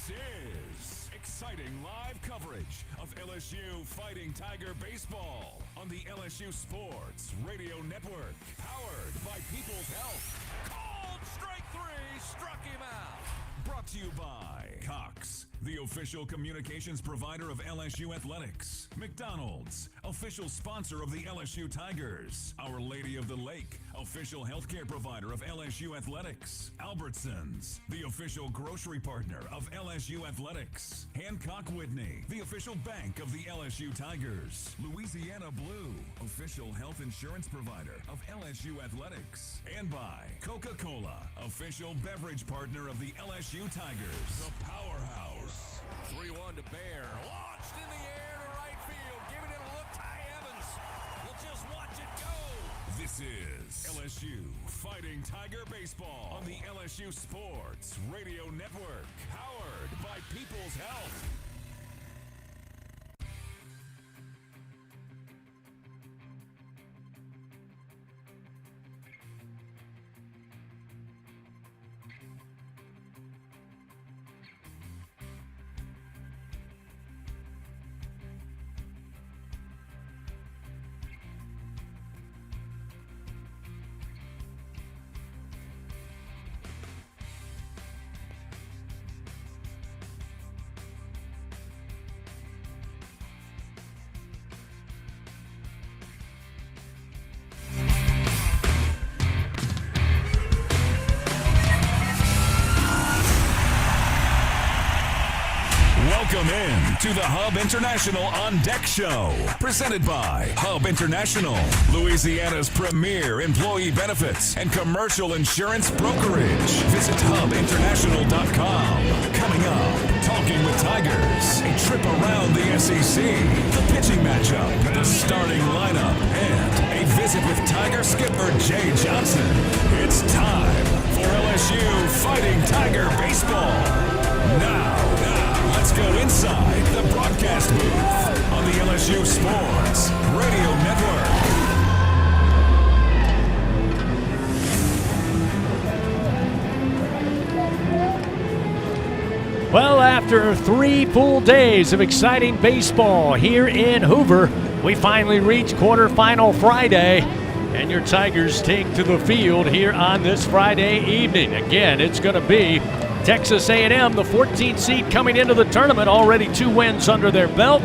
This is exciting live coverage of LSU Fighting Tiger Baseball on the LSU Sports Radio Network. Powered by People's Health. Called strike three, struck him out. Brought to you by Cox, the official communications provider of LSU Athletics. McDonald's, official sponsor of the LSU Tigers. Our Lady of the Lake, official healthcare provider of LSU Athletics. Albertsons, the official grocery partner of LSU Athletics. Hancock Whitney, the official bank of the LSU Tigers. Louisiana Blue, official health insurance provider of LSU Athletics. And by Coca-Cola, official beverage partner of the LSU Tigers. The Powerhouse. 3-1 to Bear. Launched in the air to right field. Giving it a look. Ty Evans will just watch it go. This is LSU Fighting Tiger Baseball on the LSU Sports Radio Network. Powered by People's Health. Welcome in to the Hub International On Deck Show, presented by Hub International, Louisiana's premier employee benefits and commercial insurance brokerage. Visit hubinternational.com. Coming up, talking with Tigers, a trip around the SEC, the pitching matchup, the starting lineup, and a visit with Tiger skipper Jay Johnson. It's time for LSU Fighting Tiger Baseball. Now, let's go inside the broadcast booth on the LSU Sports Radio Network. Well, after 3 full days of exciting baseball here in Hoover, we finally reach quarterfinal Friday, and your Tigers take to the field here on this Friday evening. Again, it's going to be Texas A&M, the 14th seed coming into the tournament, already 2 wins under their belt.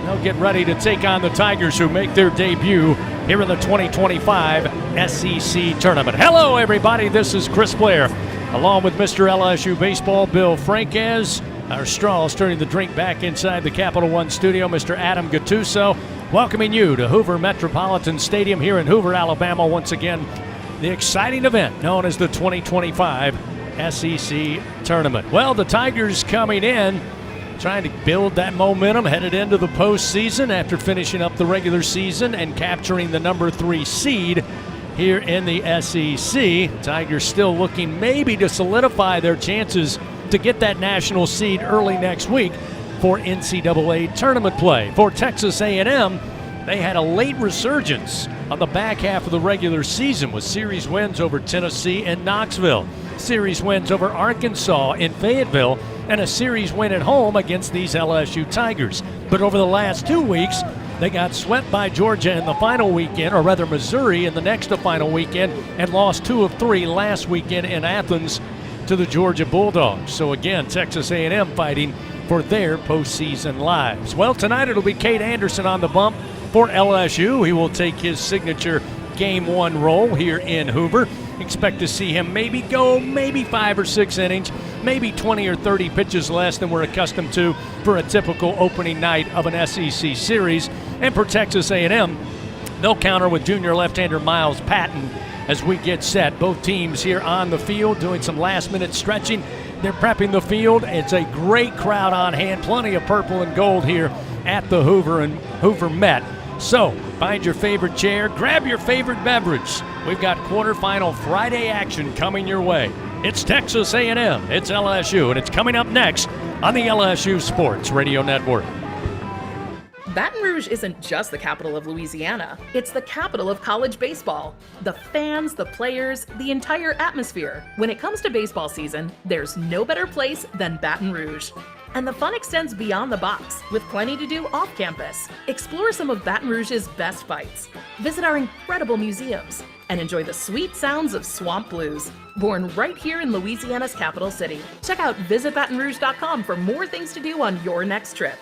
They'll get ready to take on the Tigers, who make their debut here in the 2025 SEC tournament. Hello, everybody. This is Chris Blair, along with Mr. LSU Baseball, Bill Franquez. Our straws turning the drink back inside the Capital One studio, Mr. Adam Gattuso, welcoming you to Hoover Metropolitan Stadium here in Hoover, Alabama. Once again, the exciting event known as the 2025 SEC tournament. Well, the Tigers coming in, trying to build that momentum headed into the postseason after finishing up the regular season and capturing the number 3 seed here in the SEC. Tigers still looking maybe to solidify their chances to get that national seed early next week for NCAA tournament play. For Texas A&M, they had a late resurgence on the back half of the regular season with series wins over Tennessee and Knoxville, series wins over Arkansas in Fayetteville, and a series win at home against these LSU Tigers. But over the last 2 weeks, they got swept by Georgia in the final weekend, or rather Missouri in the next to final weekend, and lost 2 of 3 last weekend in Athens to the Georgia Bulldogs. So again, Texas A&M fighting for their postseason lives. Well, tonight it'll be Cade Anderson on the bump for LSU. He will take his signature Game 1 role here in Hoover. Expect to see him maybe go 5 or 6 innings, maybe 20 or 30 pitches less than we're accustomed to for a typical opening night of an SEC series. And for Texas A&M, they'll counter with junior left-hander Miles Patton as we get set. Both teams here on the field doing some last-minute stretching. They're prepping the field. It's a great crowd on hand, plenty of purple and gold here at the Hoover and Hoover Met. So, find your favorite chair, grab your favorite beverage. We've got quarterfinal Friday action coming your way. It's Texas A&M, it's LSU, and it's coming up next on the LSU Sports Radio Network. Baton Rouge isn't just the capital of Louisiana, it's the capital of college baseball. The fans, the players, the entire atmosphere. When it comes to baseball season, there's no better place than Baton Rouge. And the fun extends beyond the box, with plenty to do off campus. Explore some of Baton Rouge's best bites, visit our incredible museums, and enjoy the sweet sounds of swamp blues. Born right here in Louisiana's capital city. Check out visitbatonrouge.com for more things to do on your next trip.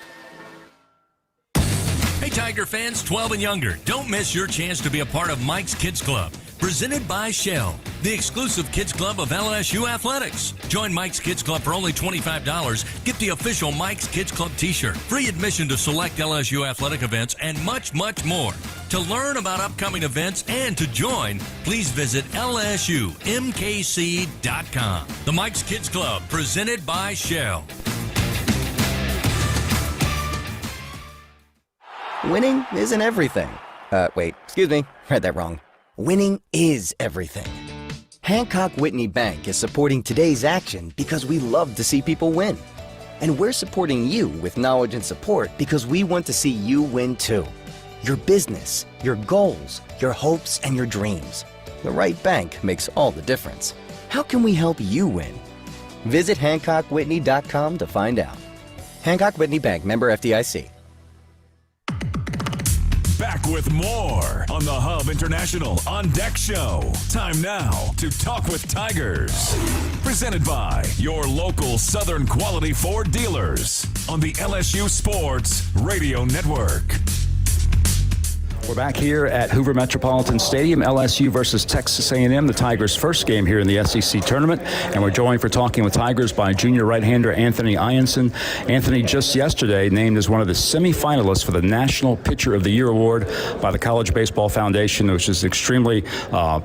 Hey Tiger fans 12 and younger, don't miss your chance to be a part of Mike's Kids Club. Presented by Shell, the exclusive kids club of LSU Athletics. Join Mike's Kids Club for only $25. Get the official Mike's Kids Club t-shirt, free admission to select LSU athletic events, and much, much more. To learn about upcoming events and to join, please visit lsumkc.com. The Mike's Kids Club, presented by Shell. Winning isn't everything. Wait, excuse me, read that wrong. Winning is everything. Hancock Whitney Bank is supporting today's action because we love to see people win. And we're supporting you with knowledge and support because we want to see you win too. Your business, your goals, your hopes, and your dreams. The right bank makes all the difference. How can we help you win? Visit HancockWhitney.com to find out. Hancock Whitney Bank, member FDIC. Back with more on the Hub International On Deck Show. Time now to talk with Tigers. Presented by your local Southern Quality Ford dealers on the LSU Sports Radio Network. We're back here at Hoover Metropolitan Stadium, LSU versus Texas A&M, the Tigers' first game here in the SEC tournament. And we're joined for talking with Tigers by junior right-hander Anthony Ianson. Anthony, just yesterday, named as one of the semifinalists for the National Pitcher of the Year award by the College Baseball Foundation, which is an extremely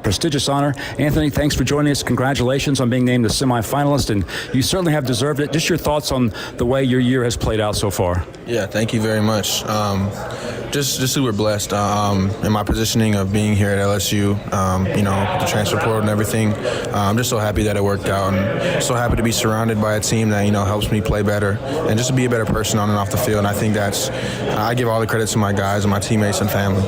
prestigious honor. Anthony, thanks for joining us. Congratulations on being named a semifinalist, and you certainly have deserved it. Just your thoughts on the way your year has played out so far. Yeah, thank you very much. Just super blessed. In my positioning of being here at LSU, the transfer portal and everything, I'm just so happy that it worked out, and so happy to be surrounded by a team that, helps me play better and just to be a better person on and off the field. And I think I give all the credit to my guys and my teammates and family.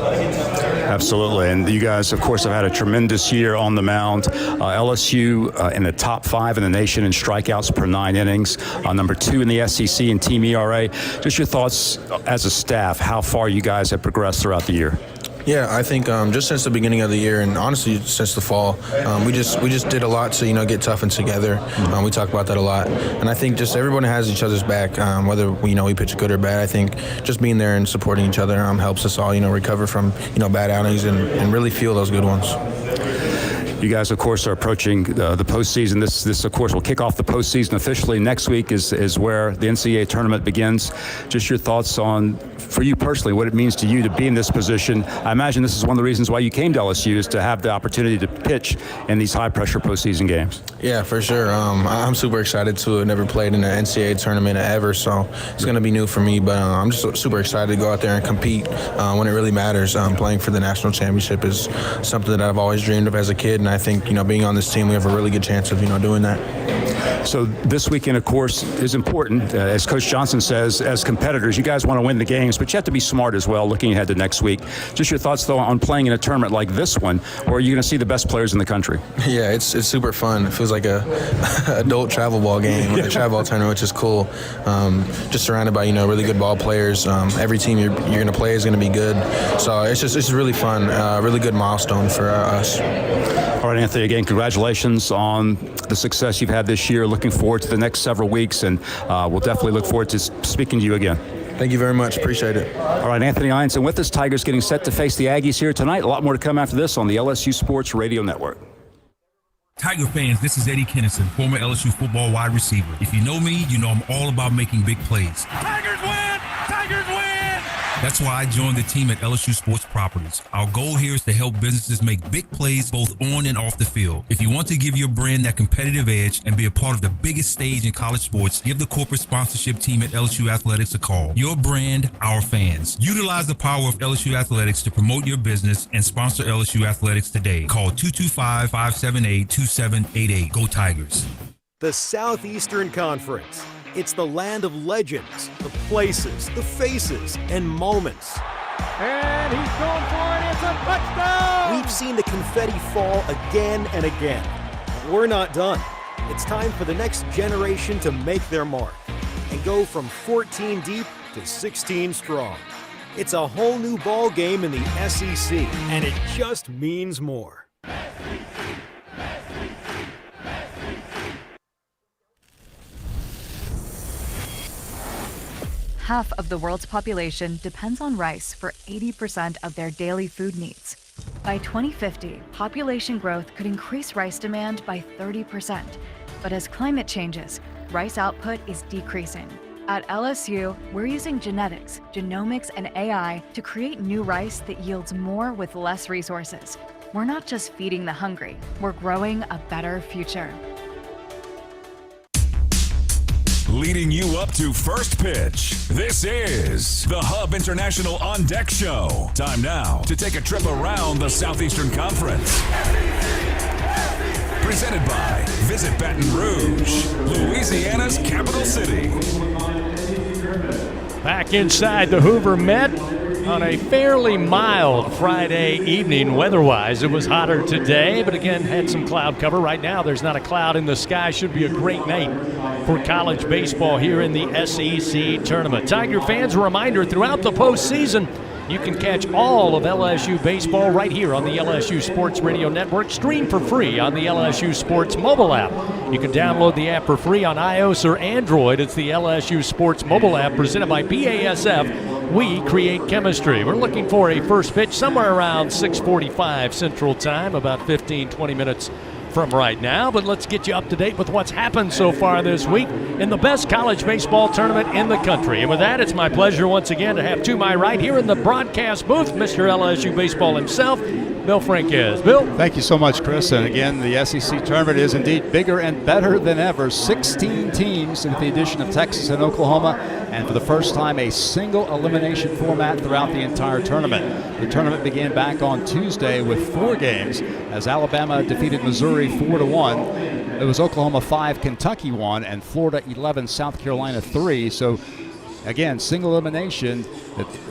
Absolutely, and you guys, of course, have had a tremendous year on the mound. LSU in the top 5 in the nation in strikeouts per 9 innings, number 2 in the SEC in team ERA. Just your thoughts as a staff, how far you guys have progressed throughout the year. Yeah, I think just since the beginning of the year, and honestly since the fall, we just did a lot to get toughened together. We talk about that a lot, and I think just everyone has each other's back, whether we pitch good or bad. I think just being there and supporting each other helps us all recover from bad outings and really feel those good ones. You guys, of course, are approaching the postseason. This, of course, will kick off the postseason officially. Next week is where the NCAA tournament begins. Just your thoughts on, for you personally, what it means to you to be in this position. I imagine this is one of the reasons why you came to LSU, is to have the opportunity to pitch in these high-pressure postseason games. Yeah, for sure. I'm super excited to have never played in an NCAA tournament ever, so it's going to be new for me. But I'm just super excited to go out there and compete when it really matters. Playing for the national championship is something that I've always dreamed of as a kid, and I think, being on this team, we have a really good chance of, doing that. So this weekend, of course, is important. As Coach Johnson says, as competitors, you guys want to win the games, but you have to be smart as well, looking ahead to next week. Just your thoughts, though, on playing in a tournament like this one, where you're going to see the best players in the country. Yeah, it's super fun. It feels like a adult travel ball game, a travel ball tournament, which is cool. Just surrounded by, really good ball players. Every team you're going to play is going to be good. So it's really fun, really good milestone for us. All right, Anthony, again, congratulations on the success you've had this year. Looking forward to the next several weeks, and we'll definitely look forward to speaking to you again. Thank you very much. Appreciate it. All right, Anthony Ianson with us. Tigers getting set to face the Aggies here tonight. A lot more to come after this on the LSU Sports Radio Network. Tiger fans, this is Eddie Kennison, former LSU football wide receiver. If you know me, you know I'm all about making big plays. Tigers win! Tigers win! That's why I joined the team at LSU Sports Properties. Our goal here is to help businesses make big plays both on and off the field. If you want to give your brand that competitive edge and be a part of the biggest stage in college sports, give the corporate sponsorship team at LSU Athletics a call. Your brand, our fans. Utilize the power of LSU Athletics to promote your business and sponsor LSU Athletics today. Call 225-578-2788. Go Tigers. The Southeastern Conference, It's the land of legends, the places, the faces, and moments. And he's going for it. It's a touchdown! We've seen the confetti fall again and again. But we're not done. It's time for the next generation to make their mark and go from 14 deep to 16 strong. It's a whole new ball game in the SEC, and it just means more. Half of the world's population depends on rice for 80% of their daily food needs. By 2050, population growth could increase rice demand by 30%. But as climate changes, rice output is decreasing. At LSU, we're using genetics, genomics, and AI to create new rice that yields more with less resources. We're not just feeding the hungry, we're growing a better future. Leading you up to first pitch, this is the Hub International On Deck Show. Time now to take a trip around the Southeastern Conference. Presented by Visit Baton Rouge, Louisiana's capital city. Back inside the Hoover Met on a fairly mild Friday evening weather-wise. It was hotter today, but again, had some cloud cover. Right now, there's not a cloud in the sky. Should be a great night for college baseball here in the SEC tournament. Tiger fans, a reminder, throughout the postseason, you can catch all of LSU baseball right here on the LSU Sports Radio Network, streamed for free on the LSU Sports mobile app. You can download the app for free on iOS or Android. It's the LSU Sports mobile app presented by BASF. We create chemistry. We're looking for a first pitch somewhere around 6:45 Central Time, about 15-20 minutes from right now, but let's get you up to date with what's happened so far this week in the best college baseball tournament in the country. And with that, it's my pleasure once again to have to my right here in the broadcast booth, Mr. LSU Baseball himself, Bill Franquez. Bill? Thank you so much, Chris. And again, the SEC tournament is indeed bigger and better than ever. 16 teams with the addition of Texas and Oklahoma, and for the first time, a single elimination format throughout the entire tournament. The tournament began back on Tuesday with 4 games as Alabama defeated Missouri 4-1. It was Oklahoma 5, Kentucky 1, and Florida 11, South Carolina 3. So again, single elimination.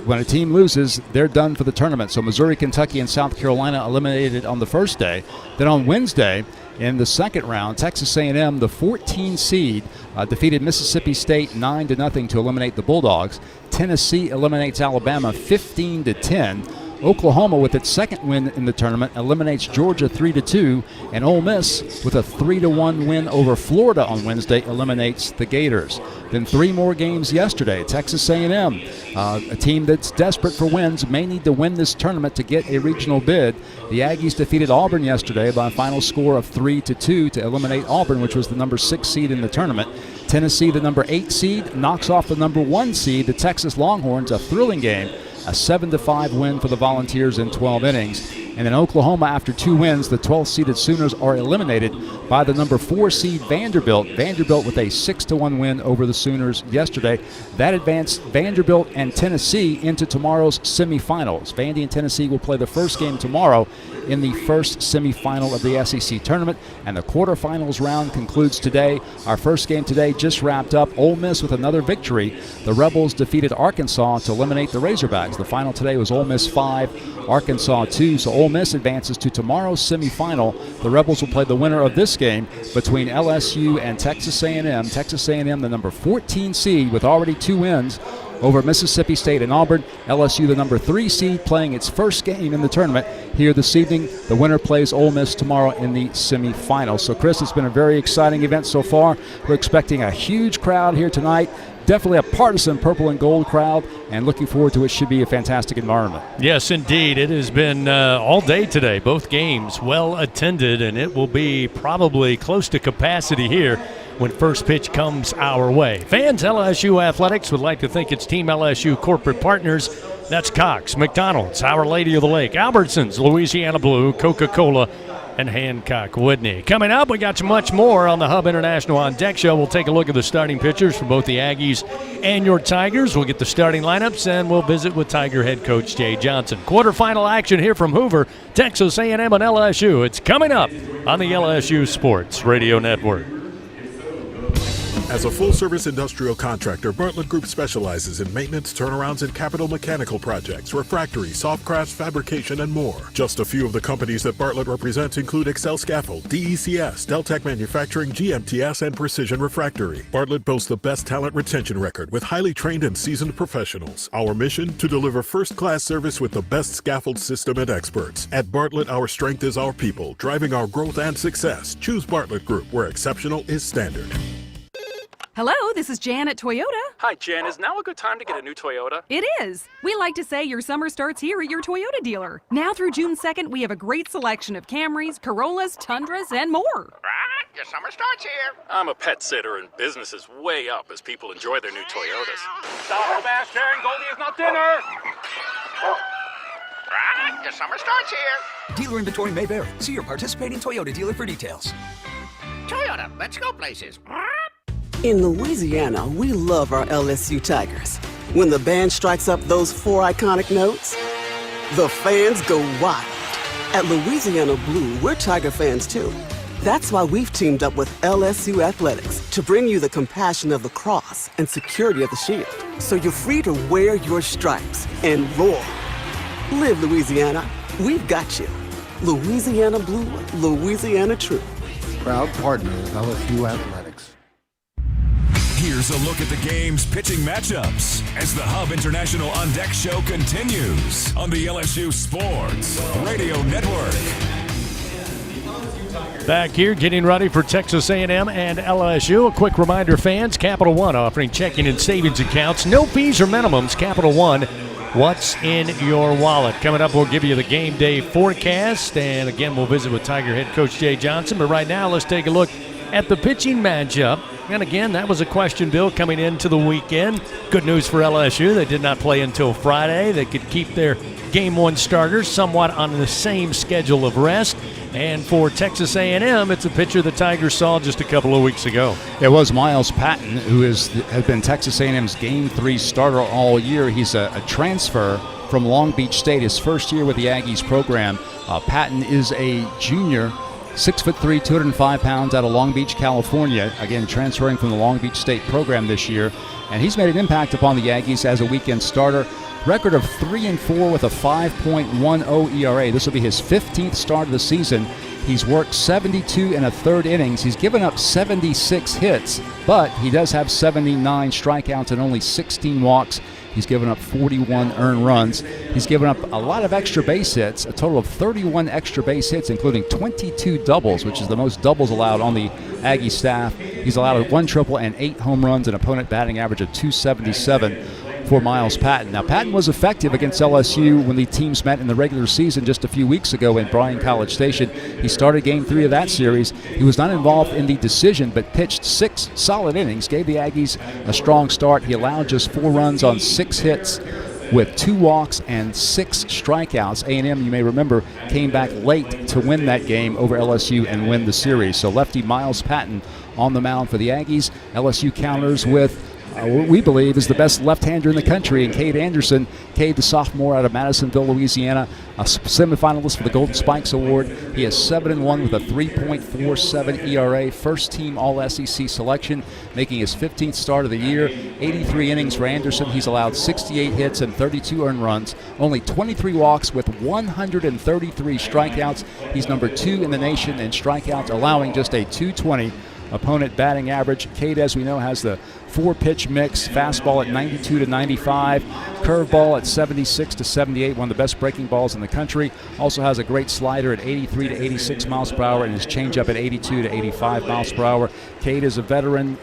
When a team loses, they're done for the tournament. So Missouri, Kentucky, and South Carolina eliminated on the first day. Then on Wednesday, in the second round, Texas A&M, the 14 seed, defeated Mississippi State 9-0 to eliminate the Bulldogs. Tennessee eliminates Alabama 15-10. Oklahoma, with its second win in the tournament, eliminates Georgia 3-2, and Ole Miss, with a 3-1 win over Florida on Wednesday, eliminates the Gators. Then 3 more games yesterday. Texas A&M, a team that's desperate for wins, may need to win this tournament to get a regional bid. The Aggies defeated Auburn yesterday by a final score of 3-2 to eliminate Auburn, which was the number 6 seed in the tournament. Tennessee, the number 8 seed, knocks off the number 1 seed, the Texas Longhorns, a thrilling game. A 7-5 win for the Volunteers in 12 innings. And in Oklahoma, after 2 wins, the 12th-seeded Sooners are eliminated by the number 4 seed Vanderbilt. Vanderbilt with a 6-1 win over the Sooners yesterday. That advanced Vanderbilt and Tennessee into tomorrow's semifinals. Vandy and Tennessee will play the first game tomorrow in the first semifinal of the SEC tournament, and the quarterfinals round concludes today. Our first game today just wrapped up. Ole Miss with another victory. The Rebels defeated Arkansas to eliminate the Razorbacks. The final today was Ole Miss 5, Arkansas 2. So Ole Miss advances to tomorrow's semifinal. The Rebels will play the winner of this game between LSU and Texas A&M. Texas A&M, the number 14 seed with already 2 wins over Mississippi State and Auburn. LSU, the number 3 seed, playing its first game in the tournament here this evening. The winner plays Ole Miss tomorrow in the semifinals. So, Chris, it's been a very exciting event so far. We're expecting a huge crowd here tonight. Definitely a partisan purple and gold crowd, and looking forward to it. Should be a fantastic environment. Yes, indeed. It has been all day today, both games well attended, and it will be probably close to capacity here when first pitch comes our way. Fans, LSU Athletics would like to thank its Team LSU corporate partners. That's Cox, McDonald's, Our Lady of the Lake, Albertsons, Louisiana Blue, Coca-Cola, and Hancock Whitney. Coming up, we got much more on the Hub International On Deck Show. We'll take a look at the starting pitchers for both the Aggies and your Tigers. We'll get the starting lineups, and we'll visit with Tiger head coach Jay Johnson. Quarterfinal action here from Hoover, Texas A&M and LSU. It's coming up on the LSU Sports Radio Network. As a full-service industrial contractor, Bartlett Group specializes in maintenance, turnarounds, and capital mechanical projects, refractory, soft crafts, fabrication, and more. Just a few of the companies that Bartlett represents include Excel Scaffold, DECS, Deltec Manufacturing, GMTS, and Precision Refractory. Bartlett boasts the best talent retention record with highly trained and seasoned professionals. Our mission? To deliver first-class service with the best scaffold system and experts. At Bartlett, our strength is our people, driving our growth and success. Choose Bartlett Group, where exceptional is standard. Hello, this is Jan at Toyota. Hi, Jan. Is now a good time to get a new Toyota? It is. We like to say your summer starts here at your Toyota dealer. Now through June 2nd, we have a great selection of Camrys, Corollas, Tundras, and more. Right, your summer starts here. I'm a pet sitter, and business is way up as people enjoy their new Toyotas. Stop, Sebastian! Goldie is not dinner! Right, your summer starts here. Dealer inventory may vary. See your participating Toyota dealer for details. Toyota, let's go places. In Louisiana, we love our LSU Tigers. When the band strikes up those 4 iconic notes, the fans go wild. At Louisiana Blue, we're Tiger fans too. That's why we've teamed up with LSU Athletics to bring you the compassion of the cross and security of the shield, so you're free to wear your stripes and roar. Live Louisiana. We've got you. Louisiana Blue, Louisiana True. Proud partner of LSU Athletics. Here's a look at the game's pitching matchups as the Hub International On Deck show continues on the LSU Sports Radio Network. Back here getting ready for Texas A&M and LSU. A quick reminder, fans, Capital One offering checking and savings accounts. No fees or minimums. Capital One, what's in your wallet? Coming up, we'll give you the game day forecast. And again, we'll visit with Tiger head coach Jay Johnson. But right now, let's take a look at the pitching matchup. And again, that was a question, Bill, coming into the weekend. Good news for LSU. They did not play until Friday. They could keep their Game 1 starters somewhat on the same schedule of rest. And for Texas A&M, it's a pitcher the Tigers saw just a couple of weeks ago. It was Miles Patton, who has been Texas A&M's Game 3 starter all year. He's a transfer from Long Beach State, his first year with the Aggies program. Patton is a junior, 6'3", 205 pounds, out of Long Beach, California. Again, transferring from the Long Beach State program this year. And he's made an impact upon the Aggies as a weekend starter. Record of 3-4 with a 5.10 ERA. This will be his 15th start of the season. He's worked 72 1/3 innings. He's given up 76 hits, but he does have 79 strikeouts and only 16 walks. He's given up 41 earned runs. He's given up a lot of extra base hits, a total of 31 extra base hits, including 22 doubles, which is the most doubles allowed on the Aggie staff. He's allowed 1 triple and 8 home runs, an opponent batting average of .277 for Miles Patton. Now, Patton was effective against LSU when the teams met in the regular season just a few weeks ago in Bryan College Station. He started Game 3 of that series. He was not involved in the decision, but pitched 6 solid innings, gave the Aggies a strong start. He allowed just 4 runs on 6 hits with 2 walks and 6 strikeouts. A&M, you may remember, came back late to win that game over LSU and win the series. So lefty Miles Patton on the mound for the Aggies. LSU counters with what we believe is the best left-hander in the country, in Cade Anderson. Cade, the sophomore out of Madisonville, Louisiana, a semifinalist for the Golden Spikes Award. He is 7-1 with a 3.47 ERA, first-team All-SEC selection, making his 15th start of the year. 83 innings for Anderson. He's allowed 68 hits and 32 earned runs, only 23 walks with 133 strikeouts. He's number 2 in the nation in strikeouts, allowing just a .220 opponent batting average. Cade, as we know, has the 4-pitch mix, fastball at 92 to 95, curveball at 76 to 78, one of the best breaking balls in the country. Also has a great slider at 83 to 86 miles per hour and his changeup at 82 to 85 miles per hour. Cade is a veteran.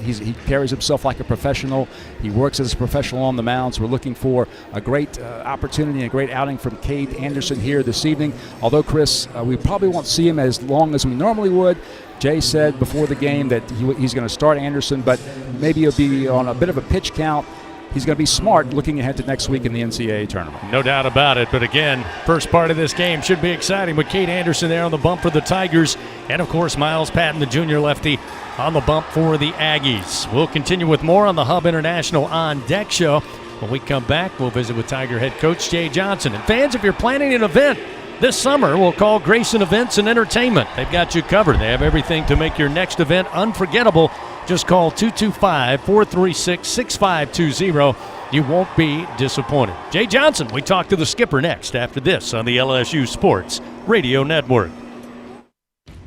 He carries himself like a professional. He works as a professional on the mound, so we're looking for a great opportunity and a great outing from Cade Anderson here this evening. Although, Chris, we probably won't see him as long as we normally would. Jay said before the game that he's going to start Anderson, but maybe he'll be on a bit of a pitch count. He's going to be smart looking ahead to next week in the NCAA tournament. No doubt about it. But again, first part of this game should be exciting with Cade Anderson there on the bump for the Tigers. And, of course, Miles Patton, the junior lefty, on the bump for the Aggies. We'll continue with more on the Hub International On Deck show. When we come back, we'll visit with Tiger head coach Jay Johnson. And fans, if you're planning an event this summer, we'll call Grayson Events and Entertainment. They've got you covered. They have everything to make your next event unforgettable. Just call 225-436-6520. You won't be disappointed. Jay Johnson, we talk to the skipper next after this on the LSU Sports Radio Network.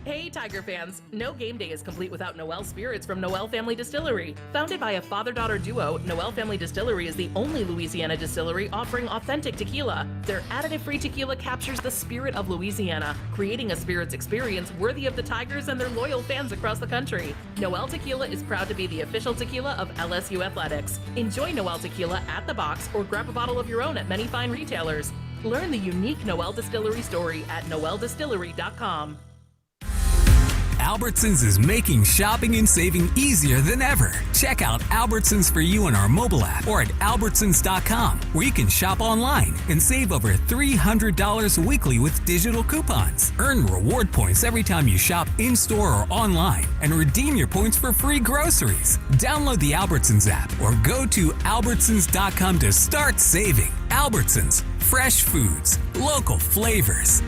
Hey Tiger fans, no game day is complete without Noel Spirits from Noel Family Distillery. Founded by a father-daughter duo, Noel Family Distillery is the only Louisiana distillery offering authentic tequila. Their additive-free tequila captures the spirit of Louisiana, creating a spirits experience worthy of the Tigers and their loyal fans across the country. Noel Tequila is proud to be the official tequila of LSU Athletics. Enjoy Noel Tequila at the box or grab a bottle of your own at many fine retailers. Learn the unique Noel Distillery story at noeldistillery.com. Albertsons is making shopping and saving easier than ever. Check out Albertsons for you on our mobile app or at albertsons.com, where you can shop online and save over $300 weekly with digital coupons. Earn reward points every time you shop in-store or online and redeem your points for free groceries. Download the Albertsons app or go to albertsons.com to start saving. Albertsons, fresh foods, local flavors.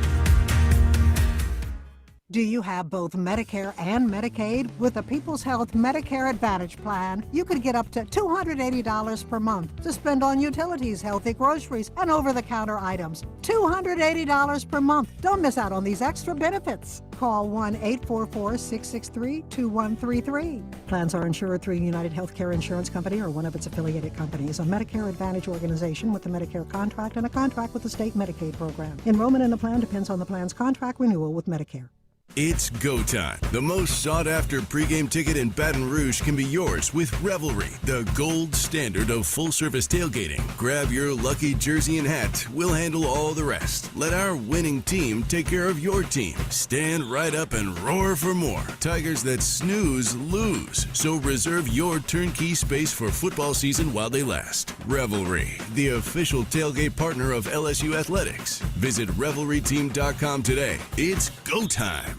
Do you have both Medicare and Medicaid? With the People's Health Medicare Advantage Plan, you could get up to $280 per month to spend on utilities, healthy groceries, and over-the-counter items. $280 per month. Don't miss out on these extra benefits. Call 1-844-663-2133. Plans are insured through United Healthcare Insurance Company or one of its affiliated companies, a Medicare Advantage organization with a Medicare contract and a contract with the state Medicaid program. Enrollment in the plan depends on the plan's contract renewal with Medicare. It's go time. The most sought-after pregame ticket in Baton Rouge can be yours with Revelry, the gold standard of full-service tailgating. Grab your lucky jersey and hat. We'll handle all the rest. Let our winning team take care of your team. Stand right up and roar for more. Tigers that snooze, lose. So reserve your turnkey space for football season while they last. Revelry, the official tailgate partner of LSU Athletics. Visit revelryteam.com today. It's go time.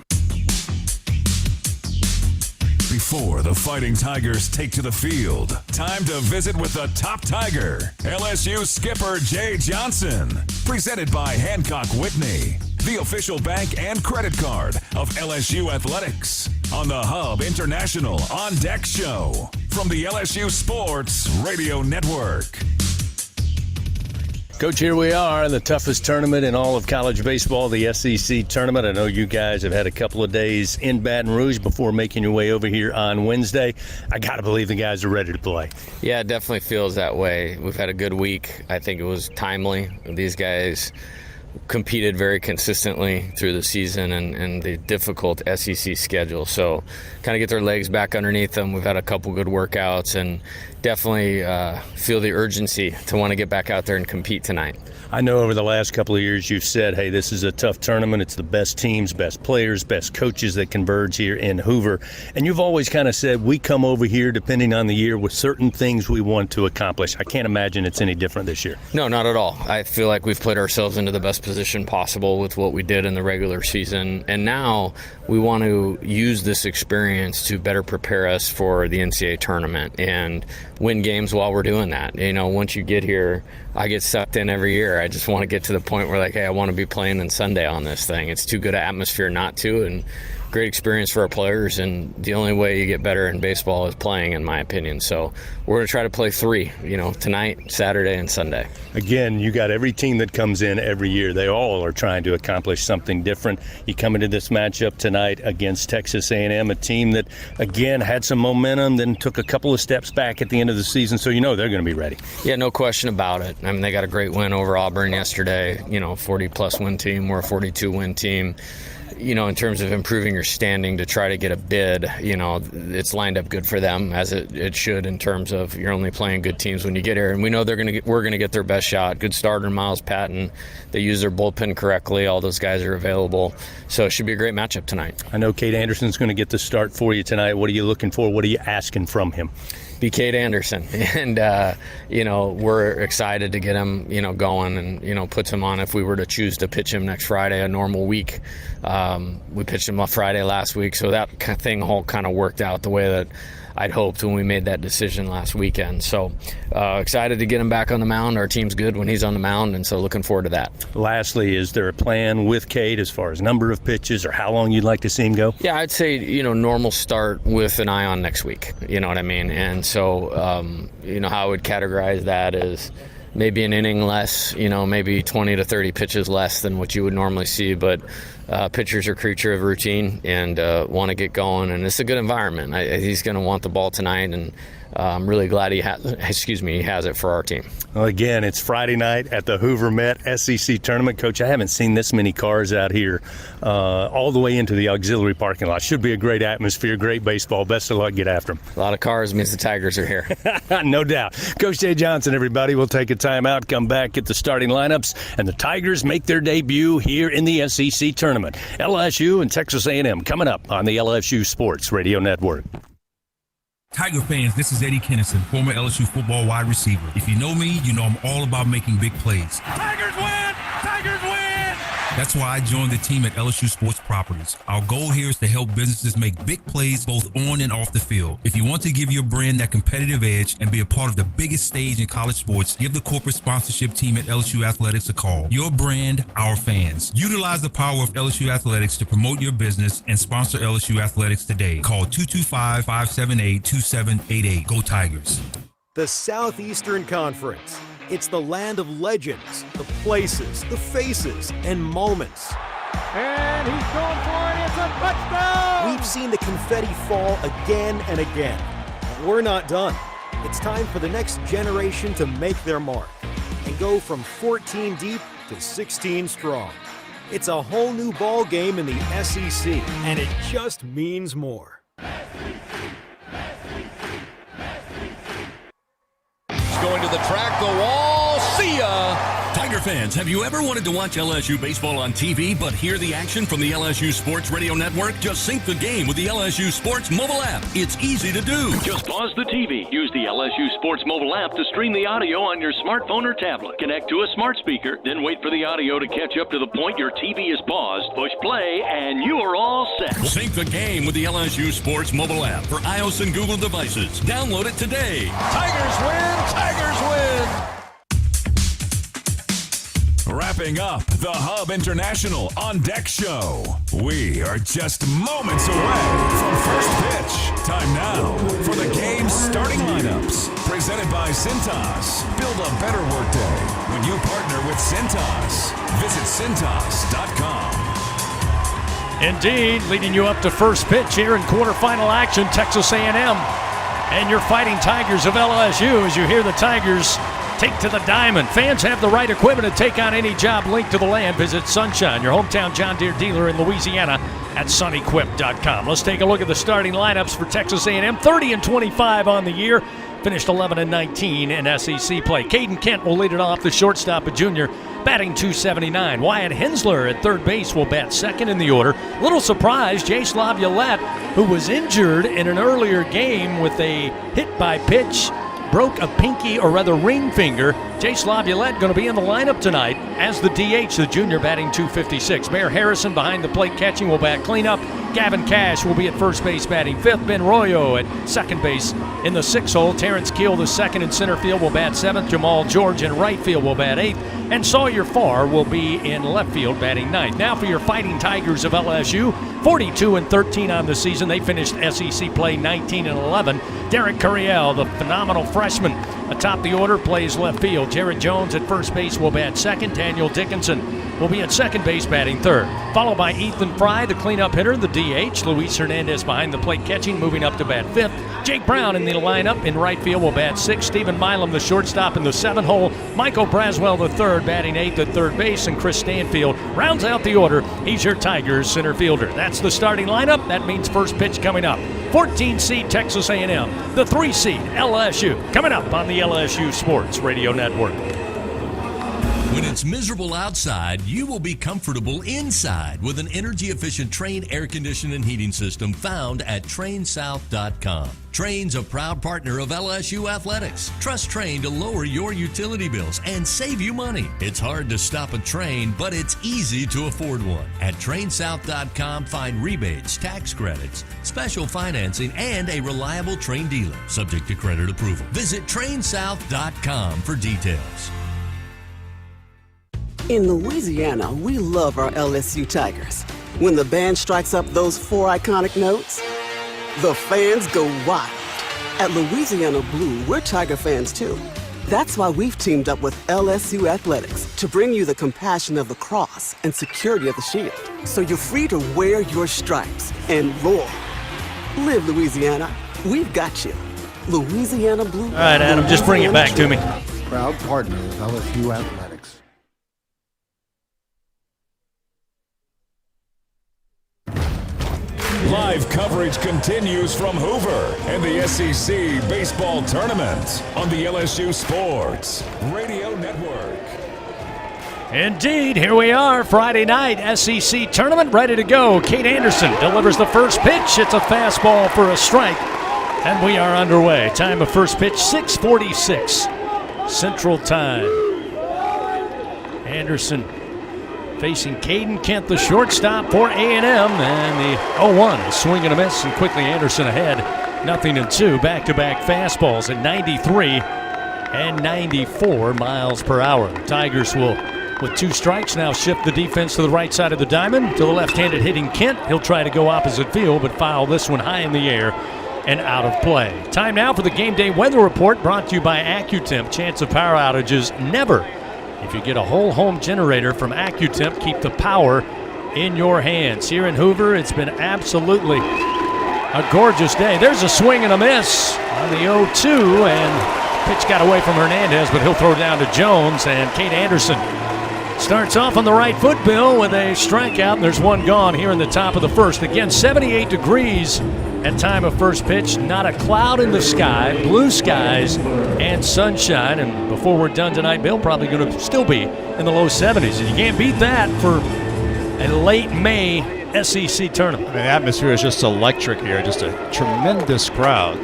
Before the Fighting Tigers take to the field, time to visit with the top Tiger, LSU skipper Jay Johnson. Presented by Hancock Whitney, the official bank and credit card of LSU Athletics. On the Hub International On Deck Show from the LSU Sports Radio Network. Coach, here we are in the toughest tournament in all of college baseball, the SEC tournament. I know you guys have had a couple of days in Baton Rouge before making your way over here on Wednesday. I got to believe the guys are ready to play. Yeah, it definitely feels that way. We've had a good week. I think it was timely. These guys competed very consistently through the season and the difficult SEC schedule. So kind of get their legs back underneath them. We've had a couple good workouts and definitely feel the urgency to want to get back out there and compete tonight. I know over the last couple of years you've said, hey, this is a tough tournament. It's the best teams, best players, best coaches that converge here in Hoover. And you've always kind of said we come over here, depending on the year, with certain things we want to accomplish. I can't imagine it's any different this year. No, not at all. I feel like we've put ourselves into the best position possible with what we did in the regular season. And now we want to use this experience to better prepare us for the NCAA tournament and win games while we're doing that. You know, once you get here, I get sucked in every year. I just want to get to the point where, like, hey, I want to be playing on Sunday on this thing. It's too good an atmosphere not to, and great experience for our players, and the only way you get better in baseball is playing, in my opinion. So we're going to try to play three, tonight, Saturday, and Sunday. Again, you got every team that comes in every year. They all are trying to accomplish something different. You come into this matchup tonight against Texas A&M, a team that, again, had some momentum, then took a couple of steps back at the end of the season, so they're going to be ready. Yeah, no question about it. I mean, they got a great win over Auburn yesterday, 40-plus win team. We're a 42-win team. In terms of improving your standing to try to get a bid, it's lined up good for them, as it should, in terms of you're only playing good teams when you get here. And we know we're going to get their best shot. Good starter, Miles Patton. They use their bullpen correctly. All those guys are available. So it should be a great matchup tonight. I know Cade Anderson's going to get the start for you tonight. What are you looking for? What are you asking from him? be Cade Anderson. And, we're excited to get him, going and, puts him on if we were to choose to pitch him next Friday, a normal week. We pitched him on Friday last week, so that thing all kind of worked out the way that I'd hoped when we made that decision last weekend. So excited to get him back on the mound. Our team's good when he's on the mound, and so looking forward to that. Lastly, is there a plan with Cade as far as number of pitches or how long you'd like to see him go? Yeah, I'd say, normal start with an eye on next week. You know what I mean? And so, how I would categorize that is maybe an inning less, maybe 20 to 30 pitches less than what you would normally see. But pitchers are a creature of routine and want to get going, and it's a good environment. He's going to want the ball tonight, and I'm really glad he has it for our team. Well, again, it's Friday night at the Hoover Met SEC Tournament. Coach, I haven't seen this many cars out here all the way into the auxiliary parking lot. Should be a great atmosphere, great baseball. Best of luck. Get after them. A lot of cars means the Tigers are here. No doubt. Coach Jay Johnson, everybody. We'll take a timeout, come back, get the starting lineups, and the Tigers make their debut here in the SEC Tournament. LSU and Texas A&M coming up on the LSU Sports Radio Network. Tiger fans, this is Eddie Kennison, former LSU football wide receiver. If you know me, you know I'm all about making big plays. Tigers win! Tigers win! That's why I joined the team at LSU Sports Properties. Our goal here is to help businesses make big plays both on and off the field. If you want to give your brand that competitive edge and be a part of the biggest stage in college sports, give the corporate sponsorship team at LSU Athletics a call. Your brand, our fans. Utilize the power of LSU Athletics to promote your business and sponsor LSU Athletics today. Call 225-578-2788. Go Tigers. The Southeastern Conference. It's the land of legends, the places, the faces, and moments. And he's going for it. It's a touchdown! We've seen the confetti fall again and again. But we're not done. It's time for the next generation to make their mark and go from 14 deep to 16 strong. It's a whole new ball game in the SEC, and it just means more. Going to the track, the wall, see ya! Tiger fans, have you ever wanted to watch LSU baseball on TV but hear the action from the LSU Sports Radio Network? Just sync the game with the LSU Sports mobile app. It's easy to do. Just pause the TV. Use the LSU Sports mobile app to stream the audio on your smartphone or tablet. Connect to a smart speaker, then wait for the audio to catch up to the point your TV is paused. Push play, and you are all set. Sync the game with the LSU Sports mobile app for iOS and Google devices. Download it today. Tigers win! Tigers win! Wrapping up the Hub International On Deck Show. We are just moments away from first pitch. Time now for the game's starting lineups. Presented by Cintas. Build a better workday when you partner with Cintas. Visit Cintas.com. Indeed, leading you up to first pitch here in quarterfinal action, Texas A&M. And your Fighting Tigers of LSU as you hear the Tigers take to the diamond. Fans have the right equipment to take on any job linked to the land. Visit Sunshine, your hometown John Deere dealer in Louisiana, at sunequip.com. Let's take a look at the starting lineups for Texas A&M. 30-25 on the year. Finished 11-19 in SEC play. Caden Kent will lead it off, the shortstop, a junior, batting .279. Wyatt Hensler at third base will bat second in the order. Little surprise, Jace Laviolette, who was injured in an earlier game with a hit by pitch, broke a pinky, or rather ring finger. Jace Laviolette going to be in the lineup tonight as the DH, the junior, batting .256. Mayor Harrison behind the plate catching will bat cleanup. Gavin Cash will be at first base batting fifth. Ben Royo at second base in the sixth hole. Terrence Keel, the second in center field, will bat seventh. Jamal George in right field will bat eighth. And Sawyer Farr will be in left field batting ninth. Now for your Fighting Tigers of LSU, 42-13 on the season. They finished SEC play 19-11. Derek Curiel, the phenomenal freshman, atop the order, plays left field. Jared Jones at first base will bat second. Daniel Dickinson will be at second base batting third. Followed by Ethan Fry, the cleanup hitter, the DH. Luis Hernandez behind the plate catching, moving up to bat fifth. Jake Brown in the lineup in right field will bat sixth. Stephen Milam, the shortstop, in the seventh hole. Michael Braswell, the third, batting eighth at third base. And Chris Stanfield rounds out the order. He's your Tigers center fielder. That's the starting lineup. That means first pitch coming up. 14-seed Texas A&M. The 3-seed LSU coming up on the LSU Sports Radio Network. When it's miserable outside, you will be comfortable inside with an energy-efficient Trane air conditioning and heating system found at TraneSouth.com. Trane's a proud partner of LSU Athletics. Trust Trane to lower your utility bills and save you money. It's hard to stop a Trane, but it's easy to afford one. At TraneSouth.com, find rebates, tax credits, special financing, and a reliable Trane dealer, subject to credit approval. Visit TraneSouth.com for details. In Louisiana, we love our LSU Tigers. When the band strikes up those 4 iconic notes, the fans go wild. At Louisiana Blue, we're Tiger fans too. That's why we've teamed up with LSU Athletics to bring you the compassion of the cross and security of the shield, so you're free to wear your stripes and roar. Live Louisiana. We've got you. Louisiana Blue. All right, Adam, just bring it back to me. Proud partner of LSU Athletics. Live coverage continues from Hoover and the SEC Baseball Tournament on the LSU Sports Radio Network. Indeed, here we are, Friday night, SEC Tournament, ready to go. Kate Anderson delivers the first pitch. It's a fastball for a strike, and we are underway. Time of first pitch, 6:46 Central Time. Anderson facing Caden Kent, the shortstop for A&M, and the 0-1, a swing and a miss, and quickly Anderson ahead, 0-2, back-to-back fastballs at 93 and 94 miles per hour. The Tigers will, with 2 strikes, now shift the defense to the right side of the diamond, to the left-handed hitting Kent. He'll try to go opposite field, but foul this one high in the air and out of play. Time now for the game day weather report, brought to you by AccuTemp. Chance of power outages never. If you get a whole home generator from AccuTemp, keep the power in your hands. Here in Hoover, it's been absolutely a gorgeous day. There's a swing and a miss on the 0-2, and pitch got away from Hernandez, but he'll throw down to Jones, and Kate Anderson starts off on the right foot, Bill, with a strikeout, and there's one gone here in the top of the first. Again, 78 degrees at time of first pitch. Not a cloud in the sky, blue skies and sunshine. And before we're done tonight, Bill, probably going to still be in the low 70s. And you can't beat that for a late May SEC tournament. I mean, the atmosphere is just electric here, just a tremendous crowd.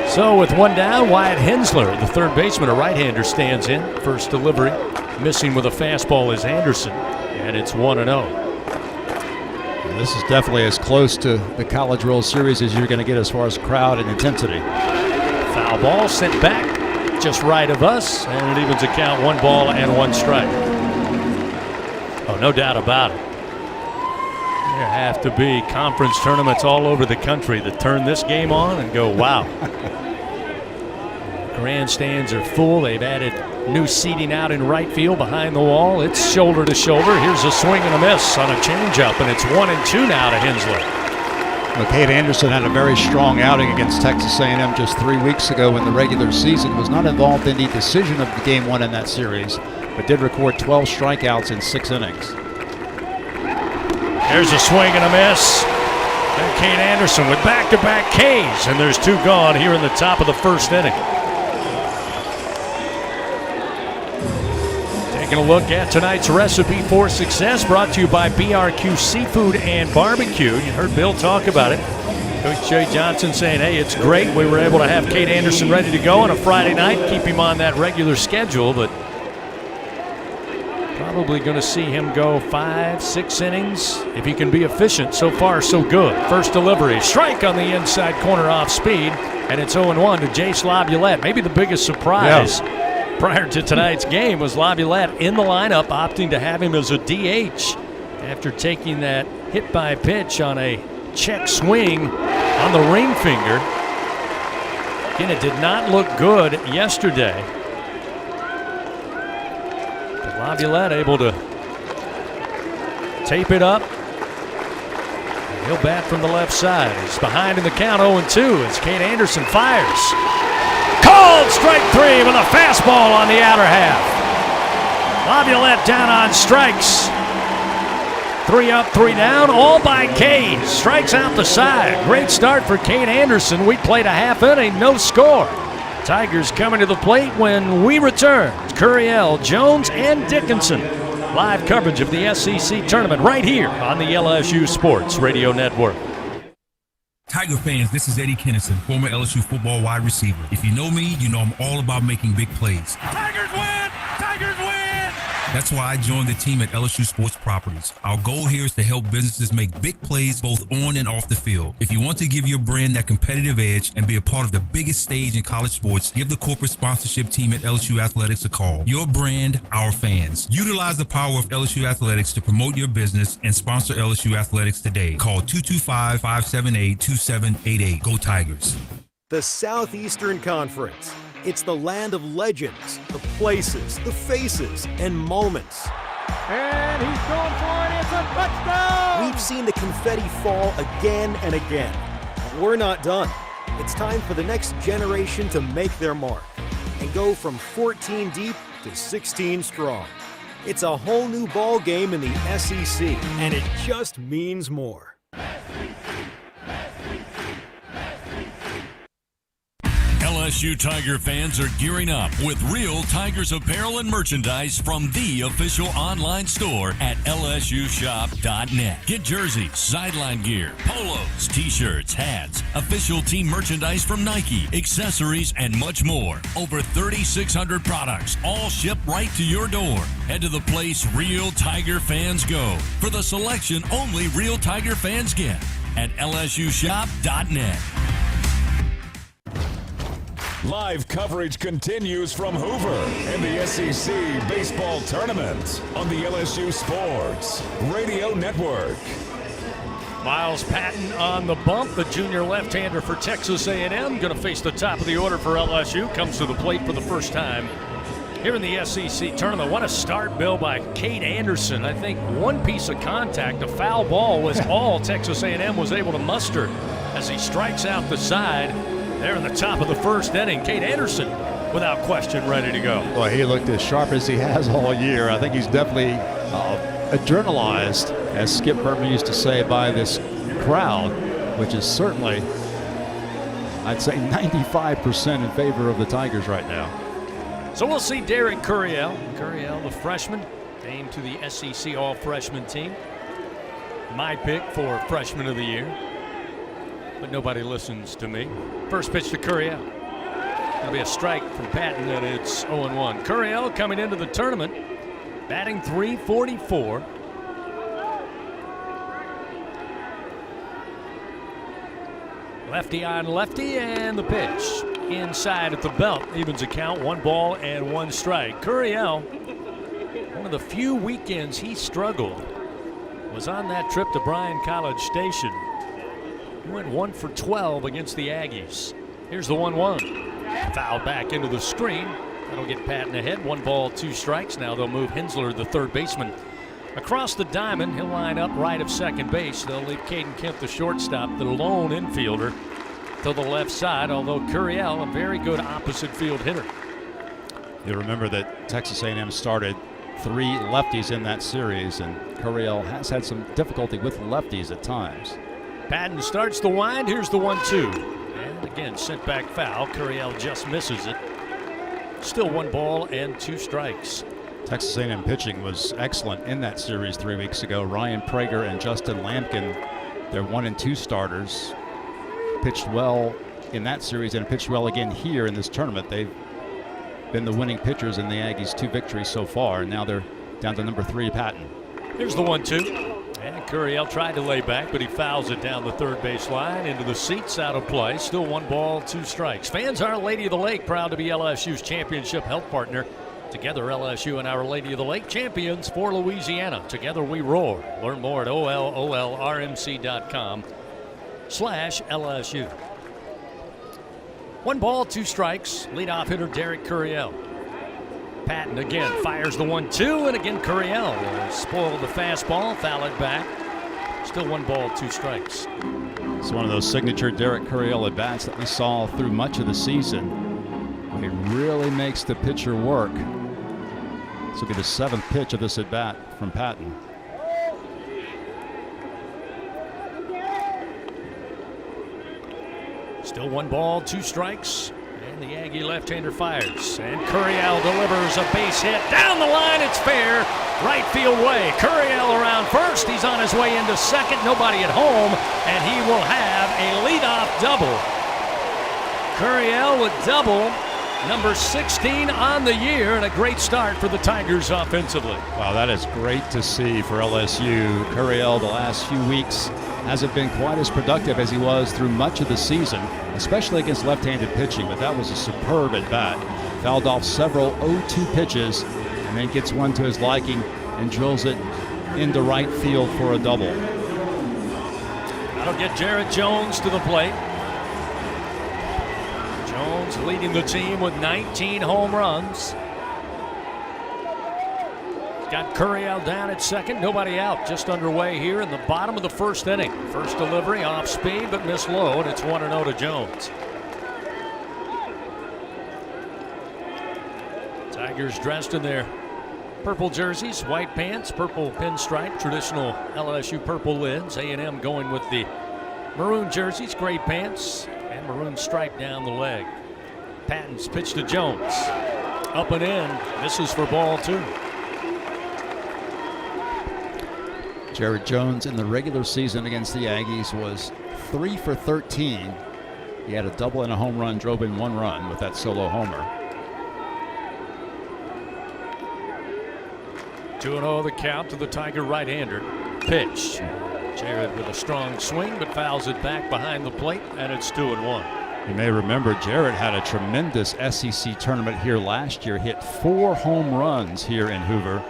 So with one down, Wyatt Hensler, the third baseman, a right-hander, stands in. First delivery, missing with a fastball is Anderson, and it's 1-0. This is definitely as close to the College World Series as you're going to get as far as crowd and intensity. Foul ball sent back just right of us, and it evens the count, 1 ball and 1 strike. Oh, no doubt about it. There have to be conference tournaments all over the country that turn this game on and go, wow. Grandstands are full. They've added new seating out in right field behind the wall. It's shoulder to shoulder. Here's a swing and a miss on a changeup, and it's 1-2 now to Hensler. Well, Kate Anderson had a very strong outing against Texas A&M just 3 weeks ago when the regular season was not involved in the decision of the game 1 in that series, but did record 12 strikeouts in 6 innings. There's a swing and a miss. And Kate Anderson with back-to-back Ks, and there's 2 gone here in the top of the first inning. Taking a look at tonight's recipe for success, brought to you by BRQ Seafood and Barbecue. You heard Bill talk about it. Coach Jay Johnson saying, hey, it's great. We were able to have Kate Anderson ready to go on a Friday night, keep him on that regular schedule, but probably going to see him go 5-6 innings if he can be efficient. So far, so good. First delivery, strike on the inside corner off speed, and it's 0-1 to Jace Laviolette. Maybe the biggest surprise prior to tonight's game was Laviolette in the lineup, opting to have him as a DH after taking that hit by pitch on a check swing on the ring finger. Again, it did not look good yesterday. But Laviolette able to tape it up. And he'll bat from the left side. He's behind in the count, 0-2 as Kate Anderson fires. Called strike 3 with a fastball on the outer half. Laviolette down on strikes. 3 up, 3 down, all by Kate. Strikes out the side. Great start for Kate Anderson. We played a half inning, no score. Tigers coming to the plate when we return. Curiel, Jones, and Dickinson. Live coverage of the SEC tournament right here on the LSU Sports Radio Network. Tiger fans, this is Eddie Kennison, former LSU football wide receiver. If you know me, you know I'm all about making big plays. Tigers win! Tigers win! That's why I joined the team at LSU Sports Properties. Our goal here is to help businesses make big plays both on and off the field. If you want to give your brand that competitive edge and be a part of the biggest stage in college sports, give the corporate sponsorship team at LSU Athletics a call. Your brand, our fans. Utilize the power of LSU Athletics to promote your business and sponsor LSU Athletics today. Call 225-578-2788. Go Tigers. The Southeastern Conference. It's the land of legends, the places, the faces, and moments. And he's going for it. It's a touchdown! We've seen the confetti fall again and again. We're not done. It's time for the next generation to make their mark and go from 14 deep to 16 strong. It's a whole new ball game in the SEC, and it just means more. LSU Tiger fans are gearing up with real Tigers apparel and merchandise from the official online store at lsushop.net. Get jerseys, sideline gear, polos, t-shirts, hats, official team merchandise from Nike, accessories, and much more. Over 3,600 products, all shipped right to your door. Head to the place real Tiger fans go for the selection only real Tiger fans get at lsushop.net. Live coverage continues from Hoover and the SEC Baseball Tournament on the LSU Sports Radio Network. Miles Patton on the bump, the junior left-hander for Texas A&M. Going to face the top of the order for LSU. Comes to the plate for the first time here in the SEC Tournament. What a start, Bill, by Cade Anderson. I think one piece of contact, a foul ball, was all Texas A&M was able to muster as he strikes out the side. There in the top of the first inning, Cade Anderson, without question, ready to go. Well, he looked as sharp as he has all year. I think he's definitely adrenalized, as Skip Berman used to say, by this crowd, which is certainly, I'd say, 95% in favor of the Tigers right now. So we'll see Derek Curiel. Curiel, the freshman, named to the SEC All-Freshman team. My pick for Freshman of the Year. But nobody listens to me. First pitch to Curiel. Going to be a strike from Patton, and it's 0-1. Curiel coming into the tournament, batting .344. Lefty on lefty, and the pitch inside at the belt. Evens the count, 1 ball and 1 strike. Curiel, one of the few weekends he struggled was on that trip to Bryan College Station. He went 1 for 12 against the Aggies. Here's the 1-1. Foul back into the screen. That'll get Patton ahead. 1 ball, 2 strikes. Now they'll move Hensler, the third baseman, across the diamond. He'll line up right of second base. They'll leave Caden Kemp, the shortstop, the lone infielder, to the left side, although Curiel, a very good opposite field hitter. You'll remember that Texas A&M started 3 lefties in that series, and Curiel has had some difficulty with lefties at times. Patton starts the wind. Here's the 1-2. And again, sent back foul. Curiel just misses it. Still 1 ball and 2 strikes. Texas A&M pitching was excellent in that series 3 weeks ago. Ryan Prager and Justin Lampkin, their 1 and 2 starters, pitched well in that series and pitched well again here in this tournament. They've been the winning pitchers in the Aggies' 2 victories so far, and now they're down to number 3, Patton. Here's the 1-2. And Curiel tried to lay back, but he fouls it down the third base line into the seats, out of play. Still 1 ball, 2 strikes. Fans, Our Lady of the Lake, proud to be LSU's championship health partner. Together, LSU and Our Lady of the Lake, champions for Louisiana. Together we roar. Learn more at ololrmc.com/LSU. 1 ball, 2 strikes. Leadoff hitter Derek Curiel. Patton again fires the 1-2, and again Curiel will spoil the fastball, foul it back. Still 1 ball, 2 strikes. It's one of those signature Derek Curiel at bats that we saw through much of the season. He really makes the pitcher work. This will be the 7th pitch of this at bat from Patton. Still 1 ball, 2 strikes. And the Aggie left-hander fires. And Curiel delivers a base hit. Down the line, it's fair. Right field way. Curiel around first. He's on his way into second. Nobody at home. And he will have a leadoff double. Curiel with double. Number 16 on the year, and a great start for the Tigers offensively. Wow, that is great to see for LSU. Curiel the last few weeks hasn't been quite as productive as he was through much of the season, especially against left-handed pitching, but that was a superb at-bat. Fouled off several 0-2 pitches, and then gets one to his liking and drills it into right field for a double. That'll get Jarrett Jones to the plate. Jones leading the team with 19 home runs. Got Curiel down at second, nobody out. Just underway here in the bottom of the first inning. First delivery off speed but missed low, and it's 1-0 to Jones. Tigers dressed in their purple jerseys, white pants, purple pinstripe, traditional LSU purple lids. A&M going with the maroon jerseys, gray pants, and maroon stripe down the leg. Patton's pitch to Jones. Up and in. Misses for ball 2. Jarrett Jones in the regular season against the Aggies was 3 for 13. He had a double and a home run, drove in 1 run with that solo homer. 2-0 the count to the Tiger right-hander. Pitch. Jarrett with a strong swing, but fouls it back behind the plate, and it's 2-1. You may remember Jarrett had a tremendous SEC tournament here last year, hit 4 home runs here in Hoover,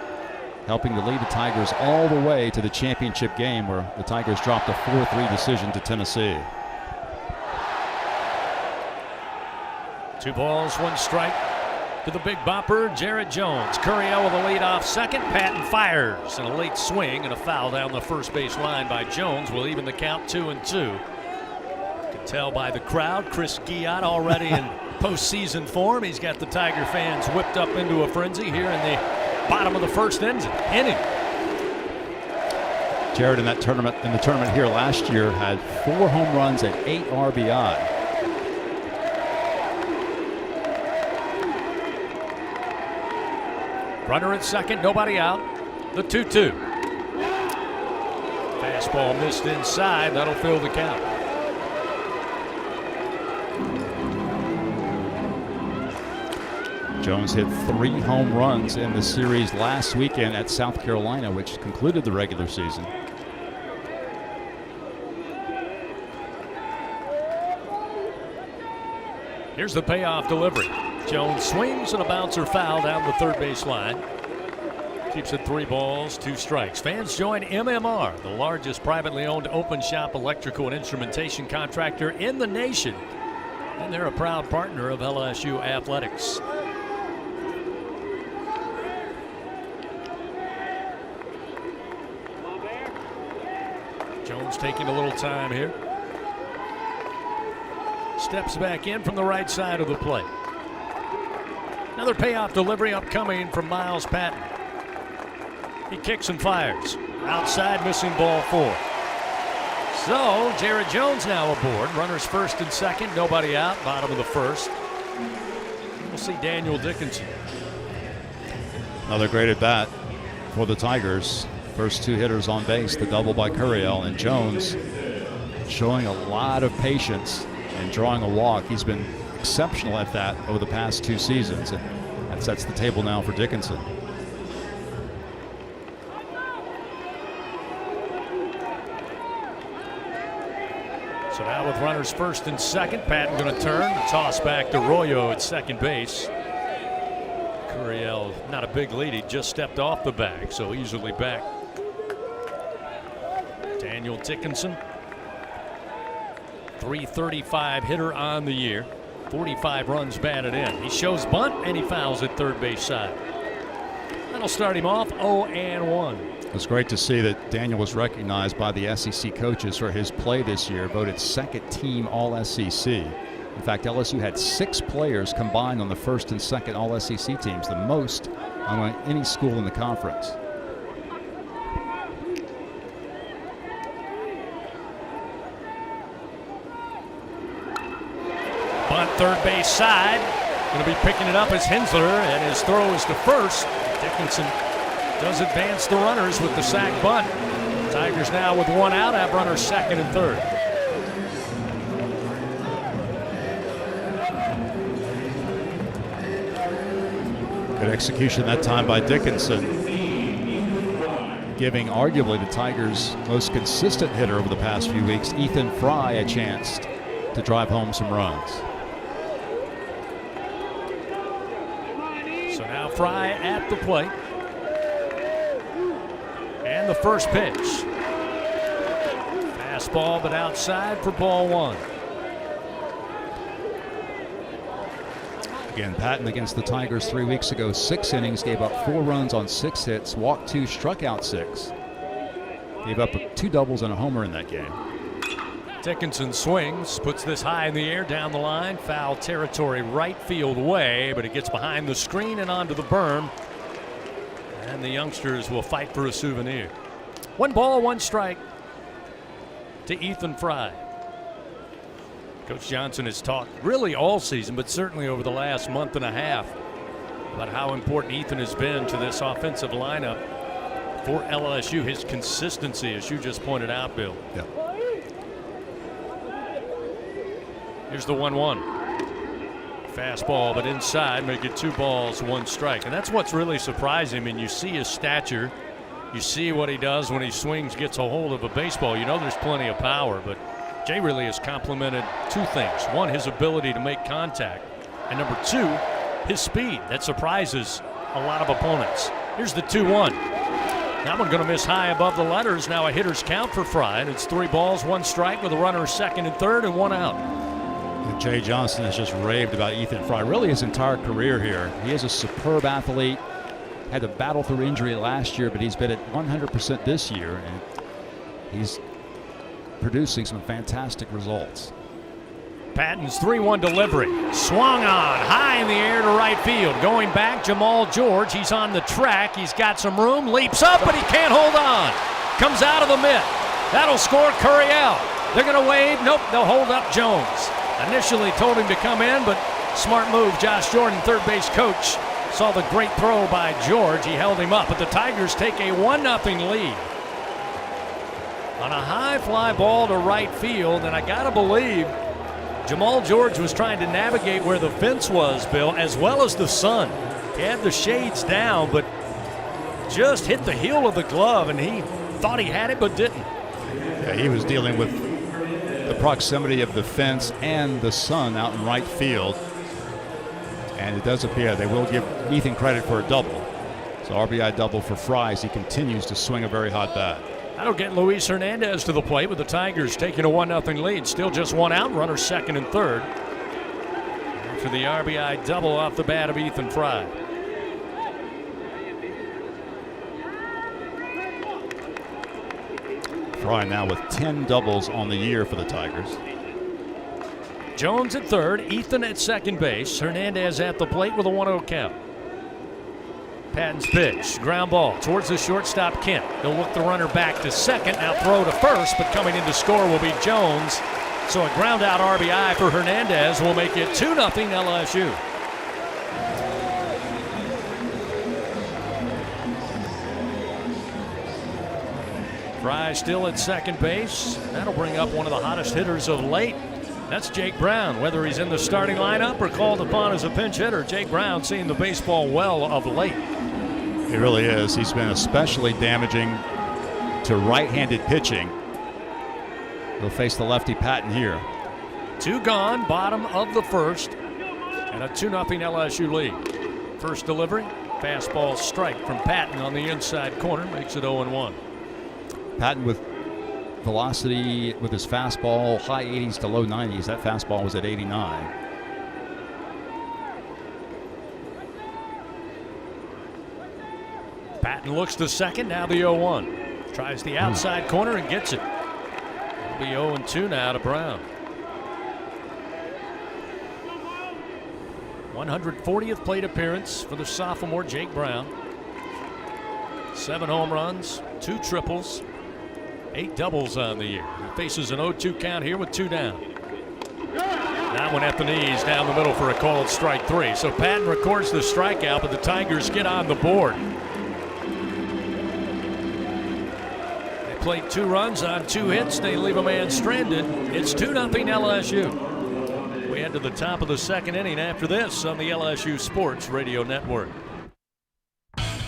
helping to lead the Tigers all the way to the championship game where the Tigers dropped a 4-3 decision to Tennessee. 2 balls, 1 strike to the big bopper, Jarrett Jones. Curiel with a leadoff second. Patton fires, and a late swing and a foul down the first base line by Jones will even the count 2-2. Can tell by the crowd, Chris Guillotte already in postseason form. He's got the Tiger fans whipped up into a frenzy here in the bottom of the first inning. Jarrett in the tournament here last year had 4 home runs and 8 RBI. Runner at second, nobody out. The 2-2. Fastball missed inside. That'll fill the count. Jones hit 3 home runs in the series last weekend at South Carolina, which concluded the regular season. Here's the payoff delivery. Jones swings and a bouncer foul down the third base line. Keeps it 3 balls, 2 strikes. Fans join MMR, the largest privately owned open shop electrical and instrumentation contractor in the nation. And they're a proud partner of LSU Athletics. Jones taking a little time here. Steps back in from the right side of the plate. Another payoff delivery upcoming from Miles Patton. He kicks and fires. Outside, missing ball 4. So, Jarrett Jones now aboard. Runners first and second, nobody out, bottom of the first. We'll see Daniel Dickinson. Another great at bat for the Tigers. First 2 hitters on base, the double by Curiel, and Jones showing a lot of patience and drawing a walk. He's been exceptional at that over the past 2 seasons, and that sets the table now for Dickinson. So now with runners first and second, Patton going to turn, toss back to Royo at second base. Curiel, not a big lead, he just stepped off the bag, so easily back. Daniel Dickinson, .335 hitter on the year, 45 runs batted in. He shows bunt and he fouls at third base side. That'll start him off 0-1. It's great to see that Daniel was recognized by the SEC coaches for his play this year, voted second team All-SEC. In fact, LSU had 6 players combined on the first and second All-SEC teams, the most among any school in the conference. bunt third base side. Going to be picking it up as Hensler, and his throw is to first. Dickinson does advance the runners with the sac bunt. Tigers now with one out, have runners second and third. Good execution that time by Dickinson, giving arguably the Tigers' most consistent hitter over the past few weeks, Ethan Fry, a chance to drive home some runs. So now Fry at the plate. And the first pitch. Fastball, but outside for ball one. Again, Patton against the Tigers 3 weeks ago, 6 innings, gave up 4 runs on 6 hits, walked 2, struck out 6. Gave up 2 doubles and a homer in that game. Dickinson swings, puts this high in the air, down the line, foul territory, right field way, but it gets behind the screen and onto the berm. And the youngsters will fight for a souvenir. 1 ball, 1 strike to Ethan Fry. Coach Johnson has talked really all season, but certainly over the last month and a half, about how important Ethan has been to this offensive lineup for LSU. His consistency, as you just pointed out, Bill. Yeah. Here's the 1-1. Fastball, but inside, make it 2 balls, 1 strike. And that's what's really surprising. I mean, you see his stature. You see what he does when he swings, gets a hold of a baseball. You know there's plenty of power, but Jay really has complimented 2 things. 1, his ability to make contact. And number 2, his speed. That surprises a lot of opponents. Here's the 2-1. That one going to miss high above the letters. Now a hitter's count for Fry, and it's 3 balls, 1 strike with a runner second and third and 1 out. And Jay Johnson has just raved about Ethan Fry really his entire career here. He is a superb athlete. Had to battle through injury last year, but he's been at 100% this year, and he's producing some fantastic results. Patton's 3-1 delivery. Swung on, high in the air to right field. Going back, Jamal George. He's on the track. He's got some room. Leaps up, but he can't hold on. Comes out of the mitt. That'll score Curiel. They're going to wave. Nope, they'll hold up Jones. Initially told him to come in, but smart move. Josh Jordan, third base coach, saw the great throw by George. He held him up, but the Tigers take a 1-0 lead on a high fly ball to right field, and I gotta believe Jamal George was trying to navigate where the fence was, Bill, as well as the sun. He had the shades down, but just hit the heel of the glove, and he thought he had it but didn't. Yeah, he was dealing with the proximity of the fence and the sun out in right field, and it does appear they will give Ethan credit for a double. So RBI double for Fry as he continues to swing a very hot bat. That'll get Luis Hernandez to the plate with the Tigers taking a 1-0 lead. Still just 1 out, runner second and third. After the RBI double off the bat of Ethan Fry. Fry now with 10 doubles on the year for the Tigers. Jones at third, Ethan at second base. Hernandez at the plate with a 1-0 count. Patton's pitch, ground ball towards the shortstop Kent. He'll look the runner back to second, now throw to first, but coming in to score will be Jones. So a ground out RBI for Hernandez will make it 2-0 LSU. Fry still at second base. That'll bring up one of the hottest hitters of late. That's Jake Brown. Whether he's in the starting lineup or called upon as a pinch hitter, Jake Brown seeing the baseball well of late. He really is. He's been especially damaging to right-handed pitching. He'll face the lefty Patton here. 2 gone, bottom of the first, and a 2-0 LSU lead. First delivery, fastball strike from Patton on the inside corner, makes it 0-1. Patton with velocity with his fastball, high 80s to low 90s. That fastball was at 89. Patton looks to second, now the 0-1. Tries the outside corner and gets it. It'll be 0-2 now to Brown. 140th plate appearance for the sophomore Jake Brown. 7 home runs, 2 triples, 8 doubles on the year. He faces an 0-2 count here with 2 down. That one at the knees, down the middle for a called strike 3. So Patton records the strikeout, but the Tigers get on the board. They played 2 runs on 2 hits. They leave a man stranded. It's 2-0 LSU. We head to the top of the second inning after this on the LSU Sports Radio Network.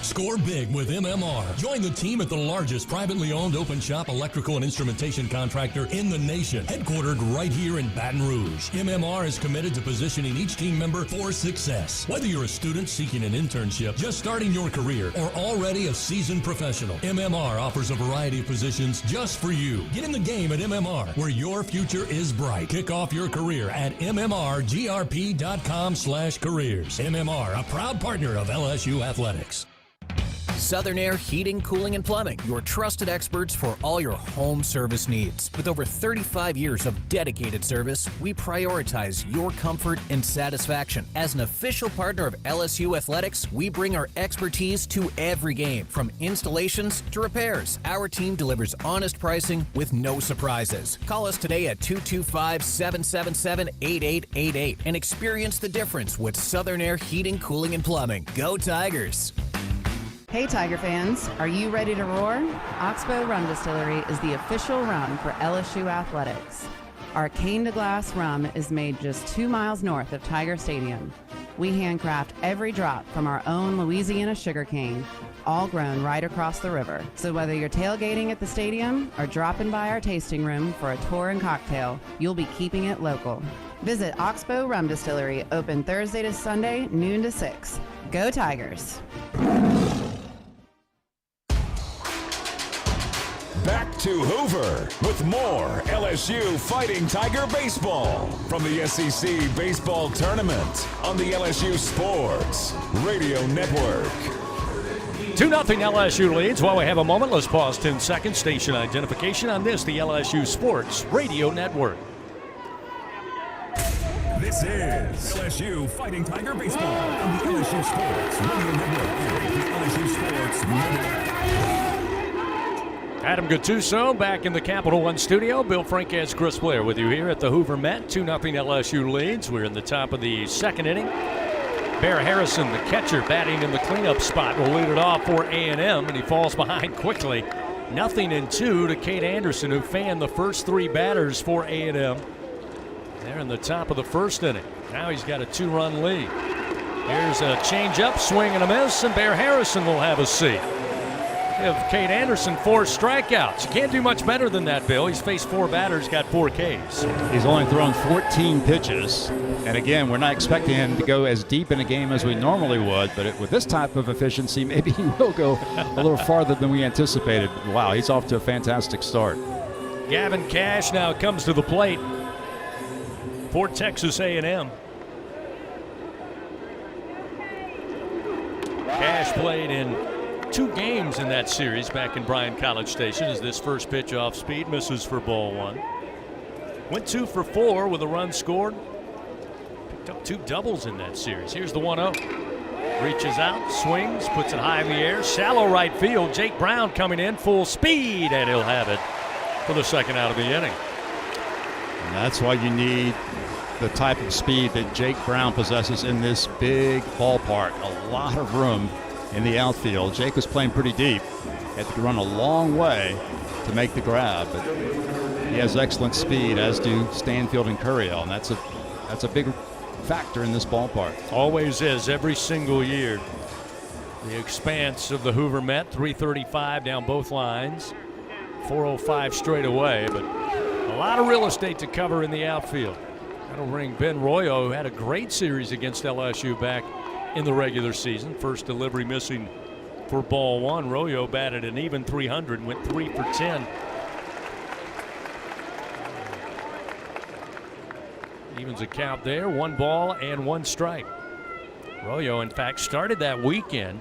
Score big with MMR. Join the team at the largest privately owned open shop electrical and instrumentation contractor in the nation, headquartered right here in Baton Rouge. MMR is committed to positioning each team member for success. Whether you're a student seeking an internship, just starting your career, or already a seasoned professional, MMR offers a variety of positions just for you. Get in the game at MMR, where your future is bright. Kick off your career at mmrgrp.com/careers. MMR, a proud partner of LSU Athletics. Southern Air Heating, Cooling, and Plumbing, your trusted experts for all your home service needs. With over 35 years of dedicated service, we prioritize your comfort and satisfaction. As an official partner of LSU Athletics, we bring our expertise to every game, from installations to repairs. Our team delivers honest pricing with no surprises. Call us today at 225-777-8888 and experience the difference with Southern Air Heating, Cooling, and Plumbing. Go Tigers! Hey Tiger fans, are you ready to roar? Oxbow Rum Distillery is the official rum for LSU Athletics. Our cane to glass rum is made just 2 miles north of Tiger Stadium. We handcraft every drop from our own Louisiana sugarcane, all grown right across the river. So whether you're tailgating at the stadium or dropping by our tasting room for a tour and cocktail, you'll be keeping it local. Visit Oxbow Rum Distillery, open Thursday to Sunday, noon to 6. Go Tigers! Back to Hoover with more LSU Fighting Tiger baseball from the SEC Baseball Tournament on the LSU Sports Radio Network. 2-0 LSU leads. While we have a moment, let's pause 10 seconds. Station identification on this, the LSU Sports Radio Network. This is LSU Fighting Tiger baseball on the LSU Sports Radio Network. The LSU Sports Network. Adam Gattuso back in the Capital One studio. Bill Franquez, Chris Blair with you here at the Hoover Met. 2-0 LSU leads. We're in the top of the second inning. Bear Harrison, the catcher, batting in the cleanup spot, will lead it off for A&M, and he falls behind quickly. 0-2 to Cade Anderson, who fanned the first 3 batters for A&M. They're in the top of the first inning. Now he's got a 2-run lead. Here's a changeup, swing and a miss, and Bear Harrison will have a seat. Give Cade Anderson 4 strikeouts. You can't do much better than that, Bill. He's faced 4 batters, got 4 Ks. He's only thrown 14 pitches. And again, we're not expecting him to go as deep in a game as we normally would, but with this type of efficiency, maybe he will go a little farther than we anticipated. Wow, he's off to a fantastic start. Gavin Cash now comes to the plate for Texas A&M. Cash played in 2 games in that series back in Bryan College Station as this first pitch off speed misses for ball 1. Went 2 for 4 with a run scored. Picked up 2 doubles in that series. Here's the 1-0. Reaches out, swings, puts it high in the air. Shallow right field. Jake Brown coming in full speed, and he'll have it for the second out of the inning. And that's why you need the type of speed that Jake Brown possesses in this big ballpark. A lot of room in the outfield. Jake was playing pretty deep. Had to run a long way to make the grab, but he has excellent speed, as do Stanfield and Curiel, and that's a big factor in this ballpark. Always is, every single year. The expanse of the Hoover Met, 335 down both lines, 405 straight away, but a lot of real estate to cover in the outfield. That'll bring Ben Royo, who had a great series against LSU back in the regular season. First delivery missing for ball 1. Royo batted an even 300, went 3 for 10. Evens a count there, 1 ball and 1 strike. Royo, in fact, started that weekend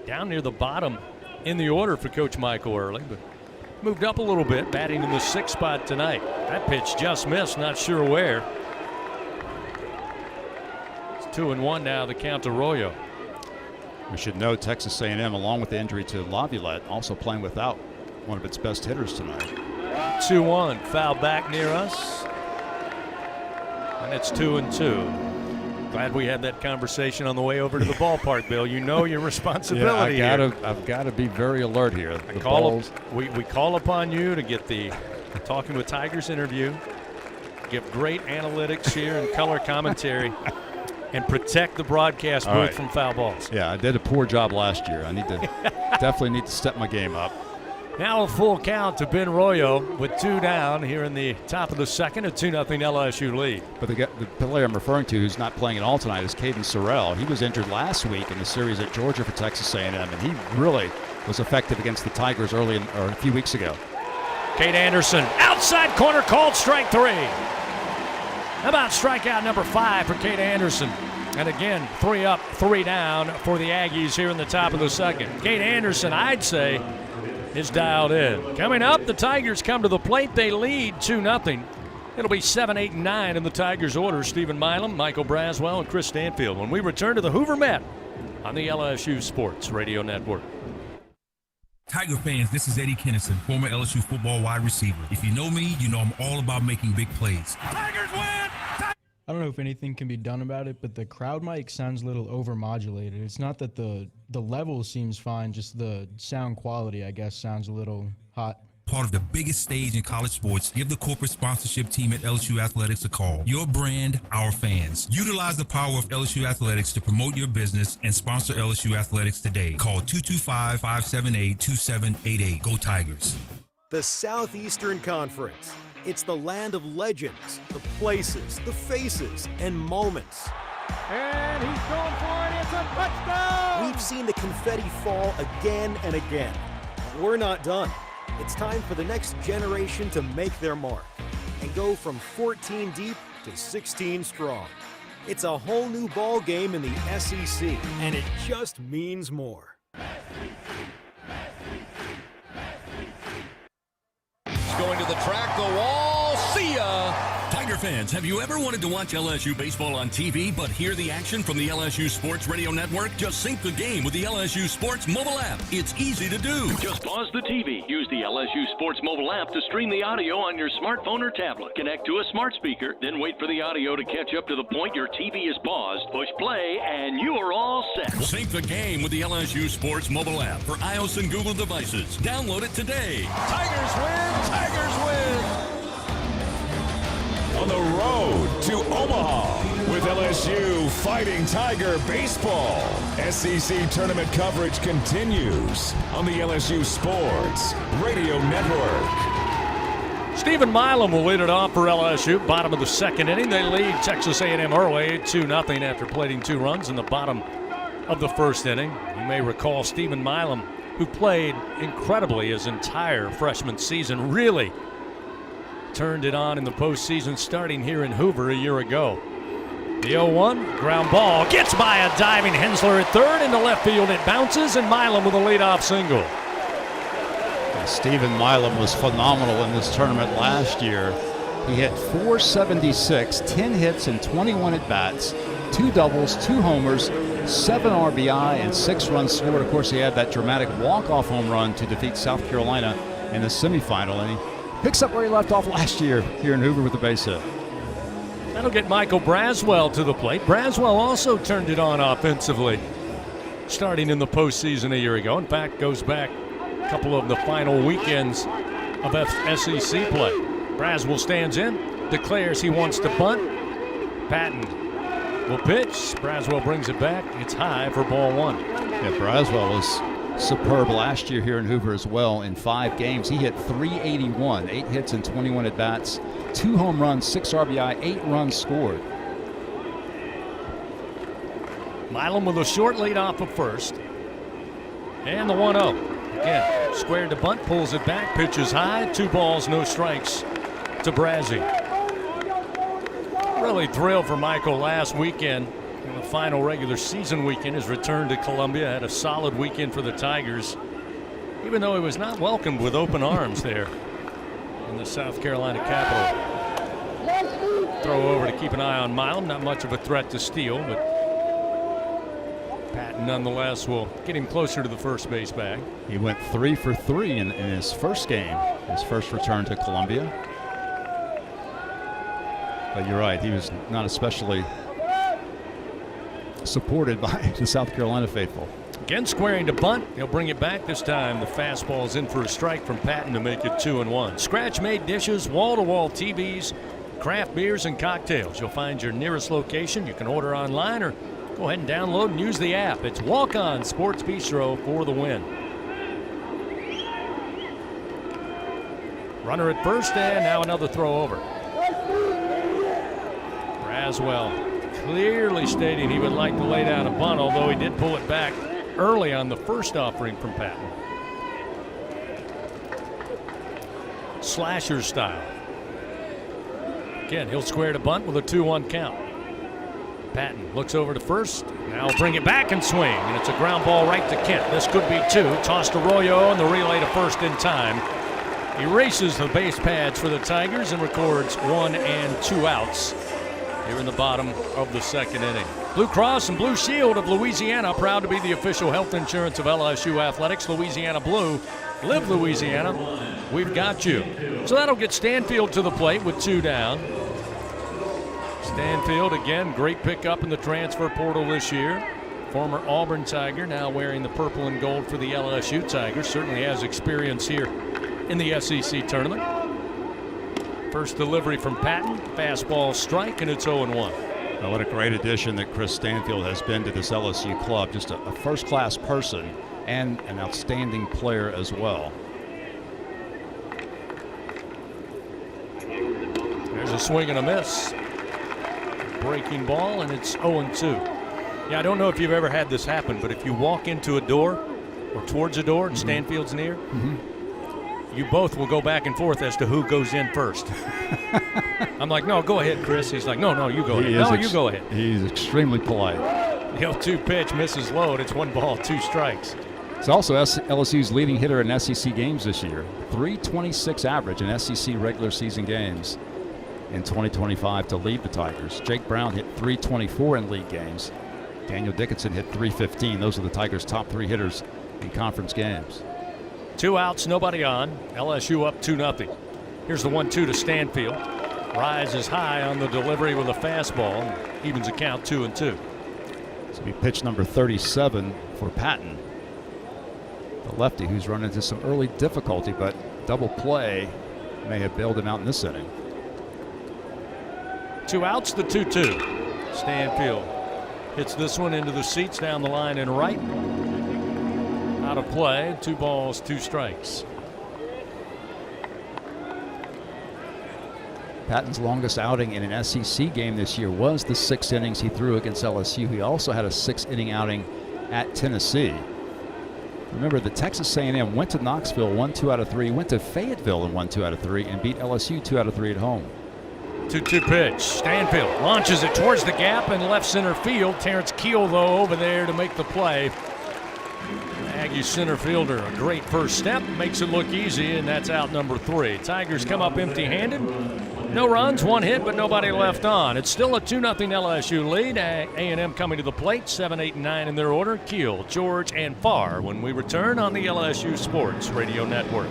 down near the bottom in the order for Coach Michael Early, but moved up a little bit, batting in the 6th spot tonight. That pitch just missed, not sure where. 2-1 now, the count to Royo. We should note Texas A&M, along with the injury to Laviolette, also playing without one of its best hitters tonight. 2-1, foul back near us. And it's 2-2. Glad we had that conversation on the way over to the ballpark, Bill. You know your responsibility. I've got to be very alert here. We call upon you to get the Talking with Tigers interview, give great analytics here and color commentary, and protect the broadcast booth from foul balls. Yeah, I did a poor job last year. I need to definitely need to step my game up. Now a full count to Ben Royo with 2 down here in the top of the second, a 2-0 LSU lead. But the player I'm referring to who's not playing at all tonight is Caden Sorrell. He was injured last week in the series at Georgia for Texas A&M, and he really was effective against the Tigers or a few weeks ago. Cade Anderson, outside corner, called strike 3. How about strikeout number 5 for Cade Anderson? And again, 3 up, 3 down for the Aggies here in the top of the second. Cade Anderson, I'd say, is dialed in. Coming up, the Tigers come to the plate. They lead 2-0. It'll be 7, 8, and 9 in the Tigers' order. Stephen Milam, Michael Braswell, and Chris Stanfield when we return to the Hoover Met on the LSU Sports Radio Network. Tiger fans, this is Eddie Kennison, former LSU football wide receiver. If you know me, you know I'm all about making big plays. Tigers win! I don't know if anything can be done about it, but the crowd mic sounds a little overmodulated. It's not that the level seems fine, just the sound quality, I guess, sounds a little hot. Part of the biggest stage in college sports, give the corporate sponsorship team at LSU Athletics a call. Your brand, our fans. Utilize the power of LSU Athletics to promote your business and sponsor LSU Athletics today. Call 225-578-2788. Go Tigers. The Southeastern Conference. It's the land of legends, the places, the faces, and moments. And he's going for it. It's a touchdown! We've seen the confetti fall again and again. We're not done. It's time for the next generation to make their mark and go from 14 deep to 16 strong. It's a whole new ball game in the SEC, and it just means more. Going to the track, the wall, see ya! Tiger fans, have you ever wanted to watch LSU baseball on TV but hear the action from the LSU Sports Radio Network? Just sync the game with the LSU Sports mobile app. It's easy to do. Just pause the TV. Use the LSU Sports mobile app to stream the audio on your smartphone or tablet. Connect to a smart speaker, then wait for the audio to catch up to the point your TV is paused. Push play, and you are all set. Sync the game with the LSU Sports mobile app for iOS and Google devices. Download it today. Tigers win! Tigers win! On the road to Omaha with LSU Fighting Tiger Baseball. SEC tournament coverage continues on the LSU Sports Radio Network. Stephen Milam will lead it off for LSU. Bottom of the second inning. They lead Texas A&M early 2-0 after plating 2 runs in the bottom of the first inning. You may recall Stephen Milam, who played incredibly his entire freshman season, really turned it on in the postseason starting here in Hoover a year ago. The 0-1, ground ball, gets by a diving Hensler at third. Into left field it bounces, and Milam with a leadoff single. Stephen Milam was phenomenal in this tournament last year. He hit .476, 10 hits and 21 at-bats, 2 doubles, 2 homers, 7 RBI, and 6 runs scored. Of course, he had that dramatic walk-off home run to defeat South Carolina in the semifinal, and he picks up where he left off last year here in Hoover with the base hit. That'll get Michael Braswell to the plate. Braswell also turned it on offensively, starting in the postseason a year ago. In fact, goes back a couple of the final weekends of SEC play. Braswell stands in, declares he wants to bunt. Patton will pitch. Braswell brings it back. It's high for ball 1. Yeah, Braswell was superb last year here in Hoover as well. In 5 games, he hit .381, 8 hits and 21 at-bats, 2 home runs, 6 RBI, 8 runs scored. Milam with a short lead off of first. And the 1-0. Again, squared to bunt, pulls it back, pitches high, 2 balls, no strikes to Brazzi. Really thrilled for Michael last weekend. In the final regular season weekend, his return to Columbia, had a solid weekend for the Tigers, even though he was not welcomed with open arms there in the South Carolina capital. Throw over to keep an eye on Milam. Not much of a threat to steal, but Patton nonetheless will get him closer to the first base bag. He went 3 for 3 in his first game, his first return to Columbia. But you're right, he was not especially supported by the South Carolina faithful. Again, squaring to bunt. He'll bring it back. This time the fastball's in for a strike from Patton to make it 2-1. Scratch-made dishes, wall-to-wall TVs, craft beers, and cocktails. You'll find your nearest location. You can order online or go ahead and download and use the app. It's Walk On Sports Bistro for the win. Runner at first, and now another throw over. Braswell clearly stating he would like to lay down a bunt, although he did pull it back early on the first offering from Patton. Slasher style. Again, he'll square to bunt with a 2-1 count. Patton looks over to first. Now bring it back and swing, and it's a ground ball right to Kent. This could be 2. Toss to Arroyo, and the relay to first in time. Erases the base pads for the Tigers and records 1 and 2 outs here in the bottom of the second inning. Blue Cross and Blue Shield of Louisiana, proud to be the official health insurance of LSU Athletics. Louisiana Blue, live Louisiana, we've got you. So that'll get Stanfield to the plate with 2 down. Stanfield, again, great pickup in the transfer portal this year. Former Auburn Tiger, now wearing the purple and gold for the LSU Tigers. Certainly has experience here in the SEC tournament. First delivery from Patton, fastball strike, and it's 0-1. Well, what a great addition that Chris Stanfield has been to this LSU club. Just a first-class person and an outstanding player as well. There's a swing and a miss. Breaking ball, and it's 0-2. Yeah, I don't know if you've ever had this happen, but if you walk into a door or towards a door and Stanfield's near, you both will go back and forth as to who goes in first. I'm like, no, go ahead, Chris. He's like, no, you go ahead. No, you go ahead. He's extremely polite. The 0-2 pitch misses low, and it's 1 ball, 2 strikes. He's also LSU's leading hitter in SEC games this year. .326 average in SEC regular season games in 2025 to lead the Tigers. Jake Brown hit .324 in league games. Daniel Dickinson hit .315. Those are the Tigers' top 3 hitters in conference games. 2 outs, nobody on. LSU up 2-0. Here's the 1-2 to Stanfield. Rises high on the delivery with a fastball. Evens the count 2-2. This will be pitch number 37 for Patton. The lefty who's run into some early difficulty, but double play may have bailed him out in this inning. 2 outs, the 2-2. Stanfield hits this one into the seats down the line and right. Out of play, 2 balls, 2 strikes. Patton's longest outing in an SEC game this year was the 6 innings he threw against LSU. He also had a 6-inning outing at Tennessee. Remember, the Texas A&M went to Knoxville, won 2 out of 3, went to Fayetteville and won 2 out of 3, and beat LSU 2 out of 3 at home. 2-2 pitch. Stanfield launches it towards the gap in left center field. Terrence Keel, though, over there to make the play. Aggie center fielder, a great first step, makes it look easy, and that's out number 3. Tigers come up empty-handed. No runs, 1 hit, but nobody left on. It's still a 2-0 LSU lead. A&M coming to the plate, 7, 8, and 9 in their order. Keel, George, and Farr when we return on the LSU Sports Radio Network.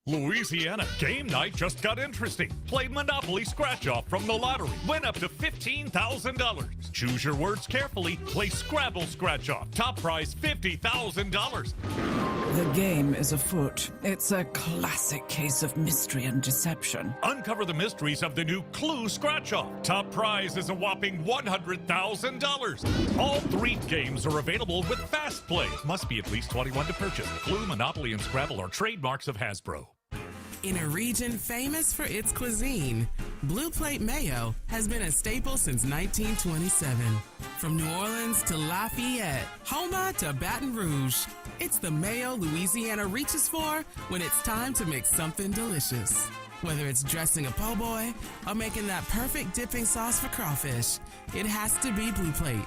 Louisiana game night just got interesting. Play Monopoly Scratch-Off from the lottery. Win up to $15,000. Choose your words carefully. Play Scrabble Scratch-Off. Top prize $50,000. The game is afoot. It's a classic case of mystery and deception. Uncover the mysteries of the new Clue Scratch-Off. Top prize is a whopping $100,000. All 3 games are available with Fast Play. Must be at least 21 to purchase. Clue, Monopoly, and Scrabble are trademarks of Hasbro. In a region famous for its cuisine, Blue Plate Mayo has been a staple since 1927. From New Orleans to Lafayette, Houma to Baton Rouge, it's the mayo Louisiana reaches for when it's time to make something delicious. Whether it's dressing a po' boy or making that perfect dipping sauce for crawfish, it has to be Blue Plate.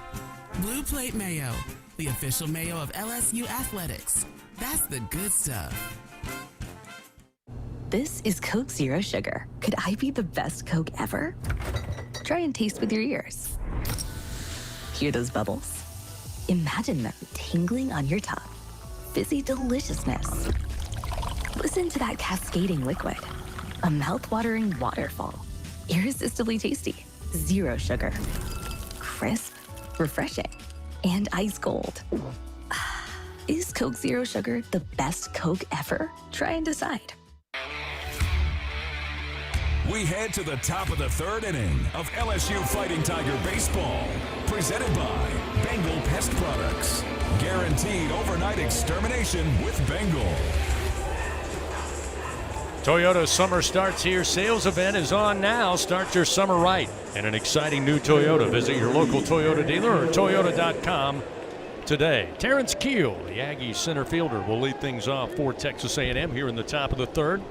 Blue Plate Mayo, the official mayo of LSU Athletics. That's the good stuff. This is Coke Zero Sugar. Could I be the best Coke ever? Try and taste with your ears. Hear those bubbles? Imagine them tingling on your tongue. Fizzy deliciousness. Listen to that cascading liquid. A mouth-watering waterfall. Irresistibly tasty. Zero sugar. Crisp. Refreshing. And ice cold. Is Coke Zero Sugar the best Coke ever? Try and decide. We head to the top of the third inning of LSU Fighting Tiger Baseball. Presented by Bengal Pest Products. Guaranteed overnight extermination with Bengal. Toyota Summer Starts Here sales event is on now. Start your summer right in an exciting new Toyota. Visit your local Toyota dealer or Toyota.com today. Terrence Keel, the Aggies center fielder, will lead things off for Texas A&M here in the top of the third.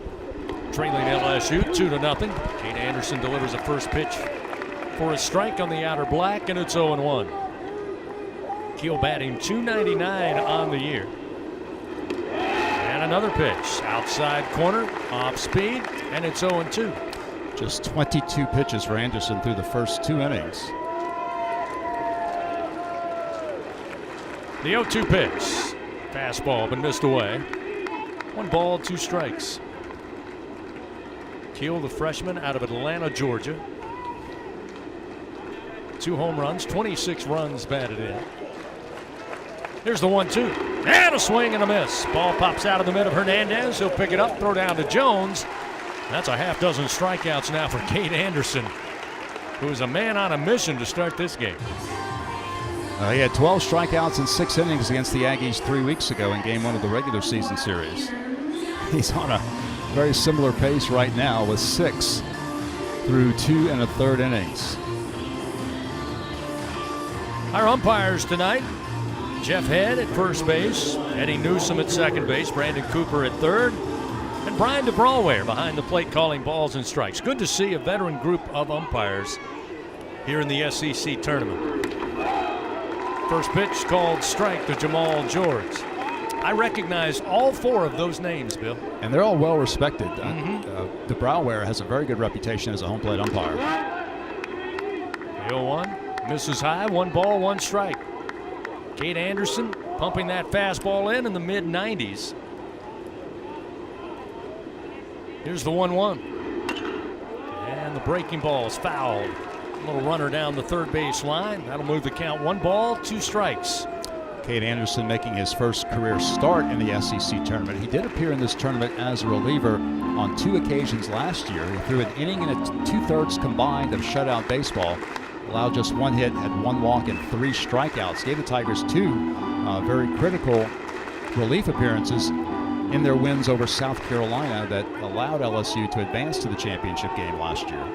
Trailing LSU 2-0. Kate Anderson delivers a first pitch for a strike on the outer black, and it's 0-1. Keel batting .299 on the year. And another pitch, outside corner, off speed, and it's 0-2. Just 22 pitches for Anderson through the first 2 innings. The 0-2 pitch, fastball, but missed away. 1 ball, 2 strikes. Keel, the freshman out of Atlanta, Georgia. 2 home runs, 26 runs batted in. Here's the 1-2. And a swing and a miss. Ball pops out of the mid of Hernandez. He'll pick it up, throw down to Jones. That's a half dozen strikeouts now for Kate Anderson, who is a man on a mission to start this game. He had 12 strikeouts in 6 innings against the Aggies 3 weeks ago in Game 1 of the regular season series. He's on a very similar pace right now with 6 through 2 1/3 innings. Our umpires tonight: Jeff Head at first base, Eddie Newsom at second base, Brandon Cooper at third, and Brian DeBrawware behind the plate calling balls and strikes. Good to see a veteran group of umpires here in the SEC tournament. First pitch called strike to Jamal George. I recognize all 4 of those names, Bill. And they're all well respected. DeBrawware has a very good reputation as a home plate umpire. The 0-1 misses high, 1 ball, 1 strike. Kate Anderson pumping that fastball in the mid-90s. Here's the 1-1. And the breaking ball is fouled. A little runner down the third base line. That'll move the count. 1 ball, 2 strikes. Kate Anderson making his first career start in the SEC tournament. He did appear in this tournament as a reliever on 2 occasions last year. He threw an inning and a 2/3 combined of shutout baseball. Allowed just 1 hit, had 1 walk and 3 strikeouts. Gave the Tigers 2 very critical relief appearances in their wins over South Carolina that allowed LSU to advance to the championship game last year.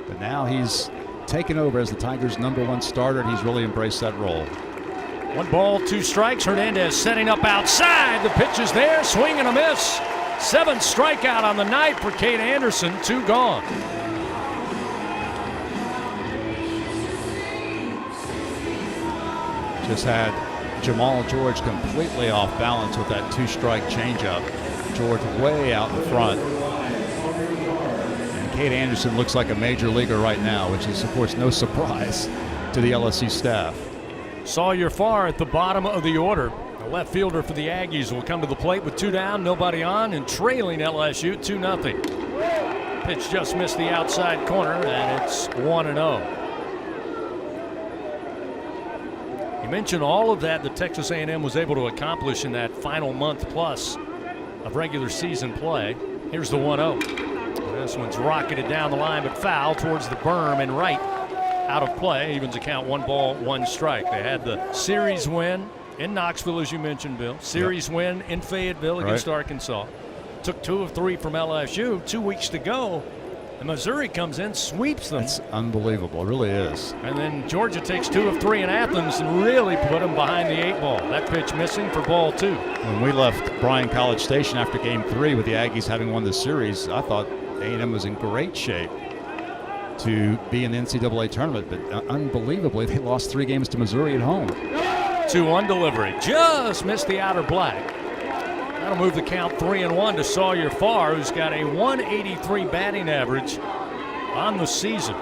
But now he's taken over as the Tigers' #1 starter, and he's really embraced that role. 1 ball, 2 strikes. Hernandez setting up outside. The pitch is there. Swing and a miss. 7th strikeout on the night for Kate Anderson. 2 gone. Just had Jamal George completely off balance with that 2-strike changeup. George way out in front. And Kate Anderson looks like a major leaguer right now, which is, of course, no surprise to the LSU staff. Sawyer Farr at the bottom of the order. The left fielder for the Aggies will come to the plate with 2 down, nobody on, and trailing LSU 2-0. Pitch just missed the outside corner, and it's 1-0. You mentioned all of that Texas A&M was able to accomplish in that final month plus of regular season play. Here's the 1-0. This one's rocketed down the line, but foul towards the berm and right. Out of play, evens the count. 1 ball, 1 strike. They had the series win in Knoxville, as you mentioned, Bill. Series win in Fayetteville against Arkansas. Took 2 of 3 from LSU. 2 weeks to go. And Missouri comes in, sweeps them. It's unbelievable. It really is. And then Georgia takes 2 of 3 in Athens and really put them behind the 8 ball. That pitch missing for ball 2. When we left Bryan College Station after Game 3 with the Aggies having won the series, I thought A&M was in great shape to be in the NCAA tournament, but unbelievably, they lost 3 games to Missouri at home. 2-1 delivery. Just missed the outer black. That'll move the count 3-1 to Sawyer Farr, who's got a 183 batting average on the season.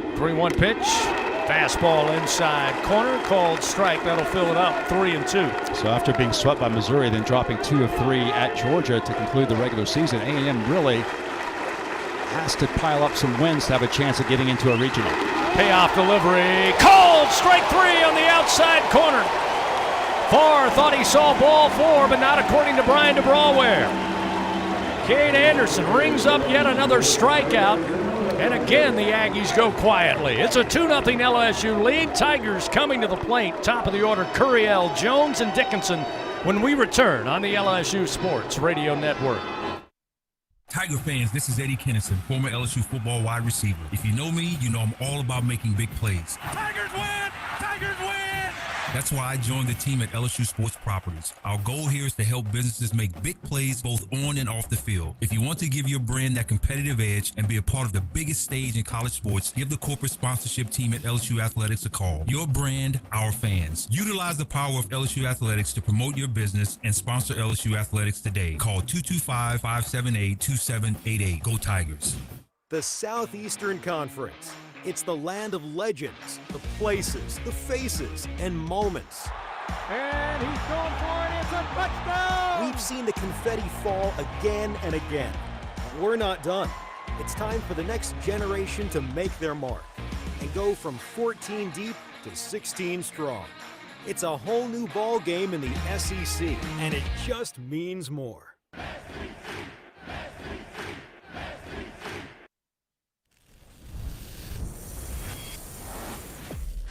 The 3-1 pitch. Fastball inside corner, called strike. That'll fill it up, 3-2. So after being swept by Missouri, then dropping 2 of 3 at Georgia to conclude the regular season, A&M really has to pile up some wins to have a chance of getting into a regional. Payoff delivery, called strike 3 on the outside corner. Farr thought he saw ball 4, but not according to Brian DeBrawware. Cade Anderson rings up yet another strikeout. And again, the Aggies go quietly. It's a 2-0 LSU lead. Tigers coming to the plate. Top of the order, Curiel, Jones, and Dickinson when we return on the LSU Sports Radio Network. Tiger fans, this is Eddie Kennison, former LSU football wide receiver. If you know me, you know I'm all about making big plays. Tigers win! Tigers win! That's why I joined the team at LSU Sports Properties. Our goal here is to help businesses make big plays both on and off the field. If you want to give your brand that competitive edge and be a part of the biggest stage in college sports, give the corporate sponsorship team at LSU Athletics a call. Your brand, our fans. Utilize the power of LSU Athletics to promote your business and sponsor LSU Athletics today. Call 225-578-2788. Go Tigers. The Southeastern Conference. It's the land of legends, the places, the faces, and moments. And he's going for it. It's a touchdown! We've seen the confetti fall again and again. But we're not done. It's time for the next generation to make their mark and go from 14 deep to 16 strong. It's a whole new ball game in the SEC, and it just means more.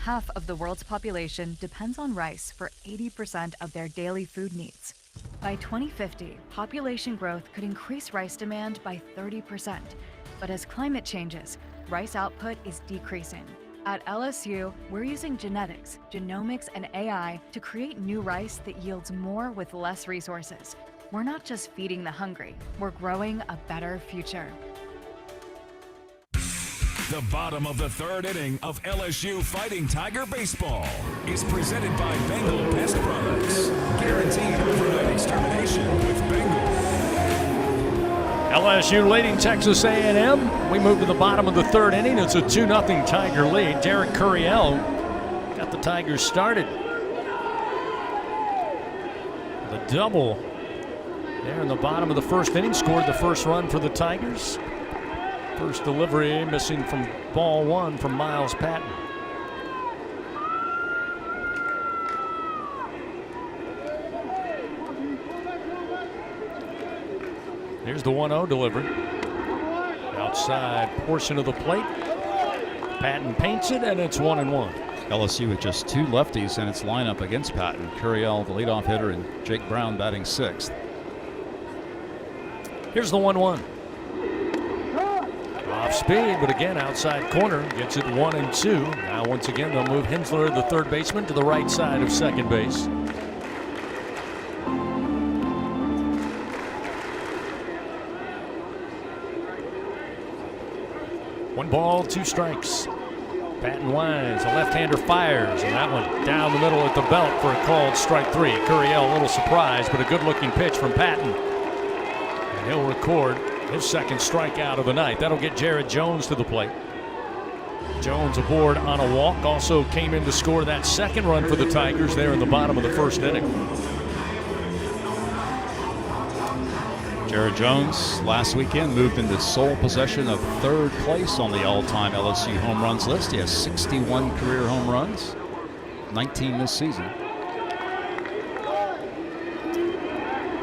Half of the world's population depends on rice for 80% of their daily food needs. By 2050, population growth could increase rice demand by 30%. But as climate changes, rice output is decreasing. At LSU, we're using genetics, genomics, and AI to create new rice that yields more with less resources. We're not just feeding the hungry, we're growing a better future. The bottom of the third inning of LSU Fighting Tiger Baseball is presented by Bengal Pest Products. Guaranteed overnight extermination with Bengal. LSU leading Texas A&M. We move to the bottom of the third inning. It's a 2-0 Tiger lead. Derek Curiel got the Tigers started. The double there in the bottom of the first inning scored the first run for the Tigers. First delivery missing from ball 1 from Miles Patton. Here's the 1-0 delivery. Outside portion of the plate. Patton paints it, and it's 1-1. LSU with just 2 lefties in its lineup against Patton. Curiel, the leadoff hitter, and Jake Brown batting 6th. Here's the 1-1. Off speed, but again outside corner, gets it 1-2. Now once again they'll move Hensler, the third baseman, to the right side of second base. One ball, 2 strikes. Patton winds, the left-hander fires, and that one down the middle at the belt for a called strike 3. Curiel a little surprised, but a good-looking pitch from Patton. And he'll record his second strikeout of the night. That'll get Jared Jones to the plate. Jones aboard on a walk. Also came in to score that second run for the Tigers there in the bottom of the first inning. Jared Jones last weekend moved into sole possession of 3rd place on the all-time LSU home runs list. He has 61 career home runs, 19 this season.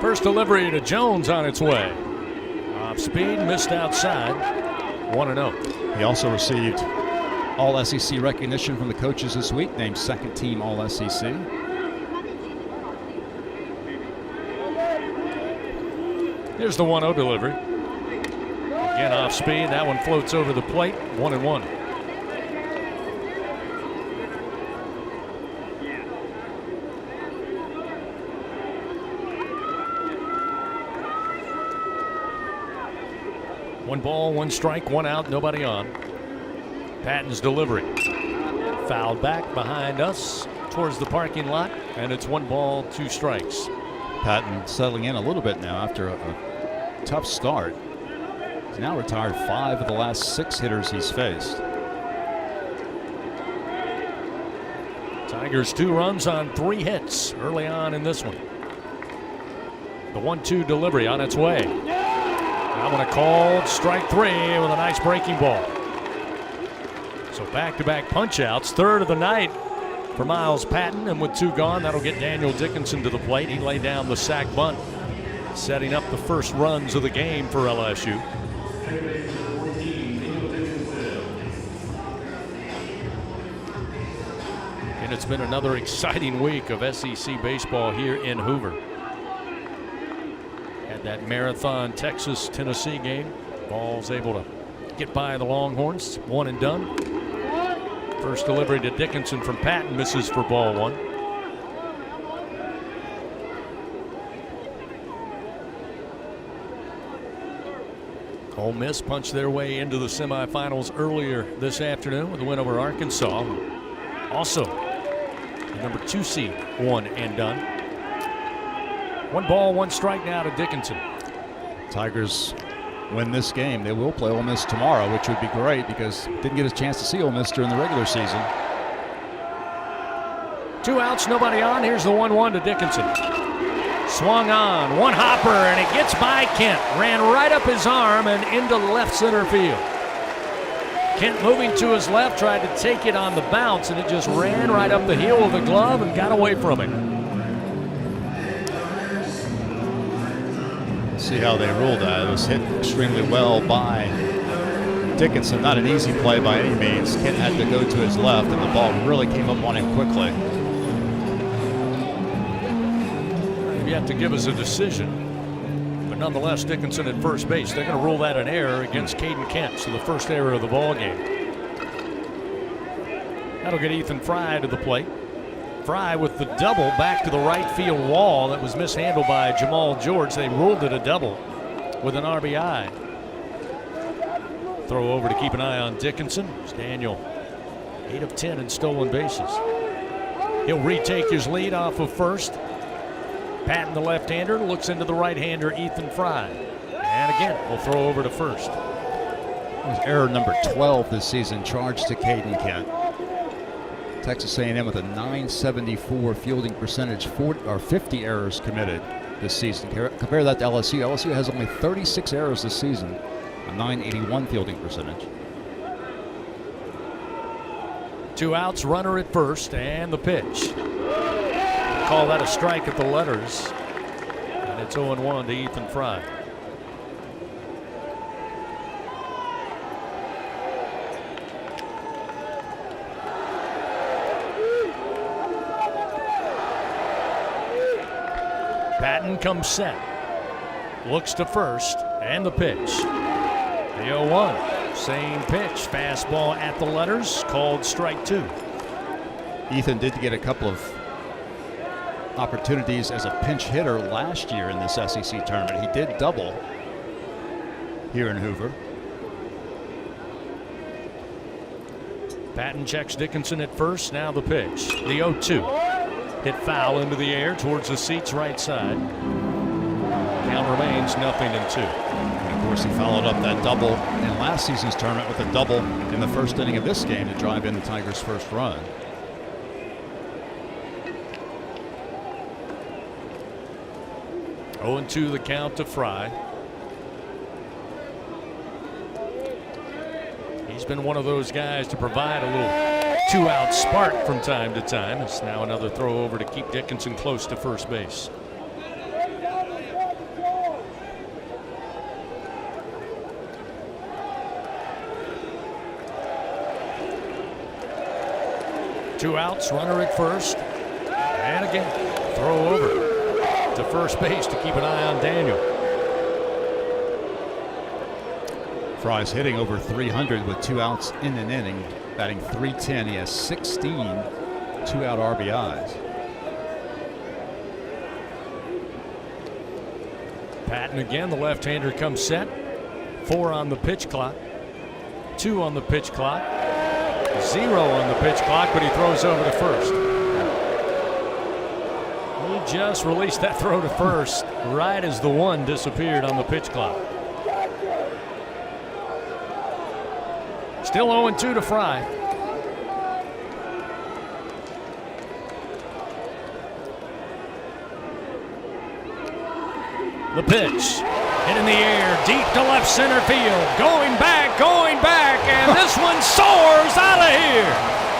First delivery to Jones on its way. Off speed, missed outside. 1-0. He also received All-SEC recognition from the coaches this week, named second team All-SEC. Here's the 1-0 delivery. Again off speed. That one floats over the plate. 1-1. One ball, 1 strike, 1 out, nobody on. Patton's delivery. Fouled back behind us towards the parking lot, and it's 1 ball, 2 strikes. Patton settling in a little bit now after a tough start. He's now retired 5 of the last 6 hitters he's faced. Tigers 2 runs on 3 hits early on in this one. The 1-2 delivery on its way. That one a called strike 3 with a nice breaking ball. So back-to-back punch-outs, third of the night for Miles Patton, and with 2 gone, that'll get Daniel Dickinson to the plate. He laid down the sac bunt, setting up the first runs of the game for LSU. And it's been another exciting week of SEC baseball here in Hoover. Had that marathon Texas-Tennessee game. Ball's able to get by the Longhorns. 1 and done. First delivery to Dickinson from Patton, misses for ball 1. Ole Miss punched their way into the semifinals earlier this afternoon with a win over Arkansas. Also, the number 2 seed, 1 and done. 1 ball, 1 strike now to Dickinson. Tigers win this game. They will play Ole Miss tomorrow, which would be great because didn't get a chance to see Ole Miss during the regular season. 2 outs, nobody on. Here's the 1-1 to Dickinson. Swung on, 1 hopper, and it gets by Kent. Ran right up his arm and into left center field. Kent moving to his left, tried to take it on the bounce, and it just ran right up the heel of the glove and got away from him. See how they ruled that. It was hit extremely well by Dickinson. Not an easy play by any means. Kent had to go to his left, and the ball really came up on him quickly. You have to give us a decision. But nonetheless, Dickinson at first base. They're going to rule that an error against Caden Kent. So the first error of the ball game. That'll get Ethan Fry to the plate. Fry with the double back to the right field wall that was mishandled by Jamal George. They ruled it a double with an RBI. Throw over to keep an eye on Dickinson. It's Daniel, 8 of 10 in stolen bases. He'll retake his lead off of first. Patton, the left-hander, looks into the right-hander, Ethan Fry. And again, we'll throw over to first. It was error number 12 this season, charged to Caden Kent. Texas A&M with a .974 fielding percentage, 50 errors committed this season. Compare that to LSU. LSU has only 36 errors this season, a .981 fielding percentage. 2 outs, runner at first, and the pitch. Call that a strike at the letters, and it's 0-1 to Ethan Fry. Patton comes set, looks to first, and the pitch. The 0-1, same pitch, fastball at the letters, called strike 2. Ethan did get a couple of opportunities as a pinch hitter last year in this SEC tournament. He did double here in Hoover. Patton checks Dickinson at first, now the pitch. The 0-2. Hit foul into the air towards the seats right side. Count remains 0-2. And of course, he followed up that double in last season's tournament with a double in the first inning of this game to drive in the Tigers' first run. Oh, 0-2 the count to Fry. He's been one of those guys to provide a little 2-out spark from time to time. It's now another throw over to keep Dickinson close to first base. Two outs, runner at first, and again throw over to first base to keep an eye on Daniel. Fry's hitting over 300 with 2 outs in an inning, batting .310. He has 16 2-out RBIs. Patton again, the left-hander comes set. 4 on the pitch clock, 2 on the pitch clock, 0 on the pitch clock, but he throws over to first. He just released that throw to first right as the 1 disappeared on the pitch clock. Still 0-2 to Fry. The pitch. Hit in the air, deep to left center field. Going back, and this one soars out of here.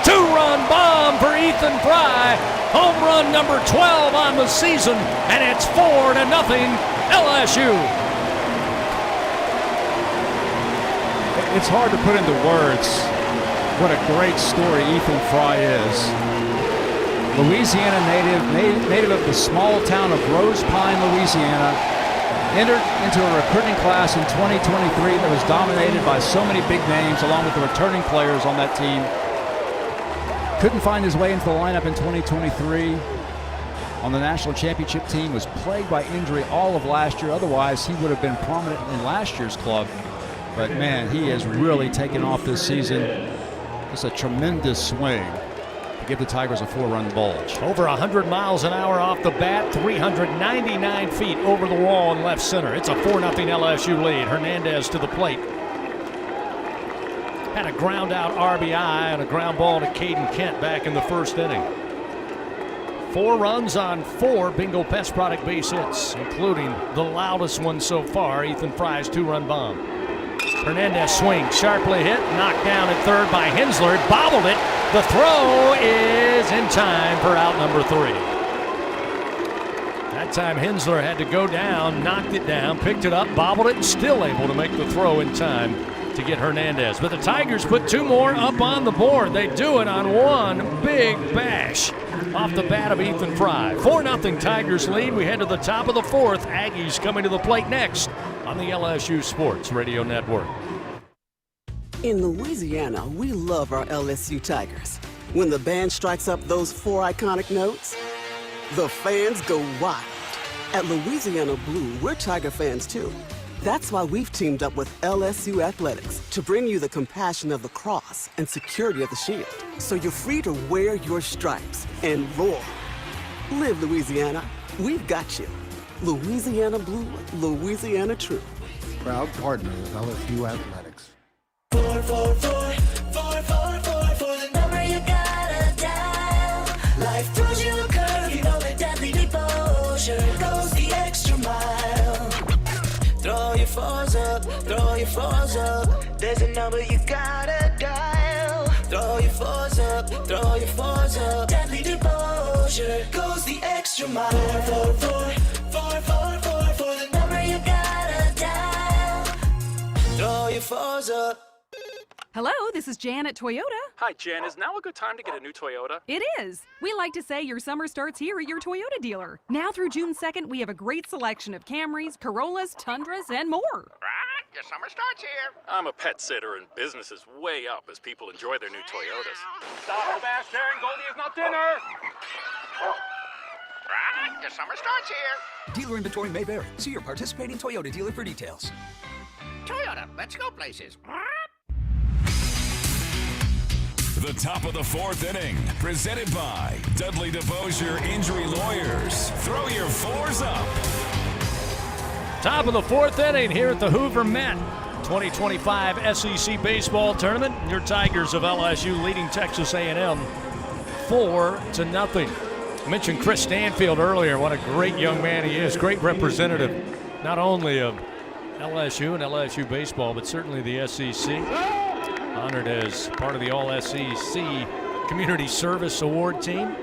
2-run bomb for Ethan Fry. Home run number 12 on the season, and it's 4-0 LSU. It's hard to put into words what a great story Ethan Fry is. Louisiana native of the small town of Rose Pine, Louisiana, entered into a recruiting class in 2023 that was dominated by so many big names along with the returning players on that team. Couldn't find his way into the lineup in 2023. On the national championship team, was plagued by injury all of last year. Otherwise, he would have been prominent in last year's club. But man, he has really taken off this season. Just a tremendous swing to give the Tigers a 4-run bulge. Over 100 miles an hour off the bat, 399 feet over the wall in left center. It's a 4-0 LSU lead. Hernandez to the plate. Had a ground out RBI and a ground ball to Caden Kent back in the first inning. 4 runs on 4 Bingo Pest Product base hits, including the loudest one so far, Ethan Fry's 2-run bomb. Hernandez swings, sharply hit, knocked down at third by Hensler, bobbled it. The throw is in time for out number 3. That time Hensler had to go down, knocked it down, picked it up, bobbled it, and still able to make the throw in time to get Hernandez. But the Tigers put 2 more up on the board. They do it on one big bash off the bat of Ethan Fry. 4-0 Tigers lead. We head to the top of the 4th. Aggies coming to the plate next on the LSU Sports Radio Network. In Louisiana, we love our LSU Tigers. When the band strikes up those 4 iconic notes, the fans go wild. At Louisiana Blue, we're Tiger fans too. That's why we've teamed up with LSU Athletics to bring you the compassion of the cross and security of the shield, so you're free to wear your stripes and roar. Live Louisiana. We've got you. Louisiana Blue, Louisiana True. Proud partner of LSU Athletics. 4, 4, 4, 4, 4, 4, 4, the number you gotta dial. Life throws you a curve, you know that deadly devotion goes the extra mile. Throw your 4s up, throw your 4s up. There's a number you gotta dial. Throw your 4s up, throw your 4s up. Deadly devotion goes the extra mile. 4, 4, 4, 4, 4, 4, the number you gotta dial. Throw your 4s up. Hello, this is Jan at Toyota. Hi, Jan. Is now a good time to get a new Toyota? It is. We like to say your summer starts here at your Toyota dealer. Now through June 2nd, we have a great selection of Camrys, Corollas, Tundras, and more. Right, your summer starts here. I'm a pet sitter, and business is way up as people enjoy their new Toyotas. Stop the bash, Darren. Goldie is not dinner. Right, your summer starts here. Dealer inventory may vary. See your participating Toyota dealer for details. Toyota, let's go places. The top of the 4th inning, presented by Dudley DeBosier Injury Lawyers. Throw your 4s up. Top of the 4th inning here at the Hoover Met 2025 SEC Baseball Tournament. Your Tigers of LSU leading Texas A&M 4-0. I mentioned Chris Stanfield earlier. What a great young man he is. Great representative, not only of LSU and LSU baseball, but certainly the SEC. Honored as part of the All-SEC Community Service Award team.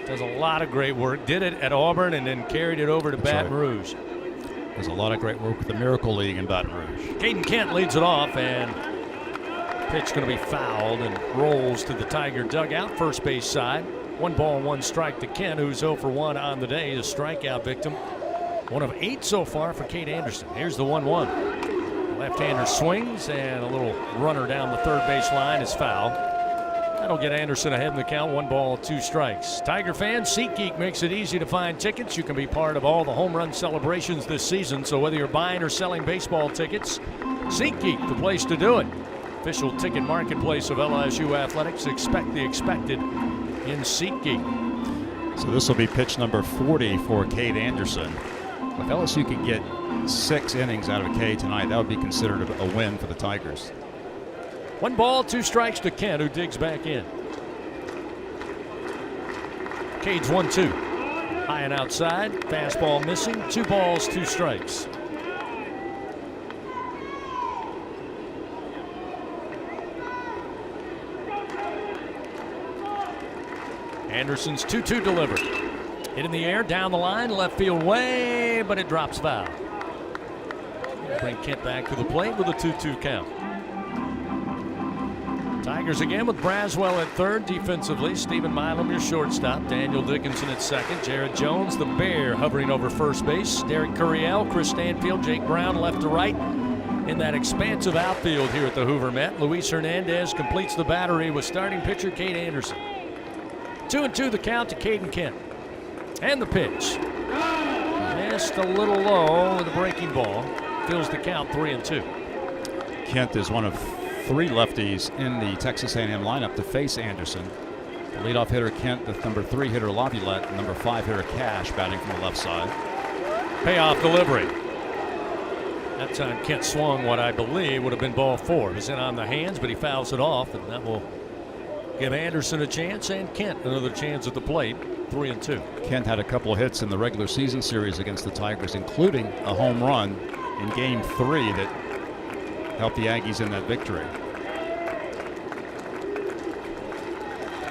Does a lot of great work. Did it at Auburn and then carried it over to Baton Rouge. Does a lot of great work with the Miracle League in Baton Rouge. Caden Kent leads it off, and pitch going to be fouled and rolls to the Tiger dugout, first base side. 1 ball, 1 strike to Kent, who's 0 for 1 on the day, a strikeout victim. 1 of 8 so far for Kate Anderson. Here's the 1-1. Left-hander swings, and a little runner down the third base line is foul. That'll get Anderson ahead in the count. 1 ball, 2 strikes. Tiger fans, SeatGeek makes it easy to find tickets. You can be part of all the home run celebrations this season. So whether you're buying or selling baseball tickets, SeatGeek, the place to do it. Official ticket marketplace of LSU Athletics. Expect the expected in SeatGeek. So this will be pitch number 40 for Cade Anderson. If LSU could get 6 innings out of Cade tonight, that would be considered a win for the Tigers. 1 ball, 2 strikes to Kent, who digs back in. Cade's 1-2. High and outside. Fastball missing. 2 balls, 2 strikes. Anderson's 2-2 delivered. Hit in the air, down the line, left field way, but it drops foul. Bring Kent back to the plate with a 2-2 count. Tigers again with Braswell at third defensively. Stephen Milam, your shortstop. Daniel Dickinson at second. Jared Jones, the Bear, hovering over first base. Derek Curiel, Chris Stanfield, Jake Brown left to right. In that expansive outfield here at the Hoover Met, Luis Hernandez completes the battery with starting pitcher Cade Anderson. 2-2 the count to Caden Kent. And the pitch. Just a little low with a breaking ball. Fills the count 3-2. Kent is one of 3 lefties in the Texas A&M lineup to face Anderson. The leadoff hitter Kent, the number 3 hitter Laviolette, and number 5 hitter Cash batting from the left side. Payoff delivery. That time Kent swung what I believe would have been ball 4. It was in on the hands, but he fouls it off, and that will give Anderson a chance and Kent another chance at the plate. 3-2. Kent had a couple of hits in the regular season series against the Tigers, including a home run in Game 3 that helped the Aggies in that victory.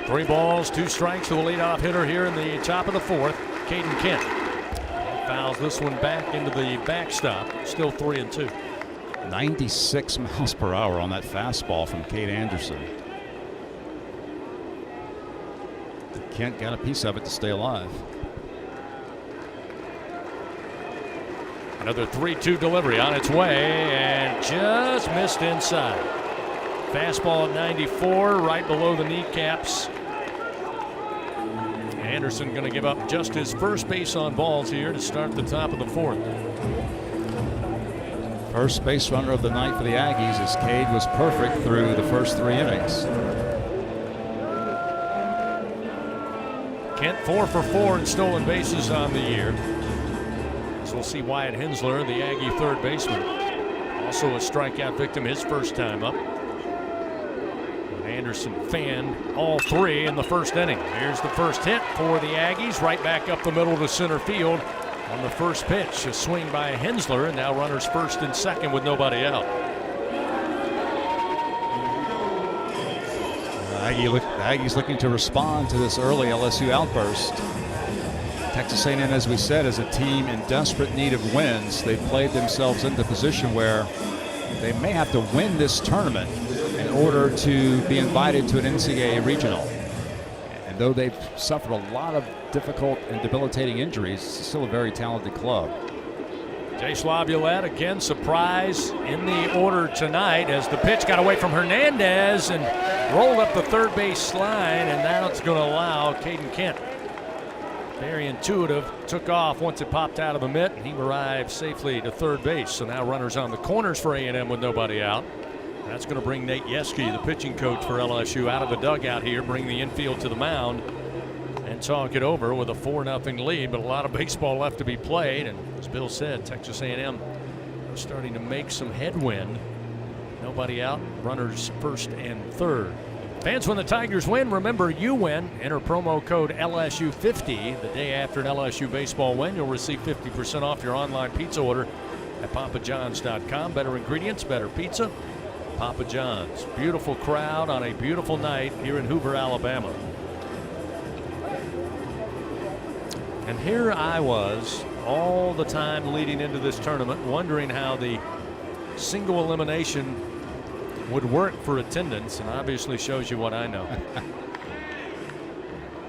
3 balls, 2 strikes to the leadoff hitter here in the top of the 4th, Caden Kent. Fouls this one back into the backstop. Still 3-2. 96 miles per hour on that fastball from Cade Anderson. Kent got a piece of it to stay alive. Another 3-2 delivery on its way and just missed inside. Fastball at 94, right below the kneecaps. Anderson going to give up just his first base on balls here to start the top of the 4th. First base runner of the night for the Aggies, as Cade was perfect through the first 3 innings. Kent 4 for 4 in stolen bases on the year. So we'll see Wyatt Hensler, the Aggie third baseman, also a strikeout victim his first time up. And Anderson fanned all 3 in the first inning. Here's the first hit for the Aggies, right back up the middle to center field on the first pitch. A swing by Hensler, and now runners first and second with nobody out. The Aggies looking to respond to this early LSU outburst. Texas A&M, as we said, is a team in desperate need of wins. They've played themselves into a position where they may have to win this tournament in order to be invited to an NCAA regional. And though they've suffered a lot of difficult and debilitating injuries, it's still a very talented club. Jace Laviolette again, surprise in the order tonight as the pitch got away from Hernandez and rolled up the third base line, and now it's going to allow Caden Kent. Very intuitive, took off once it popped out of the mitt, and he arrived safely to third base. So now runners on the corners for A&M with nobody out. That's going to bring Nate Yeske, the pitching coach for LSU, out of the dugout here, bring the infield to the mound, and talk it over with a 4-0 lead, but a lot of baseball left to be played. And as Bill said, Texas A&M starting to make some headwind. Nobody out, runners first and third. Fans, when the Tigers win, remember you win. Enter promo code LSU50 the day after an LSU baseball win. You'll receive 50% off your online pizza order at papajohns.com. Better ingredients, better pizza. Papa John's. Beautiful crowd on a beautiful night here in Hoover, Alabama. And here I was all the time leading into this tournament wondering how the single elimination would work for attendance, and obviously shows you what I know.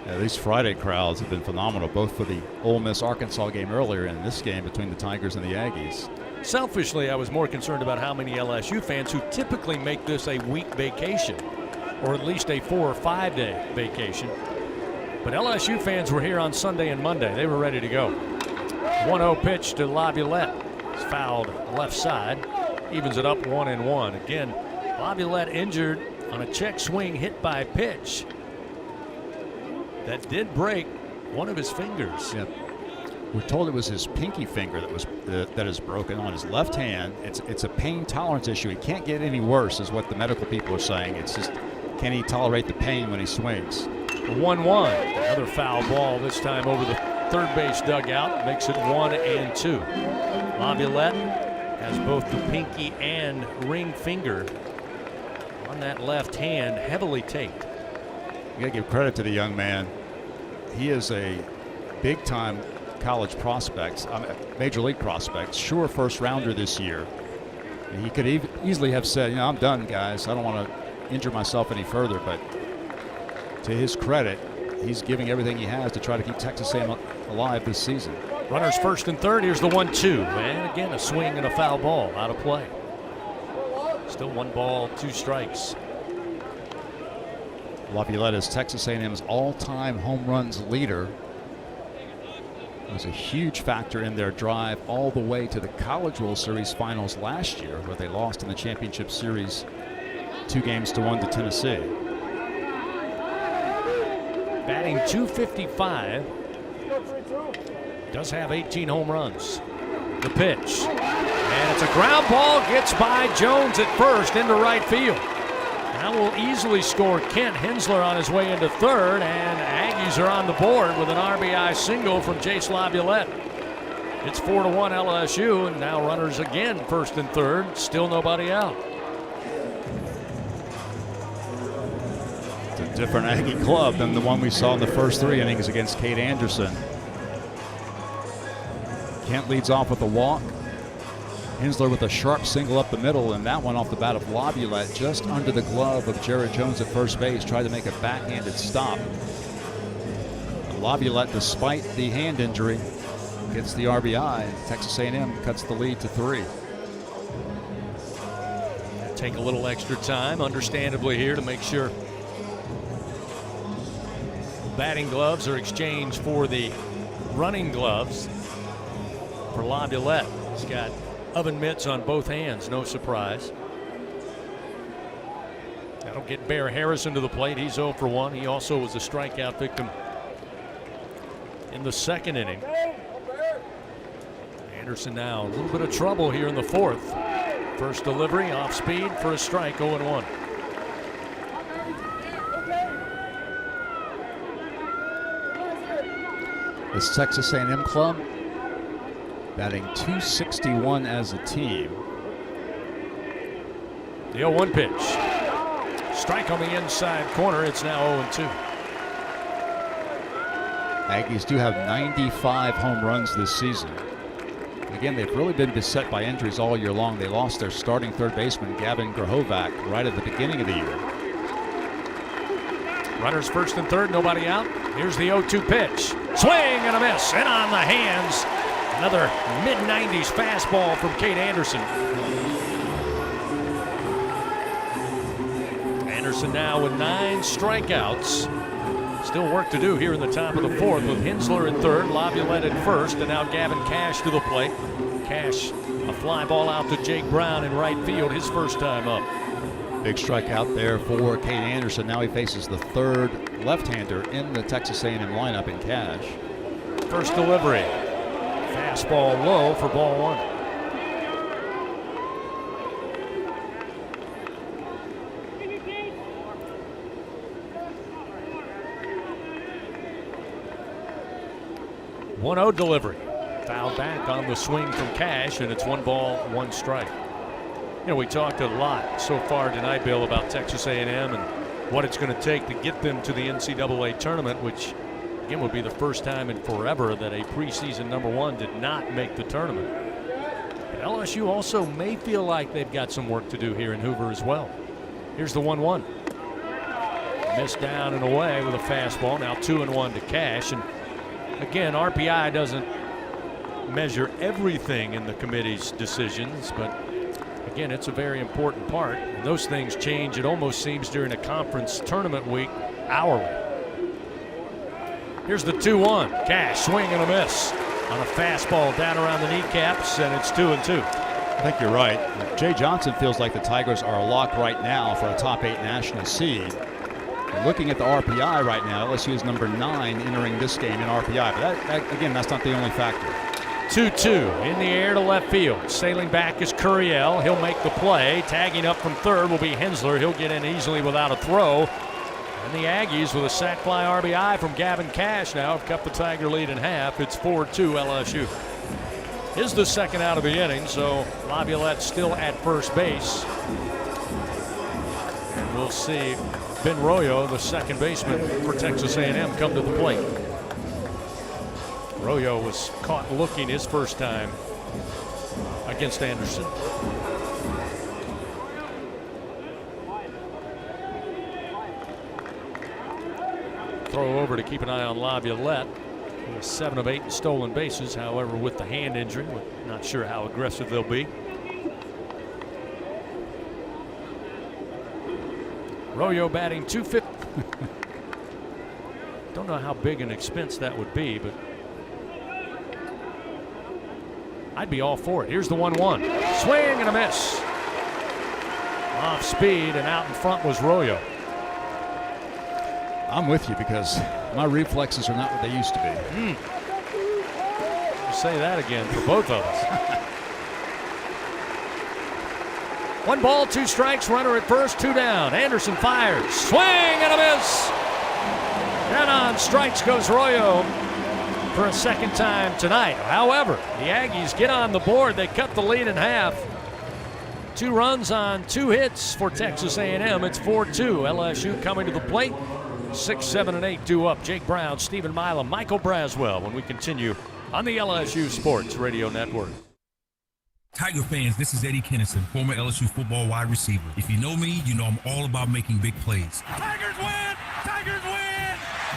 Yeah, these Friday crowds have been phenomenal, both for the Ole Miss-Arkansas game earlier and this game between the Tigers and the Aggies. Selfishly, I was more concerned about how many LSU fans who typically make this a week vacation, or at least a 4 or 5 day vacation. But LSU fans were here on Sunday and Monday. They were ready to go. 1-0 pitch to Laviolette. It's fouled left side. Evens it up 1-1. Again, Laviolette injured on a check swing hit by pitch that did break one of his fingers. Yeah. We're told it was his pinky finger that is broken on his left hand. It's a pain tolerance issue. He can't get any worse, is what the medical people are saying. It's just, can he tolerate the pain when he swings? 1-1. Another foul ball, this time over the third base dugout, makes it 1-2. Laviolette has both the pinky and ring finger on that left hand, heavily taped. You gotta give credit to the young man. He is a big-time college prospect, major league prospect, sure first rounder this year. And he could easily have said, I'm done, guys. I don't want to injure myself any further. But to his credit, he's giving everything he has to try to keep Texas A&M alive this season. Runners first and third. Here's the 1-2. And again, a swing and a foul ball out of play. Still 1 ball, 2 strikes. Laviolette is Texas A&M's all-time home runs leader. It was a huge factor in their drive all the way to the College World Series finals last year, where they lost in the championship series 2-1 to Tennessee. Batting .255. Does have 18 home runs. The pitch. And it's a ground ball. Gets by Jones at first into right field. That will easily score Kent Hensler on his way into third, and Aggies are on the board with an RBI single from Jace Laviolette. It's 4-1 LSU, and now runners again first and third, still nobody out. It's a different Aggie club than the one we saw in the first 3 innings against Kate Anderson. Kent leads off with a walk. Hensler with a sharp single up the middle, and that one off the bat of Laviolette just under the glove of Jared Jones at first base. Tried to make a backhanded stop. Laviolette, despite the hand injury, gets the RBI. Texas A&M cuts the lead to 3. Take a little extra time, understandably, here to make sure batting gloves are exchanged for the running gloves for Laviolette. He's got oven mitts on both hands, no surprise. That'll get Bear Harrison to the plate. He's 0 for 1. He also was a strikeout victim in the second inning. Anderson now a little bit of trouble here in the fourth. First delivery off speed for a strike, 0-1. This Texas A&M club batting .261 as a team. The 0-1 pitch. Strike on the inside corner. It's now 0-2. Aggies do have 95 home runs this season. Again, they've really been beset by injuries all year long. They lost their starting third baseman, Gavin Grahovac, right at the beginning of the year. Runners first and third, nobody out. Here's the 0-2 pitch. Swing and a miss. And on the hands, another mid-90s fastball from Kate Anderson. Anderson now with 9 strikeouts. Still work to do here in the top of the fourth with Hensler in third, Laviolette in first, and now Gavin Cash to the plate. Cash, a fly ball out to Jake Brown in right field, his first time up. Big strikeout there for Kate Anderson. Now he faces the third left-hander in the Texas A&M lineup in Cash. First delivery. Fastball low for ball 1. .1-0 delivery. Fouled back on the swing from Cash, and it's 1 ball, 1 strike. You know, we talked a lot so far tonight, Bill, about Texas A&M and what it's going to take to get them to the NCAA tournament, which, again, would be the first time in forever that a preseason #1 did not make the tournament. But LSU also may feel like they've got some work to do here in Hoover as well. Here's the 1-1. Missed down and away with a fastball. Now 2-1 to Cash. And again, RPI doesn't measure everything in the committee's decisions, but again, it's a very important part. And those things change, it almost seems, during a conference tournament week hourly. Here's the 2-1. Cash, swing and a miss on a fastball down around the kneecaps, and it's 2-2. I think you're right. Jay Johnson feels like the Tigers are a lock right now for a top 8 national seed. And looking at the RPI right now, LSU is number 9 entering this game in RPI. But again, that's not the only factor. 2-2 in the air to left field. Sailing back is Curiel. He'll make the play. Tagging up from third will be Hensler. He'll get in easily without a throw. And the Aggies with a sac fly RBI from Gavin Cash now have cut the Tiger lead in half. It's 4-2 LSU. Is the second out of the inning, so Laviolette still at first base. And we'll see Ben Royo, the second baseman for Texas A&M, come to the plate. Royo was caught looking his first time against Anderson. Throw over to keep an eye on Laviolette. 7 of 8 stolen bases, however, with the hand injury. We're not sure how aggressive they'll be. Royo batting .250. Don't know how big an expense that would be, but I'd be all for it. Here's the 1-1. Swing and a miss. Off speed and out in front was Royo. I'm with you because my reflexes are not what they used to be. Say that again for both of us. 1 ball, 2 strikes, runner at first, 2 down. Anderson fires, swing and a miss. Down on strikes goes Royo for a second time tonight. However, the Aggies get on the board. They cut the lead in half. 2 runs on 2 hits for Texas A&M. It's 4-2. LSU coming to the plate. 6, 7, and 8 due up. Jake Brown, Stephen Milam, Michael Braswell when we continue on the LSU Sports Radio Network. Tiger fans, this is Eddie Kennison, former LSU football wide receiver. If you know me, you know I'm all about making big plays. Tigers win! Tigers win!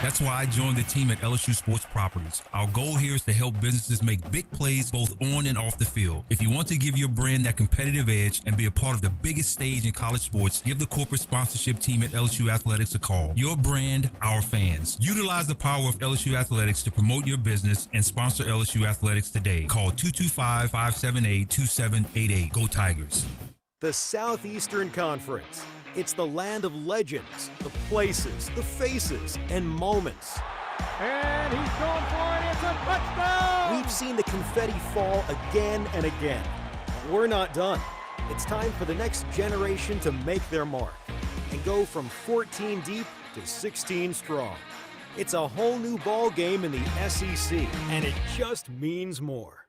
That's why I joined the team at LSU Sports Properties. Our goal here is to help businesses make big plays both on and off the field. If you want to give your brand that competitive edge and be a part of the biggest stage in college sports, give the corporate sponsorship team at LSU Athletics a call. Your brand, our fans. Utilize the power of LSU Athletics to promote your business and sponsor LSU Athletics today. Call 225-578-2788. Go Tigers. The Southeastern Conference. It's the land of legends, the places, the faces, and moments. And he's going for it. It's a touchdown! We've seen the confetti fall again and again. We're not done. It's time for the next generation to make their mark and go from 14 deep to 16 strong. It's a whole new ball game in the SEC, and it just means more.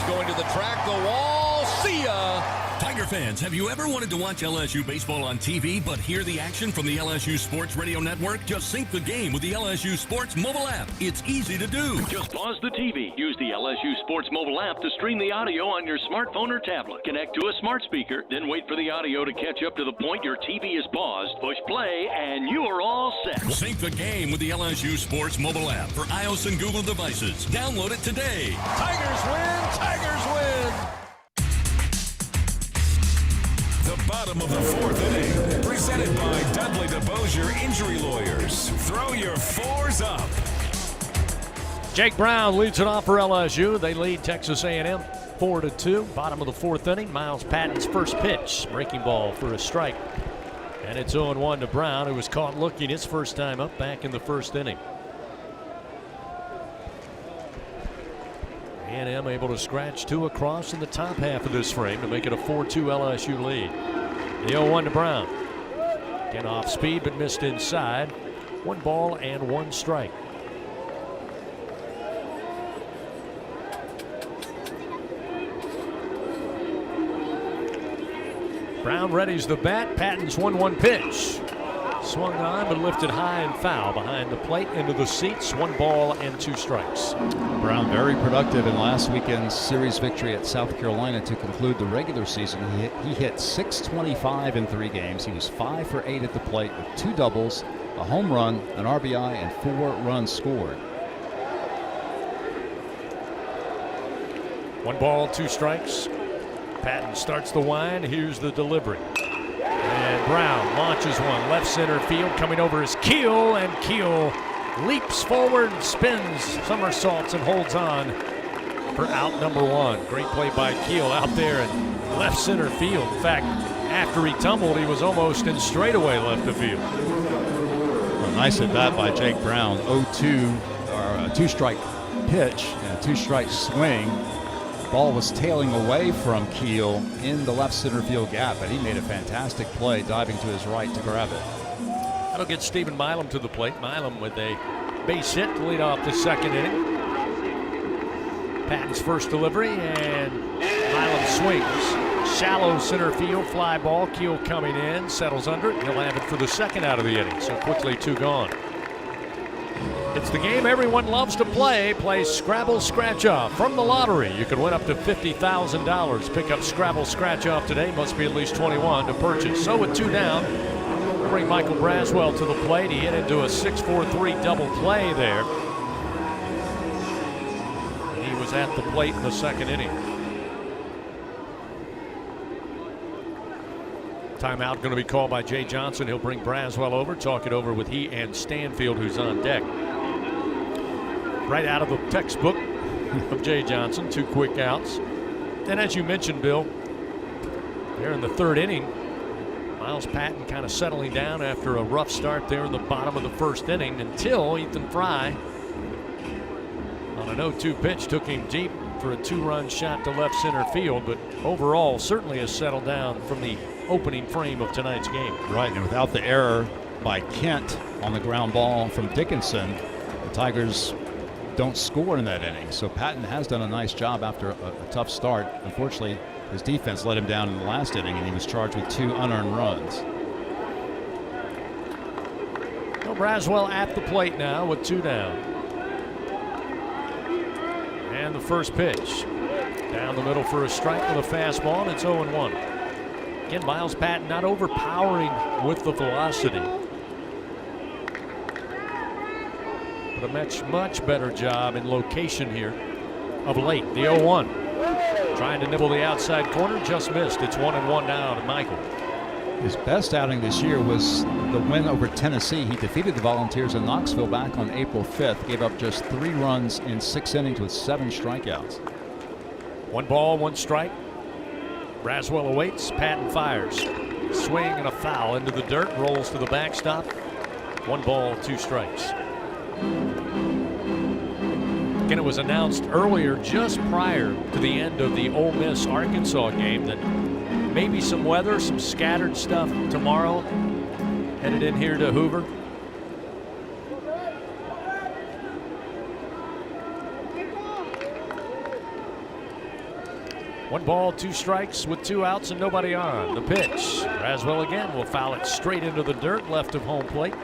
Going to the track, the wall, see ya! Tiger fans, have you ever wanted to watch LSU baseball on TV but hear the action from the LSU Sports Radio Network? Just sync the game with the LSU Sports mobile app. It's easy to do. Just pause the TV. Use the LSU Sports mobile app to stream the audio on your smartphone or tablet. Connect to a smart speaker, then wait for the audio to catch up to the point your TV is paused. Push play, and you are all set. Sync the game with the LSU Sports mobile app for iOS and Google devices. Download it today. Tigers win! Tigers win! The bottom of the 4th inning, presented by Dudley DeBosier Injury Lawyers. Throw your 4s up. Jake Brown leads it off for LSU. They lead Texas A&M 4-2. Bottom of the 4th inning, Miles Patton's first pitch. Breaking ball for a strike. And it's 0-1 to Brown, who was caught looking his first time up back in the 1st inning. A&M able to scratch 2 across in the top half of this frame to make it a 4-2 LSU lead. The 0-1 to Brown. Again off speed but missed inside. 1 ball and 1 strike. Brown readies the bat. Patton's 1-1 pitch. Swung on but lifted high and foul behind the plate into the seats. 1 ball and 2 strikes. Brown very productive in last weekend's series victory at South Carolina to conclude the regular season. He hit .625 in 3 games. He was 5 for 8 at the plate with 2 doubles, a home run, an RBI, and 4 runs scored. 1 ball, 2 strikes. Patton starts the wind. Here's the delivery. And Brown launches one left center field, coming over his Keel, and Keel leaps forward, spins, somersaults, and holds on for out number 1. Great play by Keel out there in left center field. In fact, after he tumbled, he was almost in straightaway left the field. Well, nice at bat by Jake Brown. 0-2, or a 2-strike pitch and a 2-strike swing. Ball was tailing away from Keel in the left center field gap, but he made a fantastic play diving to his right to grab it. That'll get Stephen Milam to the plate. Milam with a base hit to lead off the second inning. Patton's first delivery, and Milam swings. Shallow center field fly ball. Keel coming in, settles under it. He'll have it for the second out of the inning. So quickly 2 gone. It's the game everyone loves to play. Play Scrabble Scratch Off from the lottery. You can win up to $50,000. Pick up Scrabble Scratch Off today. Must be at least 21 to purchase. So with 2 down, we'll bring Michael Braswell to the plate. He hit into a 6-4-3 double play there. He was at the plate in the second inning. Timeout going to be called by Jay Johnson. He'll bring Braswell over, talk it over with he and Stanfield, who's on deck. Right out of the textbook of Jay Johnson, 2 quick outs. And as you mentioned, Bill, there in the third inning, Miles Patton kind of settling down after a rough start there in the bottom of the first inning until Ethan Fry on an 0-2 pitch took him deep for a 2-run shot to left center field, but overall certainly has settled down from the opening frame of tonight's game. Right, and without the error by Kent on the ground ball from Dickinson, the Tigers don't score in that inning. So Patton has done a nice job after a tough start. Unfortunately, his defense let him down in the last inning, and he was charged with 2 unearned runs. Well, Braswell at the plate now with 2 down. And the first pitch. Down the middle for a strike with a fastball, and it's 0-1. Again, Miles Patton not overpowering with the velocity, but a much better job in location here of late. The 0-1. Trying to nibble the outside corner, just missed. It's 1-1 now to Michael. His best outing this year was the win over Tennessee. He defeated the Volunteers in Knoxville back on April 5th, gave up just 3 runs in 6 innings with 7 strikeouts. 1 ball, 1 strike. Braswell awaits, Patton fires. Swing and a foul into the dirt, rolls to the backstop. 1 ball, 2 strikes. Again, it was announced earlier, just prior to the end of the Ole Miss Arkansas game, that maybe some weather, some scattered stuff tomorrow. Headed in here to Hoover. One ball, 2 strikes with 2 outs and nobody on. The pitch. Braswell again will foul it straight into the dirt left of home plate.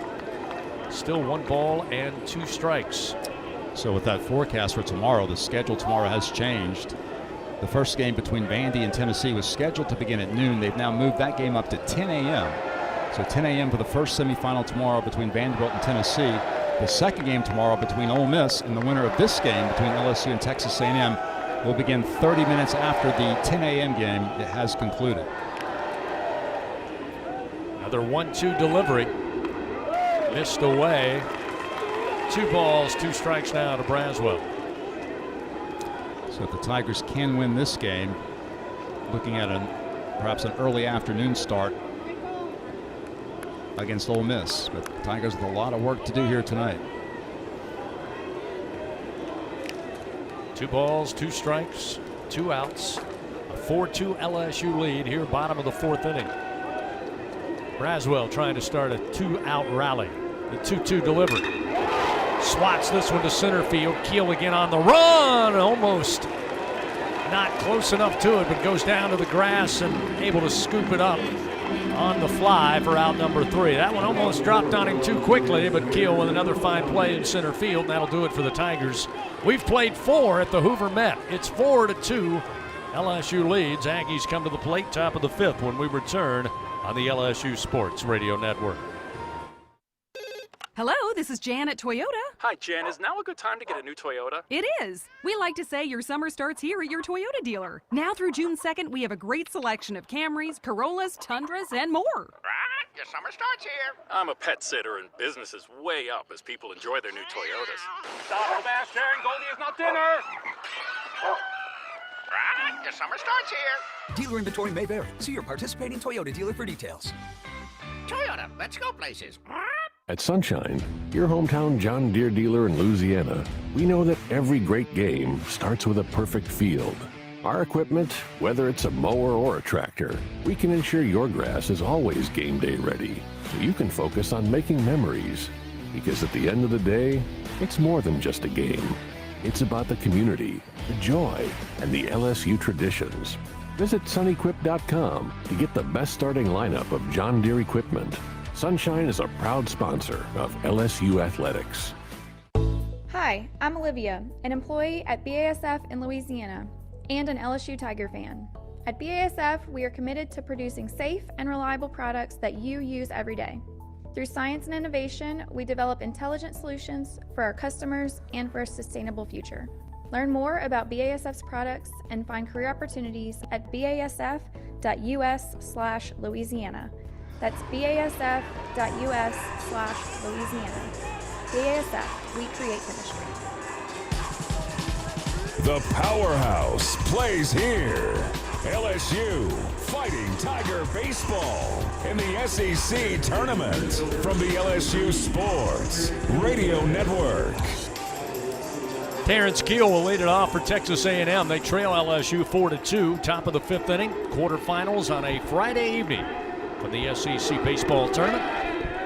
Still 1 ball and 2 strikes. So with that forecast for tomorrow, the schedule tomorrow has changed. The first game between Vandy and Tennessee was scheduled to begin at noon. They've now moved that game up to 10 a.m. So 10 a.m. for the first semifinal tomorrow between Vanderbilt and Tennessee. The second game tomorrow between Ole Miss and the winner of this game between LSU and Texas A&M will begin 30 minutes after the 10 a.m. game that has concluded. Another 1-2 delivery. Missed away. 2 balls, 2 strikes now to Braswell. So if the Tigers can win this game, looking at perhaps an early afternoon start against Ole Miss. But the Tigers with a lot of work to do here tonight. 2 balls, 2 strikes, 2 outs. A 4-2 LSU lead here, bottom of the 4th inning. Braswell trying to start a 2-out rally. The 2-2 delivery. Swats this one to center field. Keel again on the run. Almost not close enough to it, but goes down to the grass and able to scoop it up on the fly for out number 3. That one almost dropped on him too quickly, but Keel with another fine play in center field, and that'll do it for the Tigers. We've played 4 at the Hoover Met. It's 4-2. LSU leads. Aggies come to the plate, top of the 5th when we return on the LSU Sports Radio Network. Hello, this is Jan at Toyota. Hi, Jan. Is now a good time to get a new Toyota? It is. We like to say your summer starts here at your Toyota dealer. Now through June 2nd, we have a great selection of Camrys, Corollas, Tundras, and more. Your summer starts here. I'm a pet sitter, and business is way up as people enjoy their new Toyotas. Stop, Sebastian. Goldie is not dinner. Your summer starts here. Dealer inventory may vary. See your participating Toyota dealer for details. Toyota, let's go places. At Sunshine, your hometown John Deere dealer in Louisiana, we know that every great game starts with a perfect field. Our equipment, whether it's a mower or a tractor, we can ensure your grass is always game day ready, so you can focus on making memories. Because at the end of the day, it's more than just a game. It's about the community, the joy, and the LSU traditions. Visit sunequip.com to get the best starting lineup of John Deere equipment. Sunshine is a proud sponsor of LSU Athletics. Hi, I'm Olivia, an employee at BASF in Louisiana and an LSU Tiger fan. At BASF, we are committed to producing safe and reliable products that you use every day. Through science and innovation, we develop intelligent solutions for our customers and for a sustainable future. Learn more about BASF's products and find career opportunities at basf.us/Louisiana. That's basf.us/Louisiana. BASF, we create chemistry. The powerhouse plays here. LSU Fighting Tiger Baseball in the SEC Tournament from the LSU Sports Radio Network. Terrence Keel will lead it off for Texas A&M. They trail LSU 4-2, top of the 5th inning, quarterfinals on a Friday evening from the SEC Baseball Tournament.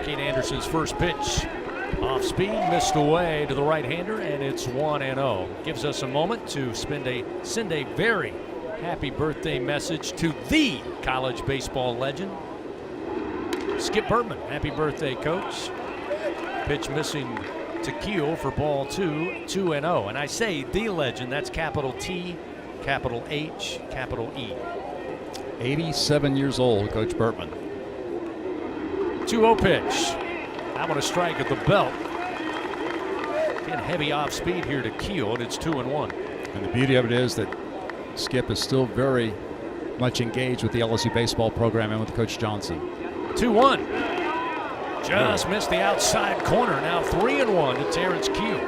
Kate Anderson's first pitch. Off speed, missed away to the right-hander, and it's 1-0. Gives us a moment to send a very happy birthday message to the college baseball legend, Skip Bertman. Happy birthday, Coach. Pitch missing to Keel for ball 2, 2-0. And I say the legend, that's capital T, capital H, capital E. 87 years old, Coach Bertman. 2-0 pitch. That one a strike at the belt. Getting heavy off speed here to Keel, and it's 2-1. And the beauty of it is that Skip is still very much engaged with the LSU baseball program and with Coach Johnson. 2-1. Just missed the outside corner. Now 3-1 to Terrence Keel.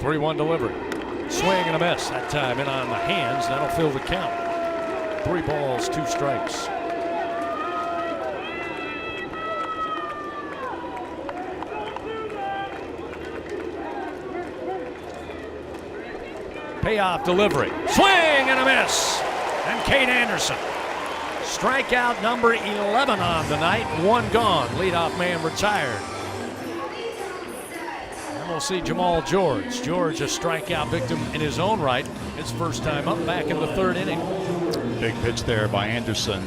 Three-one delivery. Swing and a miss. That time in on the hands. That'll fill the count. 3 balls, 2 strikes. Payoff delivery. Swing and a miss. And Kate Anderson. Strikeout number 11 on the night. 1 gone. Leadoff man retired. And we'll see Jamal George. George, a strikeout victim in his own right. His first time up back in the 3rd inning. Big pitch there by Anderson.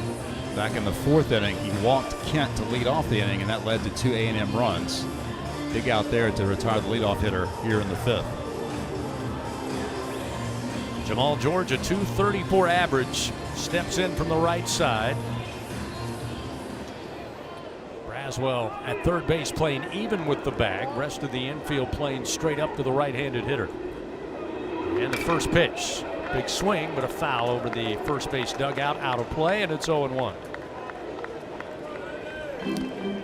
Back in the 4th inning, he walked Kent to lead off the inning, and that led to 2 A&M runs. Big out there to retire the leadoff hitter here in the 5th. Jamal George, a .234 average, steps in from the right side. Braswell at third base playing even with the bag. Rest of the infield playing straight up to the right-handed hitter. And the first pitch. Big swing, but a foul over the first base dugout, out of play, and it's 0-1.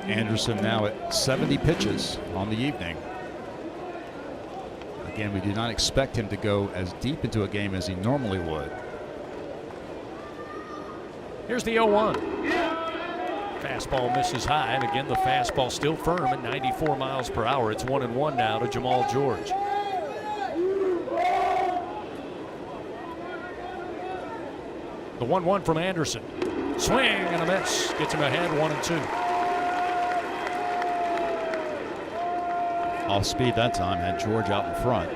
Anderson now at 70 pitches on the evening. Again, we do not expect him to go as deep into a game as he normally would. Here's the 0-1. Fastball misses high, and again the fastball still firm at 94 miles per hour. It's 1-1 now to Jamal George. The 1-1 from Anderson. Swing and a miss. Gets him ahead 1-2. Off speed that time, had George out in front.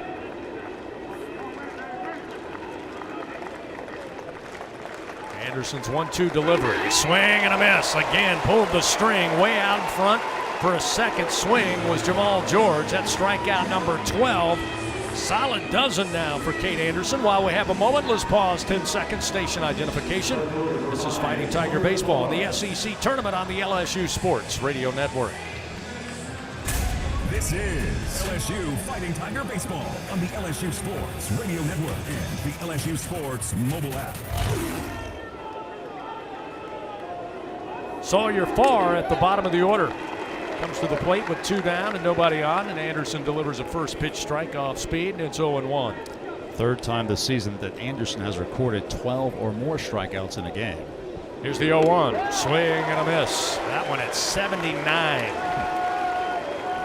Anderson's 1-2 delivery. Swing and a miss. Again, pulled the string way out in front for a second swing was Jamal George. That's strikeout number 12. Solid dozen now for Kate Anderson. While we have a moment, let's pause 10 seconds. Station identification. This is Fighting Tiger Baseball in the SEC Tournament on the LSU Sports Radio Network. This is LSU Fighting Tiger Baseball on the LSU Sports Radio Network and the LSU Sports mobile app. Sawyer Farr at the bottom of the order. Comes to the plate with 2 down and nobody on, and Anderson delivers a first pitch strike off speed, and it's 0-1. 3rd time this season that Anderson has recorded 12 or more strikeouts in a game. Here's the 0-1. Swing and a miss. That one at 79.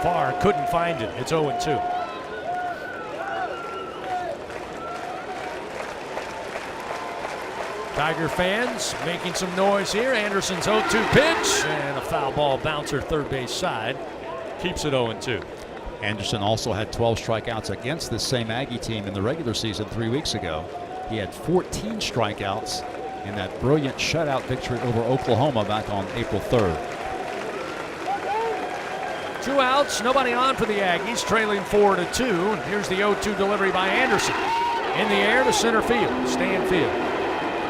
far, couldn't find it. It's 0-2. Tiger fans making some noise here. Anderson's 0-2 pitch and a foul ball bouncer third base side. Keeps it 0-2. Anderson also had 12 strikeouts against this same Aggie team in the regular season 3 weeks ago. He had 14 strikeouts in that brilliant shutout victory over Oklahoma back on April 3rd. 2 outs, nobody on for the Aggies, trailing 4-2. Here's the 0-2 delivery by Anderson. In the air to center field, Stanfield.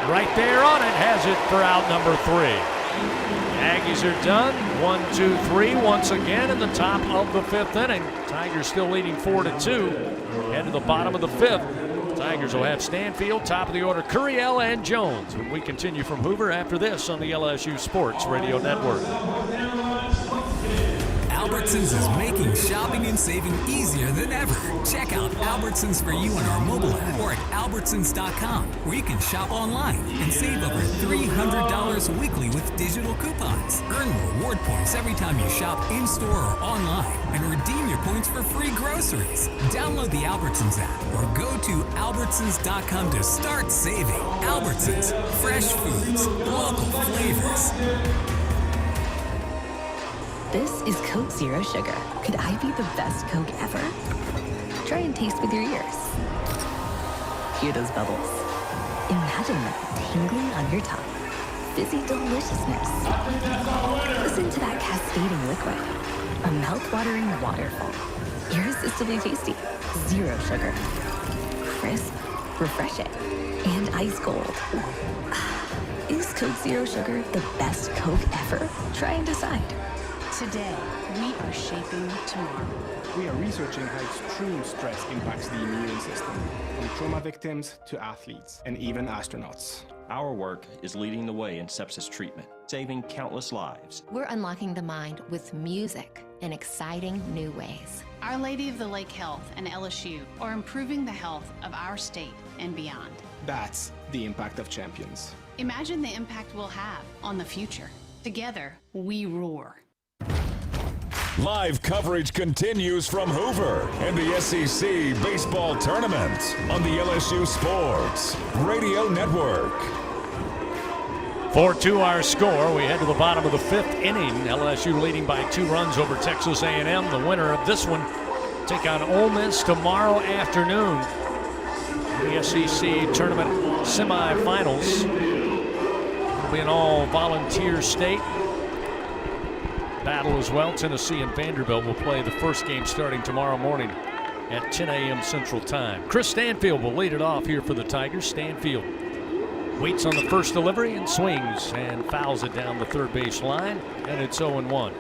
Right there on it, has it for out number 3. Aggies are done. 1-2-3 once again in the top of the 5th inning. Tigers still leading 4-2. Head to the bottom of the 5th. Tigers will have Stanfield, top of the order, Curiel and Jones. When we continue from Hoover after this on the LSU Sports Radio Network. Albertsons is making shopping and saving easier than ever. Check out Albertsons for you on our mobile app or at albertsons.com, where you can shop online and save over $300 weekly with digital coupons. Earn reward points every time you shop in-store or online and redeem your points for free groceries. Download the Albertsons app or go to albertsons.com to start saving. Albertsons, fresh foods, local flavors. This is Coke Zero Sugar. Could I be the best Coke ever? Try and taste with your ears. Hear those bubbles? Imagine them tingling on your tongue. Fizzy deliciousness. Listen to that cascading liquid. A mouth-watering waterfall. Irresistibly tasty. Zero sugar. Crisp, refreshing, and ice cold. Is Coke Zero Sugar the best Coke ever? Try and decide. Today, we are shaping tomorrow. We are researching how extreme stress impacts the immune system, from trauma victims to athletes and even astronauts. Our work is leading the way in sepsis treatment, saving countless lives. We're unlocking the mind with music in exciting new ways. Our Lady of the Lake Health and LSU are improving the health of our state and beyond. That's the impact of champions. Imagine the impact we'll have on the future. Together, we roar. Live coverage continues from Hoover and the SEC Baseball Tournament on the LSU Sports Radio Network. 4-2 our score. We head to the bottom of the 5th inning. LSU leading by 2 runs over Texas A&M. The winner of this one take on Ole Miss tomorrow afternoon. The SEC Tournament semifinals. It'll be an all-volunteer state battle as well. Tennessee and Vanderbilt will play the first game starting tomorrow morning at 10 a.m. Central Time. Chris Stanfield will lead it off here for the Tigers. Stanfield waits on the first delivery and swings and fouls it down the third base line, and it's 0-1.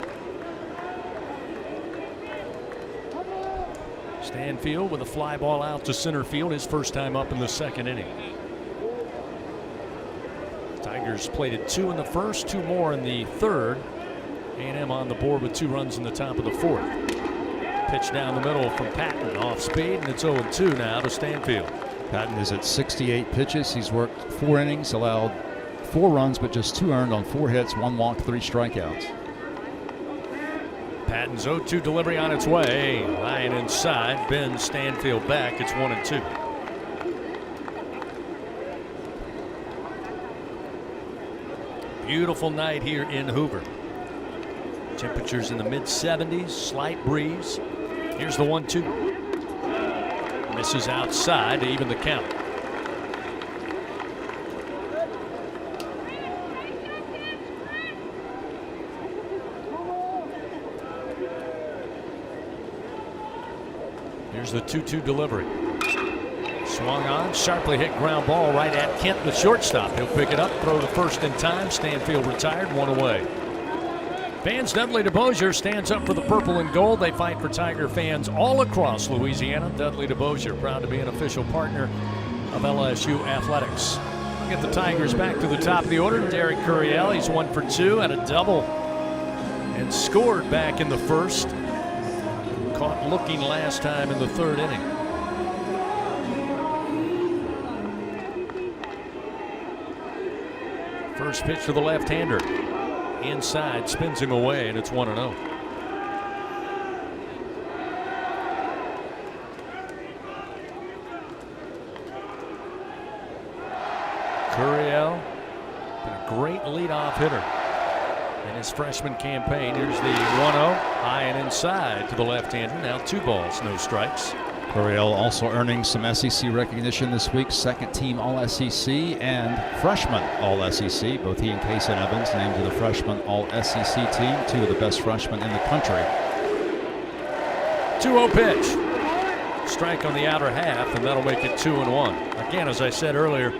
Stanfield with a fly ball out to center field, his first time up in the 2nd inning. Tigers plated 2 in the first, 2 more in the 3rd. A&M on the board with 2 runs in the top of the 4th. Pitch down the middle from Patton, off speed, and it's 0-2 now to Stanfield. Patton is at 68 pitches. He's worked 4 innings, allowed 4 runs, but just 2 earned on 4 hits, 1 walk, 3 strikeouts. Patton's 0-2 delivery on its way. Lying inside, bends Stanfield back. It's 1-2. Beautiful night here in Hoover. Temperatures in the mid-70s, slight breeze. Here's the 1-2. Misses outside to even the count. Here's the 2-2 delivery. Swung on, sharply hit ground ball right at Kent, the shortstop. He'll pick it up, throw to first in time. Stanfield retired, 1 away. Fans, Dudley DeBosier stands up for the purple and gold. They fight for Tiger fans all across Louisiana. Dudley DeBosier, proud to be an official partner of LSU Athletics. We'll get the Tigers back to the top of the order. Derek Curiel, he's 1 for 2, had a double and scored back in the first. Caught looking last time in the 3rd inning. First pitch to the left-hander. Inside, spins him away, and it's 1-0. Curiel, been a great leadoff hitter in his freshman campaign. Here's the 1-0, high and inside to the left-hander. Now 2 balls, no strikes. Curiel also earning some SEC recognition this week. Second team All-SEC and freshman All-SEC. Both he and Kason Evans named to the freshman All-SEC team. 2 of the best freshmen in the country. 2-0 pitch. Strike on the outer half, and that'll make it 2-1. Again, as I said earlier,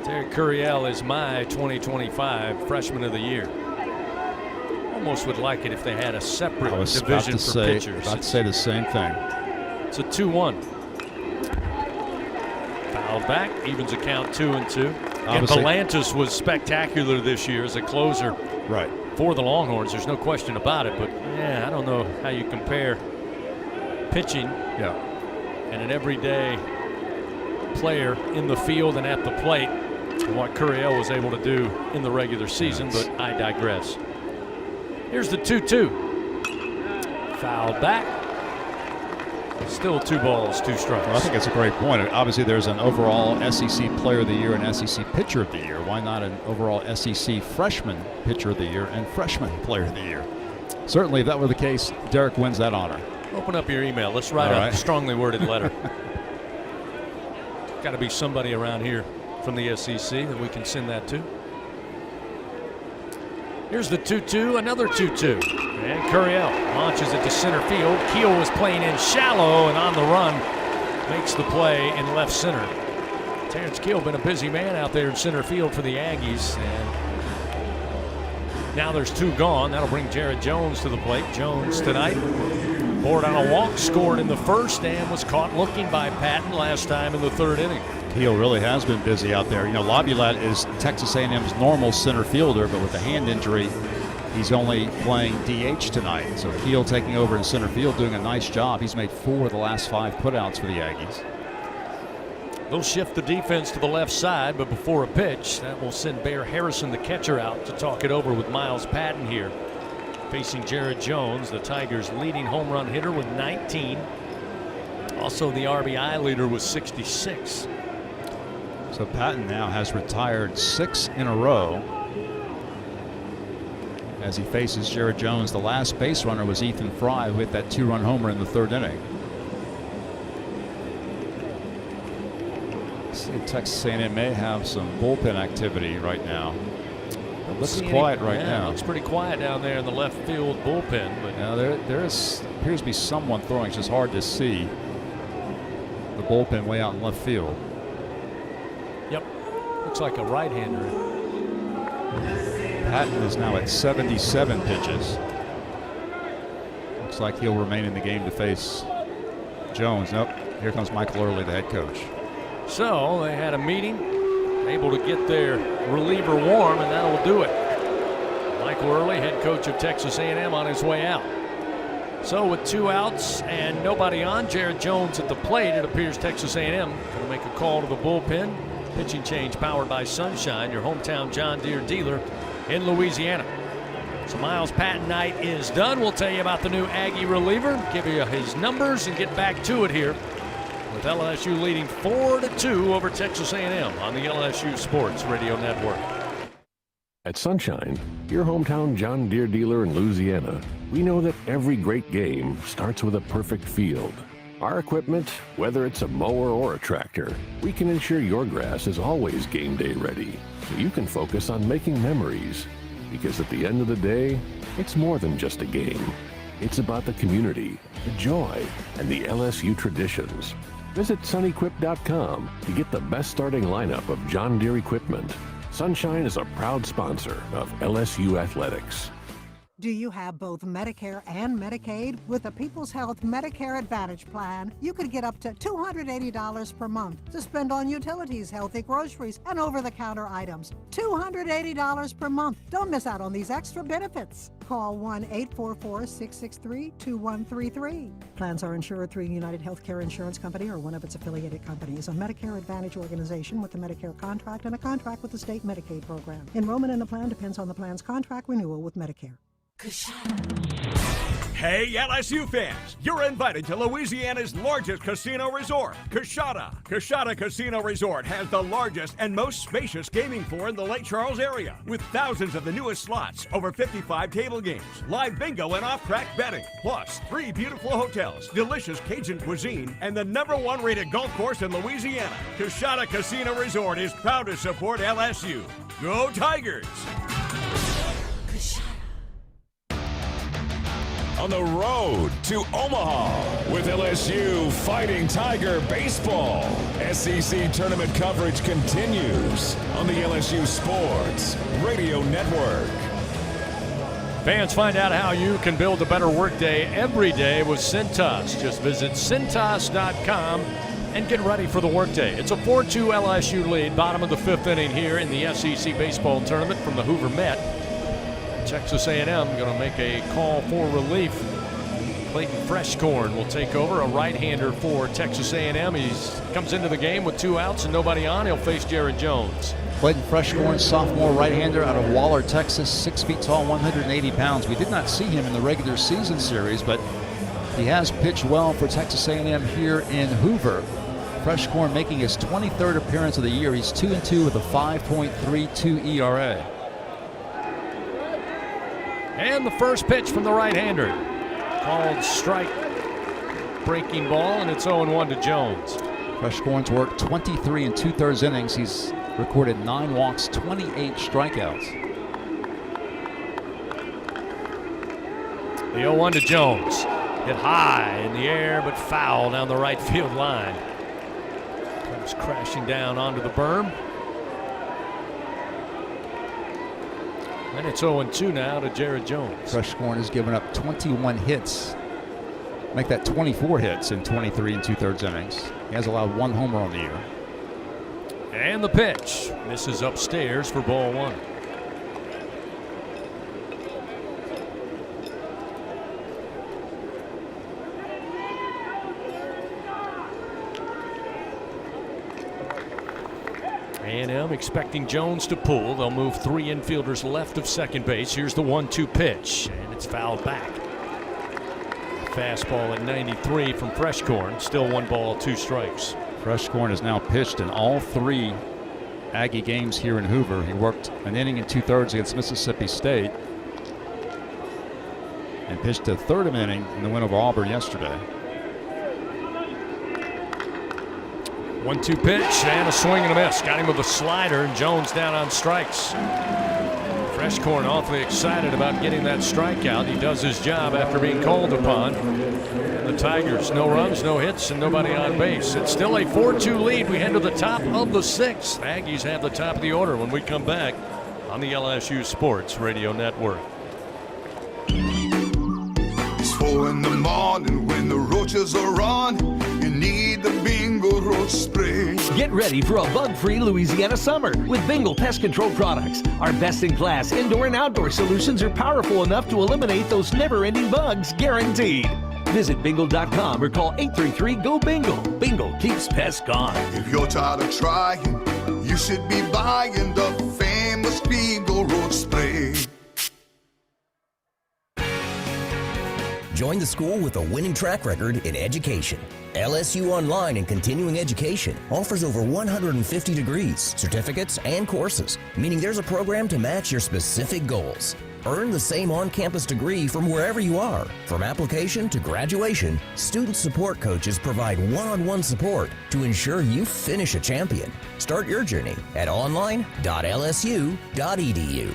Terry Curiel is my 2025 Freshman of the Year. Almost would like it if they had a separate division for pitchers. I'd say the same thing. It's a 2-1. Fouled back, evens the count 2-2. And Belantis was spectacular this year as a closer. Right. For the Longhorns, there's no question about it. But yeah, I don't know how you compare pitching and an everyday player in the field and at the plate and what Curiel was able to do in the regular season, but I digress. Here's the 2-2. Fouled back. Still 2 balls, 2 strikes. Well, I think it's a great point. Obviously, there's an overall SEC Player of the Year and SEC Pitcher of the Year. Why not an overall SEC Freshman Pitcher of the Year and Freshman Player of the Year? Certainly, if that were the case, Derek wins that honor. Open up your email. Let's write a strongly worded letter. Got to be somebody around here from the SEC that we can send that to. Here's the 2-2, another 2-2. And Curiel launches it to center field. Keel was playing in shallow and on the run makes the play in left center. Terrence Keel been a busy man out there in center field for the Aggies. And now there's 2 gone. That'll bring Jared Jones to the plate. Jones tonight board on a walk, scored in the first, and was caught looking by Patton last time in the 3rd inning. Keel really has been busy out there. You know, Laviolette is Texas A&M's normal center fielder, but with a hand injury, he's only playing DH tonight. So Keel taking over in center field, doing a nice job. He's made 4 of the last 5 putouts for the Aggies. They'll shift the defense to the left side, but before a pitch, that will send Bear Harrison, the catcher, out to talk it over with Miles Patton here. Facing Jared Jones, the Tigers' leading home run hitter with 19. Also the RBI leader with 66. So Patton now has retired 6 in a row as he faces Jared Jones. The last base runner was Ethan Fry, who hit that 2-run homer in the 3rd inning. See, Texas A&M may have some bullpen activity right now. It looks quiet right now. It looks pretty quiet down there in the left field bullpen. But now there appears to be someone throwing. It's just hard to see the bullpen way out in left field. Yep, looks like a right-hander. Patton is now at 77 pitches. Looks like he'll remain in the game to face Jones. Nope, here comes Michael Early, the head coach. So they had a meeting, able to get their reliever warm, and that'll do it. Michael Early, head coach of Texas A&M, on his way out. So with 2 outs and nobody on, Jared Jones at the plate, it appears Texas A&M going to make a call to the bullpen. Pitching change powered by Sunshine, your hometown John Deere dealer in Louisiana. So Miles Patton night is done. We'll tell you about the new Aggie reliever, give you his numbers, and get back to it here with LSU leading 4-2 over Texas A&M on the LSU Sports Radio Network. At Sunshine, your hometown John Deere dealer in Louisiana, we know that every great game starts with a perfect field. Our equipment, whether it's a mower or a tractor, we can ensure your grass is always game day ready, so you can focus on making memories. Because at the end of the day, it's more than just a game. It's about the community, the joy, and the LSU traditions. Visit sunequip.com to get the best starting lineup of John Deere equipment. Sunshine is a proud sponsor of LSU Athletics. Do you have both Medicare and Medicaid? With the People's Health Medicare Advantage Plan, you could get up to $280 per month to spend on utilities, healthy groceries, and over-the-counter items. $280 per month. Don't miss out on these extra benefits. Call 1-844-663-2133. Plans are insured through United Healthcare Insurance Company or one of its affiliated companies, a Medicare Advantage organization with a Medicare contract and a contract with the state Medicaid program. Enrollment in the plan depends on the plan's contract renewal with Medicare. Hey, LSU fans, you're invited to Louisiana's largest casino resort, Coshada. Coshada Casino Resort has the largest and most spacious gaming floor in the Lake Charles area, with thousands of the newest slots, over 55 table games, live bingo and off-track betting, plus 3 beautiful hotels, delicious Cajun cuisine, and the #1 rated golf course in Louisiana. Coshada Casino Resort is proud to support LSU. Go Tigers! On the road to Omaha with LSU Fighting Tiger Baseball. SEC tournament coverage continues on the LSU Sports Radio Network. Fans, find out how you can build a better workday every day with Cintas. Just visit Cintas.com and get ready for the workday. It's a 4-2 LSU lead, bottom of the 5th inning here in the SEC baseball tournament from the Hoover Met. Texas A&M going to make a call for relief. Clayton Freshcorn will take over, a right-hander for Texas A&M. He comes into the game with 2 outs and nobody on. He'll face Jared Jones. Clayton Freshcorn, sophomore right-hander out of Waller, Texas, 6 feet tall, 180 pounds. We did not see him in the regular season series, but he has pitched well for Texas A&M here in Hoover. Freshcorn making his 23rd appearance of the year. He's 2-2 with a 5.32 ERA. And the first pitch from the right-hander, called strike, breaking ball, and it's 0-1 to Jones. Freshcorn's worked 23 2/3 innings. He's recorded 9 walks, 28 strikeouts. The 0-1 to Jones. Hit high in the air, but foul down the right field line. Comes crashing down onto the berm. And it's 0-2 now to Jared Jones. Freshcorn has given up 21 hits. Make that 24 hits in 23 2/3 innings. He has allowed 1 homer on the year. And the pitch misses upstairs for ball 1. A&M expecting Jones to pull. They'll move 3 infielders left of second base. Here's the 1-2 pitch, and it's fouled back. Fastball at 93 from Freshcorn. Still 1 ball, 2 strikes. Freshcorn has now pitched in all 3 Aggie games here in Hoover. He worked an inning and 2/3 against Mississippi State and pitched a 3rd inning in the win over Auburn yesterday. 1-2 pitch and a swing and a miss. Got him with a slider, and Jones down on strikes. Freshcorn awfully excited about getting that strikeout. He does his job after being called upon. And the Tigers, no runs, no hits, and nobody on base. It's still a 4-2 lead. We head to the top of the 6th. Aggies have the top of the order when we come back on the LSU Sports Radio Network. It's 4 in the morning when the roaches are on. You need the Bingo Roach Spray. Get ready for a bug-free Louisiana summer with Bingo Pest Control products. Our best-in-class indoor and outdoor solutions are powerful enough to eliminate those never-ending bugs, guaranteed. Visit bingo.com or call 833-GO-BINGO. Bingo keeps pests gone. If you're tired of trying, you should be buying the famous Bingo Roach Spray. Join the school with a winning track record in education. LSU Online and Continuing Education offers over 150 degrees, certificates, and courses, meaning there's a program to match your specific goals. Earn the same on-campus degree from wherever you are. From application to graduation, student support coaches provide one-on-one support to ensure you finish a champion. Start your journey at online.lsu.edu.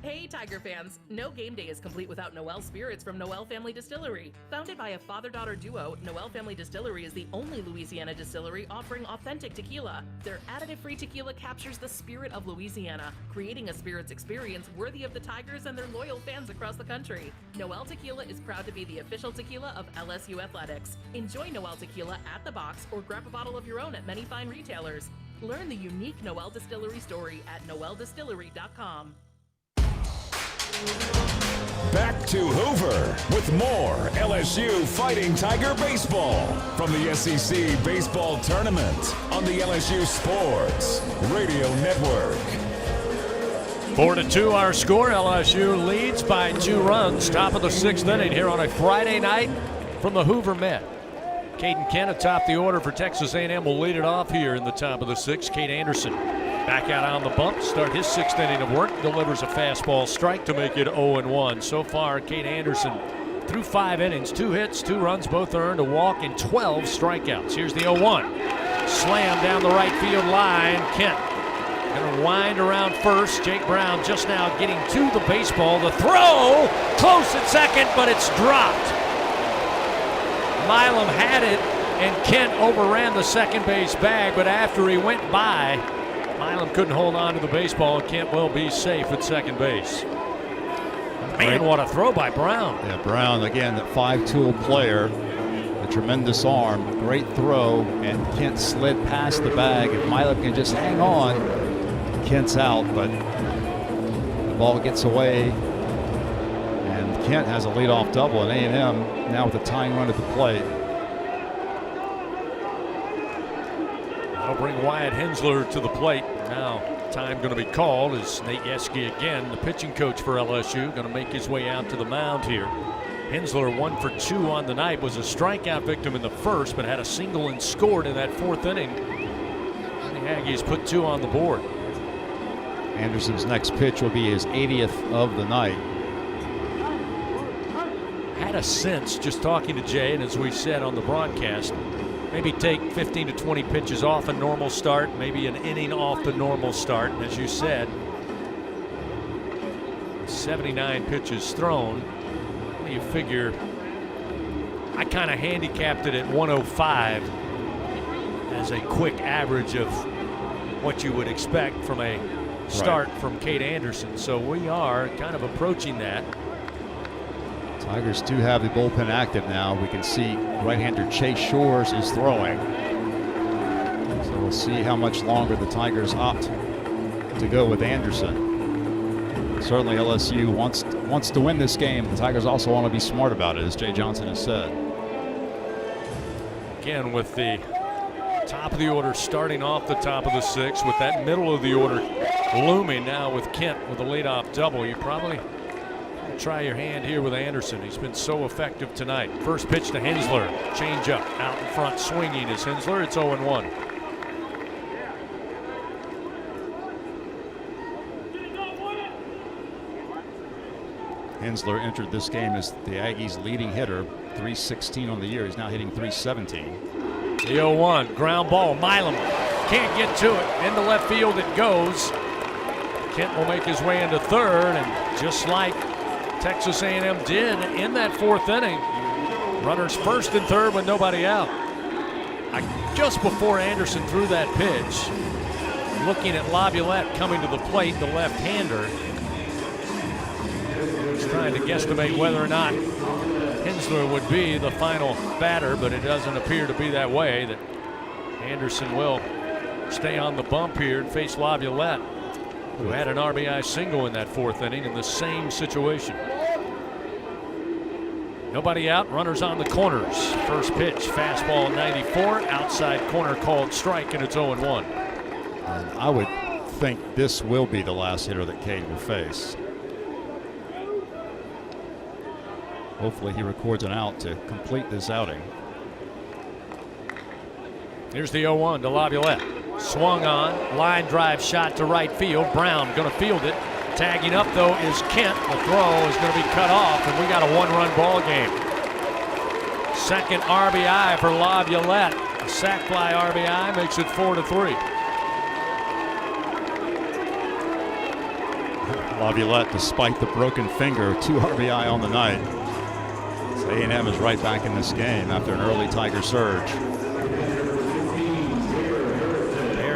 Hey Tiger fans, no game day is complete without Noel Spirits from Noel Family Distillery. Founded by a father-daughter duo, Noel Family Distillery is the only Louisiana distillery offering authentic tequila. Their additive-free tequila captures the spirit of Louisiana, creating a spirits experience worthy of the Tigers and their loyal fans across the country. Noel Tequila is proud to be the official tequila of LSU Athletics. Enjoy Noel Tequila at the box or grab a bottle of your own at many fine retailers. Learn the unique Noel Distillery story at noeldistillery.com. Back to Hoover with more LSU Fighting Tiger Baseball from the SEC Baseball Tournament on the LSU Sports Radio Network. 4-2 our score. LSU leads by 2 runs. Top of the 6th inning here on a Friday night from the Hoover Met. Caden Kent atop the order for Texas A&M will lead it off here in the top of the 6th. Cade Anderson back out on the bump, start his 6th inning of work, delivers a fastball strike to make it 0-1. So far, Cade Anderson through 5 innings, 2 hits, 2 runs, both earned, a walk, and 12 strikeouts. Here's the 0-1. Slam down the right field line. Kent gonna wind around first. Jake Brown just now getting to the baseball. The throw, close at second, but it's dropped. Milam had it, and Kent overran the second base bag, but after he went by, Milam couldn't hold on to the baseball, and Kent will be safe at second base. Man, what a throw by Brown. Yeah, Brown, again, that 5-tool player, a tremendous arm, great throw, and Kent slid past the bag. If Milam can just hang on, Kent's out, but the ball gets away. Kent has a leadoff double, and A&M now with a tying run at the plate. That'll bring Wyatt Hensler to the plate. Now time going to be called as Nate Yeske again, the pitching coach for LSU, going to make his way out to the mound here. Hensler 1 for 2 on the night, was a strikeout victim in the first, but had a single and scored in that 4th inning. And the Aggies put 2 on the board. Anderson's next pitch will be his 80th of the night. Had a sense, just talking to Jay, and as we said on the broadcast, maybe take 15 to 20 pitches off a normal start, maybe an inning off the normal start. And as you said, 79 pitches thrown. You figure, I kind of handicapped it at 105 as a quick average of what you would expect from a start from Cade Anderson. So we are kind of approaching that. Tigers do have the bullpen active now. We can see right-hander Chase Shores is throwing. So we'll see how much longer the Tigers opt to go with Anderson. Certainly LSU wants to win this game. The Tigers also want to be smart about it, as Jay Johnson has said. Again, with the top of the order starting off the top of the 6th, with that middle of the order looming now with Kent with a leadoff double, you probably try your hand here with Anderson. He's been so effective tonight. First pitch to Hensler. Change up. Out in front swinging is Hensler. It's 0-1. Hensler entered this game as the Aggies' leading hitter. 316 on the year. He's now hitting 317. The 0-1. Ground ball. Milam can't get to it. Into left field it goes. Kent will make his way into third, and just like Texas A&M did in that 4th inning, runners first and third with nobody out. Just before Anderson threw that pitch, looking at Laviolette coming to the plate, the left-hander. He's trying to guesstimate whether or not Hensler would be the final batter, but it doesn't appear to be that way, that Anderson will stay on the bump here and face Laviolette, who had an RBI single in that 4th inning in the same situation. Nobody out, runners on the corners. First pitch, fastball 94, outside corner called strike, and it's 0-1. And I would think this will be the last hitter that Cade will face. Hopefully he records an out to complete this outing. Here's the 0-1 to Laviolette. Swung on, line drive shot to right field. Brown going to field it. Tagging up, though, is Kent. The throw is going to be cut off, and we got a 1-run ball game. Second RBI for Laviolette. A sac fly RBI makes it 4-3. Laviolette, despite the broken finger, 2 RBI on the night. So A&M is right back in this game after an early Tiger surge.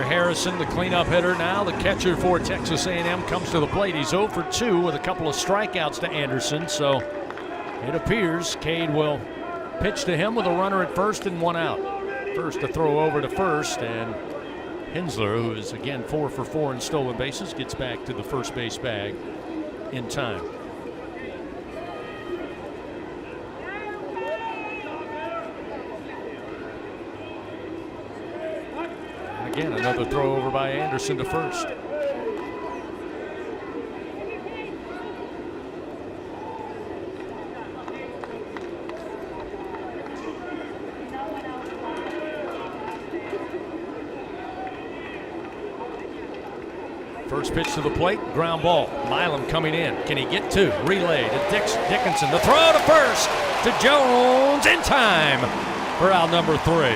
Harrison, the cleanup hitter now, the catcher for Texas A&M, comes to the plate. He's 0 for 2 with a couple of strikeouts to Anderson, so it appears Cade will pitch to him with a runner at first and 1 out. First to throw over to first, and Hensler, who is again 4 for 4 in stolen bases, gets back to the first base bag in time. Again, another throw over by Anderson to first. First pitch to the plate, ground ball. Milam coming in. Can he get two? Relay to Dickinson. The throw to first to Jones in time for out number 3.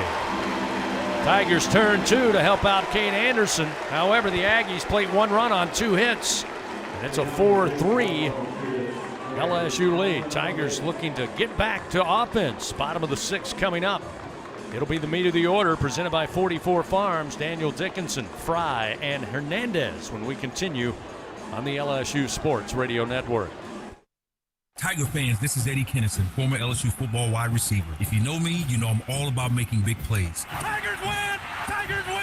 Tigers turn 2 to help out Kane Anderson. However, the Aggies played 1 run on 2 hits. And it's a 4-3 LSU lead. Tigers looking to get back to offense. Bottom of the 6th coming up. It'll be the meat of the order presented by 44 Farms. Daniel Dickinson, Fry, and Hernandez when we continue on the LSU Sports Radio Network. Tiger fans, this is Eddie Kennison, former LSU football wide receiver. If you know me, you know I'm all about making big plays. Tigers win! Tigers win!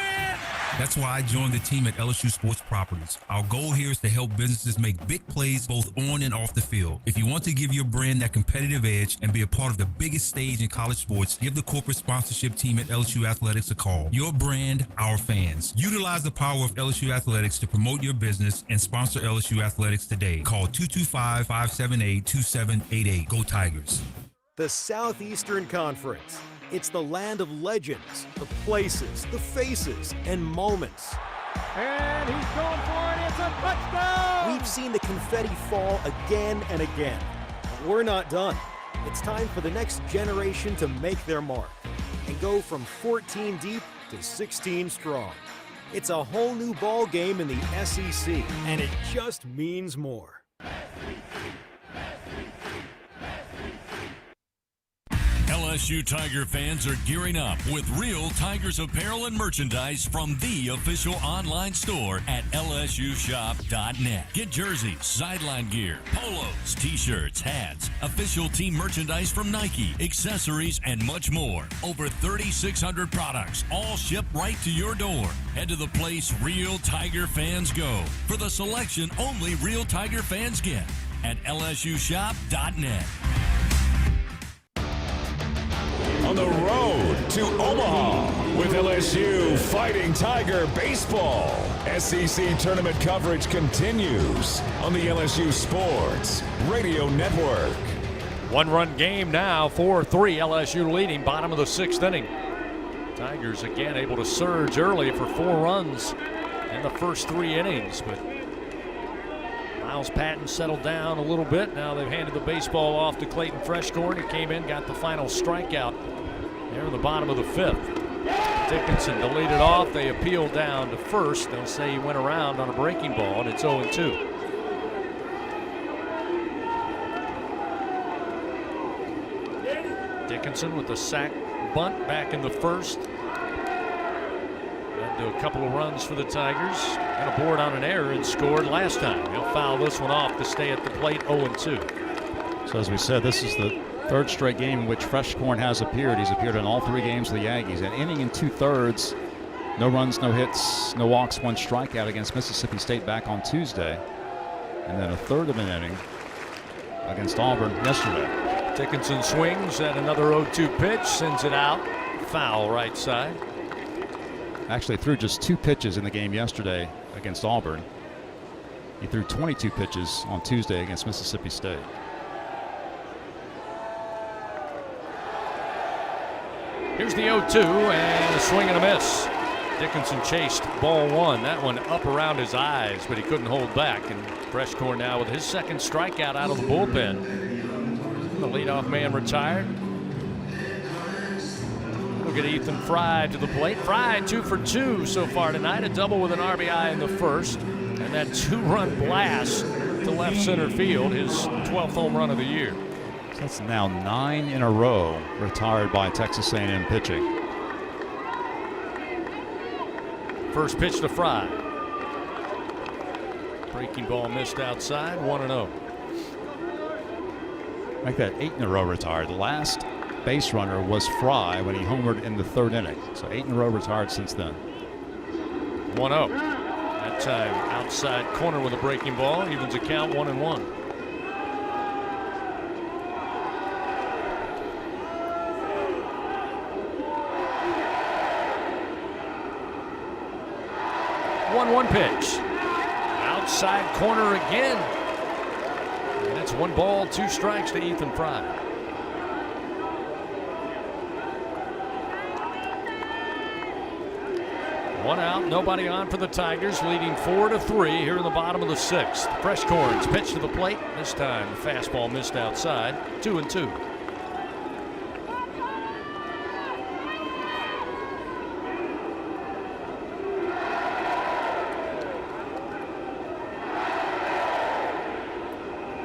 That's why I joined the team at LSU Sports Properties. Our goal here is to help businesses make big plays both on and off the field. If you want to give your brand that competitive edge and be a part of the biggest stage in college sports, give the corporate sponsorship team at LSU Athletics a call. Your brand, our fans. Utilize the power of LSU Athletics to promote your business and sponsor LSU Athletics today. Call 225-578-2788. Go Tigers. The Southeastern Conference. It's the land of legends, the places, the faces, and moments. And he's going for it. It's a touchdown! We've seen the confetti fall again and again. But we're not done. It's time for the next generation to make their mark and go from 14 deep to 16 strong. It's a whole new ball game in the SEC, and it just means more. LSU Tiger fans are gearing up with real Tigers apparel and merchandise from the official online store at lsushop.net. Get jerseys, sideline gear, polos, t-shirts, hats, official team merchandise from Nike, accessories, and much more. Over 3,600 products, all shipped right to your door. Head to the place real Tiger fans go for the selection only real Tiger fans get at lsushop.net. On the road to Omaha with LSU Fighting Tiger Baseball. SEC tournament coverage continues on the LSU Sports Radio Network. 1-run game now, 4-3 LSU leading, bottom of the 6th inning. Tigers again able to surge early for 4 runs in the first 3 innings, but Miles Patton settled down a little bit. Now they've handed the baseball off to Clayton Freshcorn. He came in, got the final strikeout there in the bottom of the 5th. Dickinson to lead it off. They appeal down to first. They'll say he went around on a breaking ball, and it's 0-2. Dickinson with the sac bunt back in the first. Led to a couple of runs for the Tigers. Got a board on an error and scored last time. He'll foul this one off to stay at the plate, 0-2. So as we said, this is the 3rd straight game in which Freshcorn has appeared. He's appeared in all 3 games of the Aggies. An inning and 2/3. No runs, no hits, no walks, 1 strikeout against Mississippi State back on Tuesday. And then a third of an inning against Auburn yesterday. Dickinson swings at another 0-2 pitch, sends it out. Foul right side. Actually threw just 2 pitches in the game yesterday against Auburn. He threw 22 pitches on Tuesday against Mississippi State. Here's the 0-2 and a swing and a miss. Dickinson chased ball 1. That one up around his eyes, but he couldn't hold back. And Freshcorn now with his 2nd strikeout out of the bullpen. The leadoff man retired. We'll get Ethan Fry to the plate. Fry 2 for 2 so far tonight. A double with an RBI in the first. And that 2-run blast to left center field, his 12th home run of the year. That's now 9 in a row retired by Texas A&M pitching. First pitch to Fry. Breaking ball missed outside, 1-0. Make that 8 in a row retired. The last base runner was Fry when he homered in the 3rd inning. So 8 in a row retired since then. 1-0. That time outside corner with a breaking ball. Evens a count, 1-1. One pitch. Outside corner again. And it's 1 ball, 2 strikes to Ethan Fry. One out, nobody on for the Tigers, leading 4-3 here in the bottom of the 6th. Freshcorn's pitch to the plate. This time, the fastball missed outside. 2-2.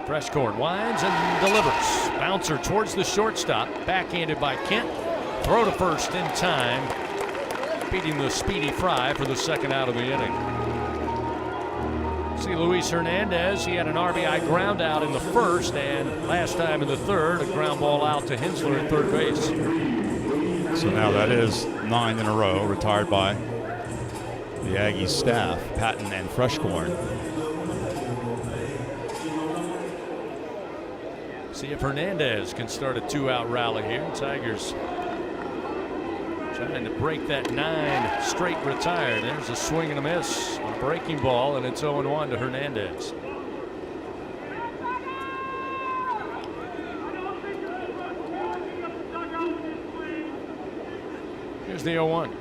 Freshcorn winds and delivers. Bouncer towards the shortstop. Backhanded by Kent. Throw to first in time. Beating the speedy Fry for the second out of the inning. See Luis Hernandez. He had an RBI ground out in the first, and last time in the third, a ground ball out to Hensler at third base. So now that is 9 in a row, retired by the Aggies staff, Patton and Freshcorn. See if Hernandez can start a 2-out rally here. Tigers trying to break that 9 straight retired. There's a swing and a miss on a breaking ball, and it's 0-1 to Hernandez. Here's the 0-1.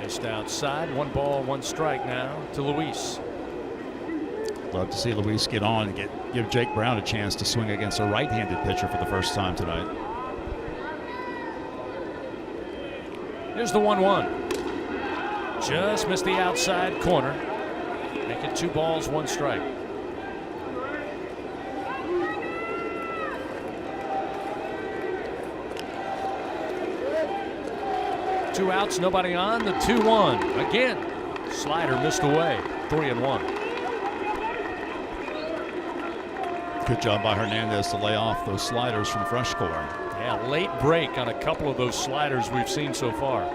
Missed outside. 1 ball, 1 strike now to Luis. Love to see Luis get on and give Jake Brown a chance to swing against a right-handed pitcher for the first time tonight. Here's the 1-1. Just missed the outside corner. Make it 2 balls, 1 strike. Two outs, nobody on. The 2-1. Again, slider missed away. 3-1. Good job by Hernandez to lay off those sliders from Freshcorn. Yeah, late break on a couple of those sliders we've seen so far.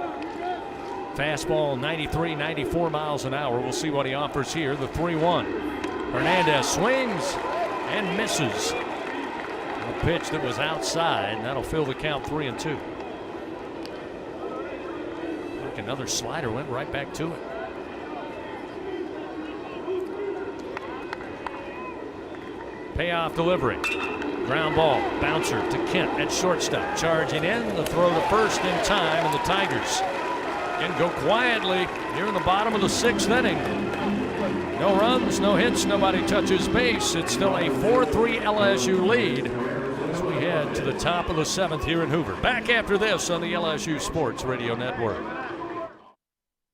Fastball 93, 94 miles an hour. We'll see what he offers here. The 3-1. Hernandez swings and misses. A pitch that was outside. That'll fill the count 3-2. Like another slider went right back to it. Payoff delivery. Ground ball. Bouncer to Kent at shortstop. Charging in. The throw to first in time, and the Tigers can go quietly here in the bottom of the 6th inning. No runs, no hits, nobody touches base. It's still a 4-3 LSU lead as we head to the top of the 7th here in Hoover. Back after this on the LSU Sports Radio Network.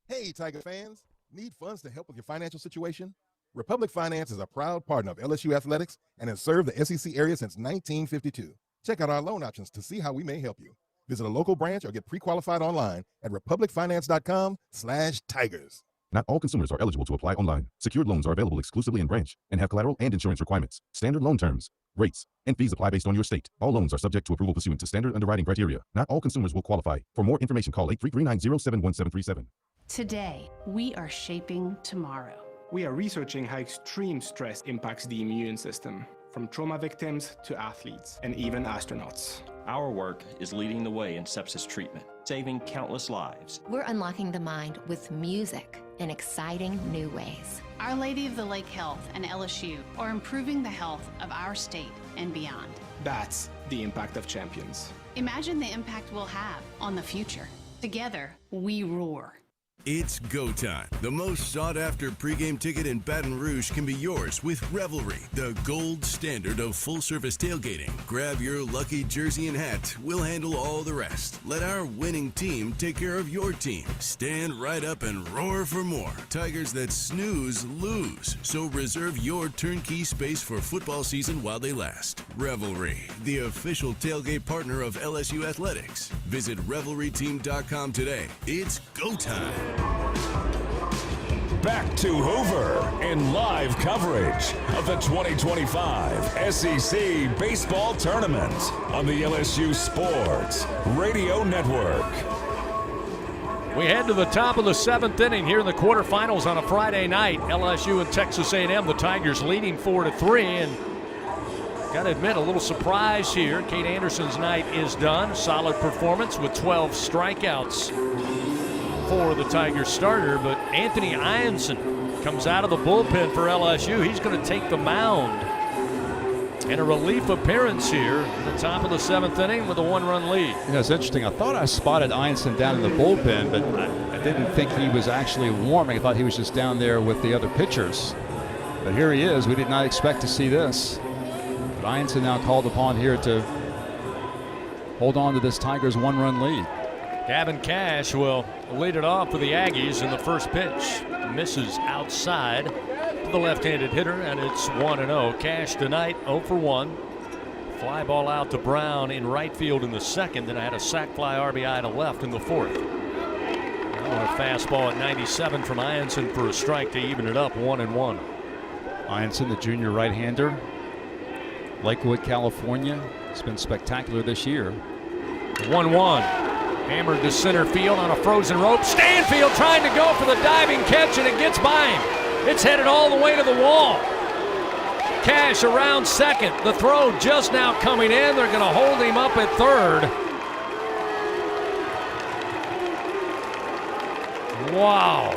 Hey, Tiger fans. Need funds to help with your financial situation? Republic Finance is a proud partner of LSU Athletics and has served the SEC area since 1952. Check out our loan options to see how we may help you. Visit a local branch or get pre-qualified online at republicfinance.com/tigers. Not all consumers are eligible to apply online. Secured loans are available exclusively in branch and have collateral and insurance requirements. Standard loan terms, rates, and fees apply based on your state. All loans are subject to approval pursuant to standard underwriting criteria. Not all consumers will qualify. For more information, call 833-907-1737. Today, we are shaping tomorrow. We are researching how extreme stress impacts the immune system, from trauma victims to athletes and even astronauts. Our work is leading the way in sepsis treatment, saving countless lives. We're unlocking the mind with music in exciting new ways. Our Lady of the Lake Health and LSU are improving the health of our state and beyond. That's the impact of champions. Imagine the impact we'll have on the future. Together, we roar. It's go time. The most sought-after pregame ticket in Baton Rouge can be yours with Revelry, the gold standard of full-service tailgating. Grab your lucky jersey and hat. We'll handle all the rest. Let our winning team take care of your team. Stand right up and roar for more. Tigers that snooze, lose. So reserve your turnkey space for football season while they last. Revelry, the official tailgate partner of LSU Athletics. Visit revelryteam.com today. It's go time. Back to Hoover in live coverage of the 2025 SEC Baseball Tournament on the LSU Sports Radio Network. We head to the top of the 7th inning here in the quarterfinals on a Friday night. LSU and Texas A&M, the Tigers leading 4-3, and got to admit, a little surprise here. Kate Anderson's night is done. Solid performance with 12 strikeouts for the Tigers starter, but Anthony Ianson comes out of the bullpen for LSU. He's going to take the mound. And a relief appearance here in the top of the 7th inning with a 1-run lead. You know, it's interesting. I thought I spotted Ianson down in the bullpen, but I didn't think he was actually warming. I thought he was just down there with the other pitchers. But here he is. We did not expect to see this. But Ianson now called upon here to hold on to this Tigers 1-run lead. Gavin Cash will lead it off for the Aggies in the first pitch. Misses outside to the left-handed hitter, and it's 1-0. Cash tonight 0 for 1. Fly ball out to Brown in right field in the second, then I had a sac fly RBI to left in the fourth. Now a fastball at 97 from Ianson for a strike to even it up 1-1. Ianson, the junior right-hander, Lakewood, California. It's been spectacular this year. 1-1. Hammered to center field on a frozen rope. Stanfield trying to go for the diving catch, and it gets by him. It's headed all the way to the wall. Cash around second. The throw just now coming in. They're going to hold him up at third. Wow.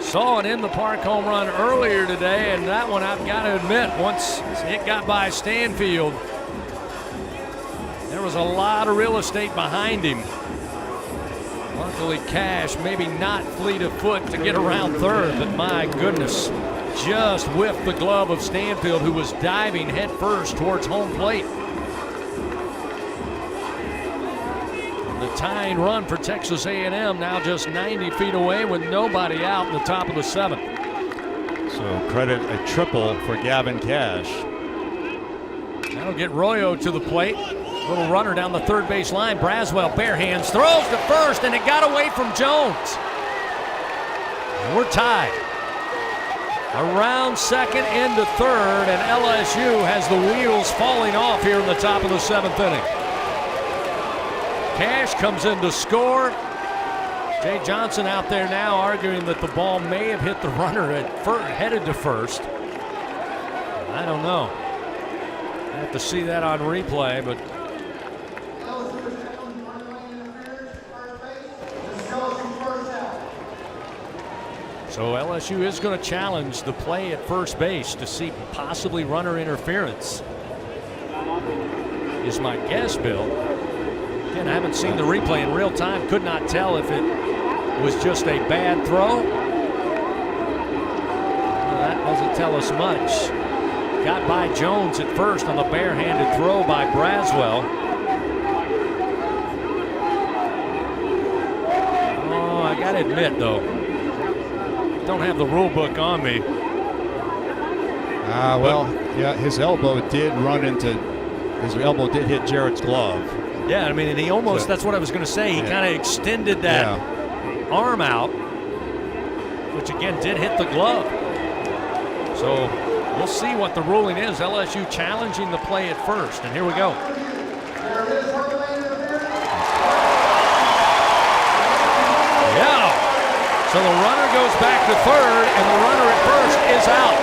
Saw an in-the-park home run earlier today, and that one I've got to admit, once it got by Stanfield, there was a lot of real estate behind him. Luckily, Cash maybe not fleet of foot to get around third, but my goodness, just whiffed the glove of Stanfield, who was diving head first towards home plate. The tying run for Texas A&M now just 90 feet away with nobody out in the top of the 7th. So credit a triple for Gavin Cash. That'll get Royo to the plate. Little runner down the third base line. Braswell bare hands, throws to first, and it got away from Jones. And we're tied. Around second into third, and LSU has the wheels falling off here in the top of the 7th inning. Cash comes in to score. Jay Johnson out there now arguing that the ball may have hit the runner headed to first. I don't know. I have to see that on replay, but so LSU is going to challenge the play at first base to see possibly runner interference, is my guess, Bill. Again, I haven't seen the replay in real time. Could not tell if it was just a bad throw. Well, that doesn't tell us much. Got by Jones at first on the barehanded throw by Braswell. Oh, I got to admit, though, don't have the rule book on me. Well, yeah, his elbow did hit Jarrett's glove. Yeah, I mean, and he almost, that's what I was going to say. He kind of extended that arm out, which again did hit the glove. So we'll see what the ruling is. LSU challenging the play at first, and here we go. Yeah. So the runner goes back to third, and the runner at first is out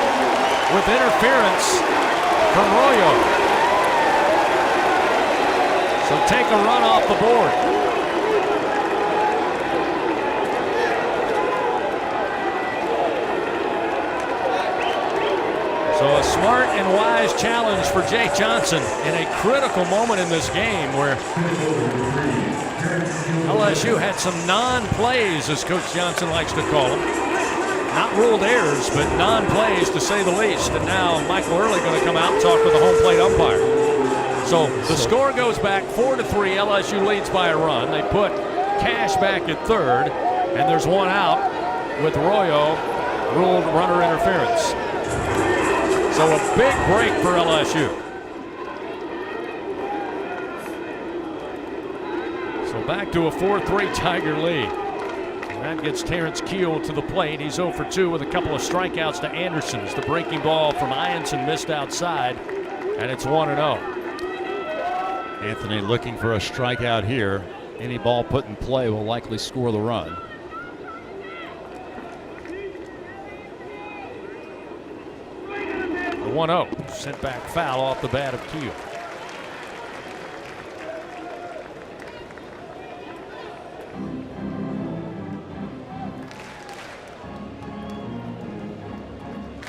with interference from Royo. So take a run off the board. So a smart and wise challenge for Jay Johnson in a critical moment in this game where LSU had some non-plays, as Coach Johnson likes to call them. Not ruled errors, but non-plays to say the least. And now Michael Early going to come out and talk with the home plate umpire. So the score goes back 4-3. LSU leads by a run. They put Cash back at third, and there's one out with Royo ruled runner interference. So a big break for LSU. So back to a 4-3 Tiger lead. And that gets Terrence Keel to the plate. He's 0 for 2 with a couple of strikeouts to Anderson's. The breaking ball from Ianson missed outside, and it's 1-0. Anthony looking for a strikeout here. Any ball put in play will likely score the run. The 1-0 sent back foul off the bat of Keel.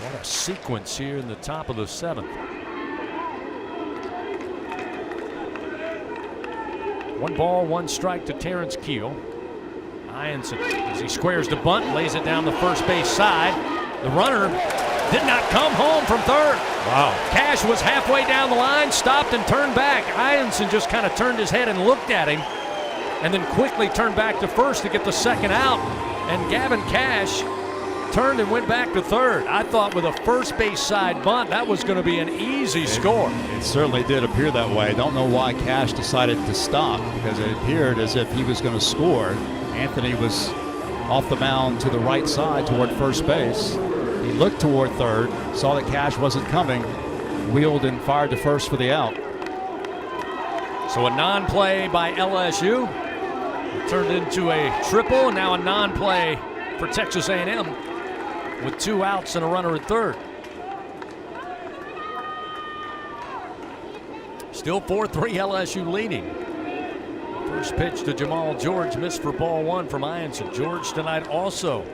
What a sequence here in the top of the 7th. 1 ball, 1 strike to Terrence Keel. Ianson, as he squares the bunt, lays it down the first base side. The runner did not come home from third. Wow. Cash was halfway down the line, stopped and turned back. Ianson just kind of turned his head and looked at him, and then quickly turned back to first to get the second out. And Gavin Cash turned and went back to third. I thought with a first base side bunt, that was going to be an easy score. It certainly did appear that way. I don't know why Cash decided to stop, because it appeared as if he was going to score. Anthony was off the mound to the right side toward first base. He looked toward third, saw that Cash wasn't coming, wheeled and fired to first for the out. So a non-play by LSU. It turned into a triple, and now a non-play for Texas A&M with 2 outs and a runner at third. Still 4-3 LSU leading. First pitch to Jamal George, missed for ball 1 from Ianson. George tonight also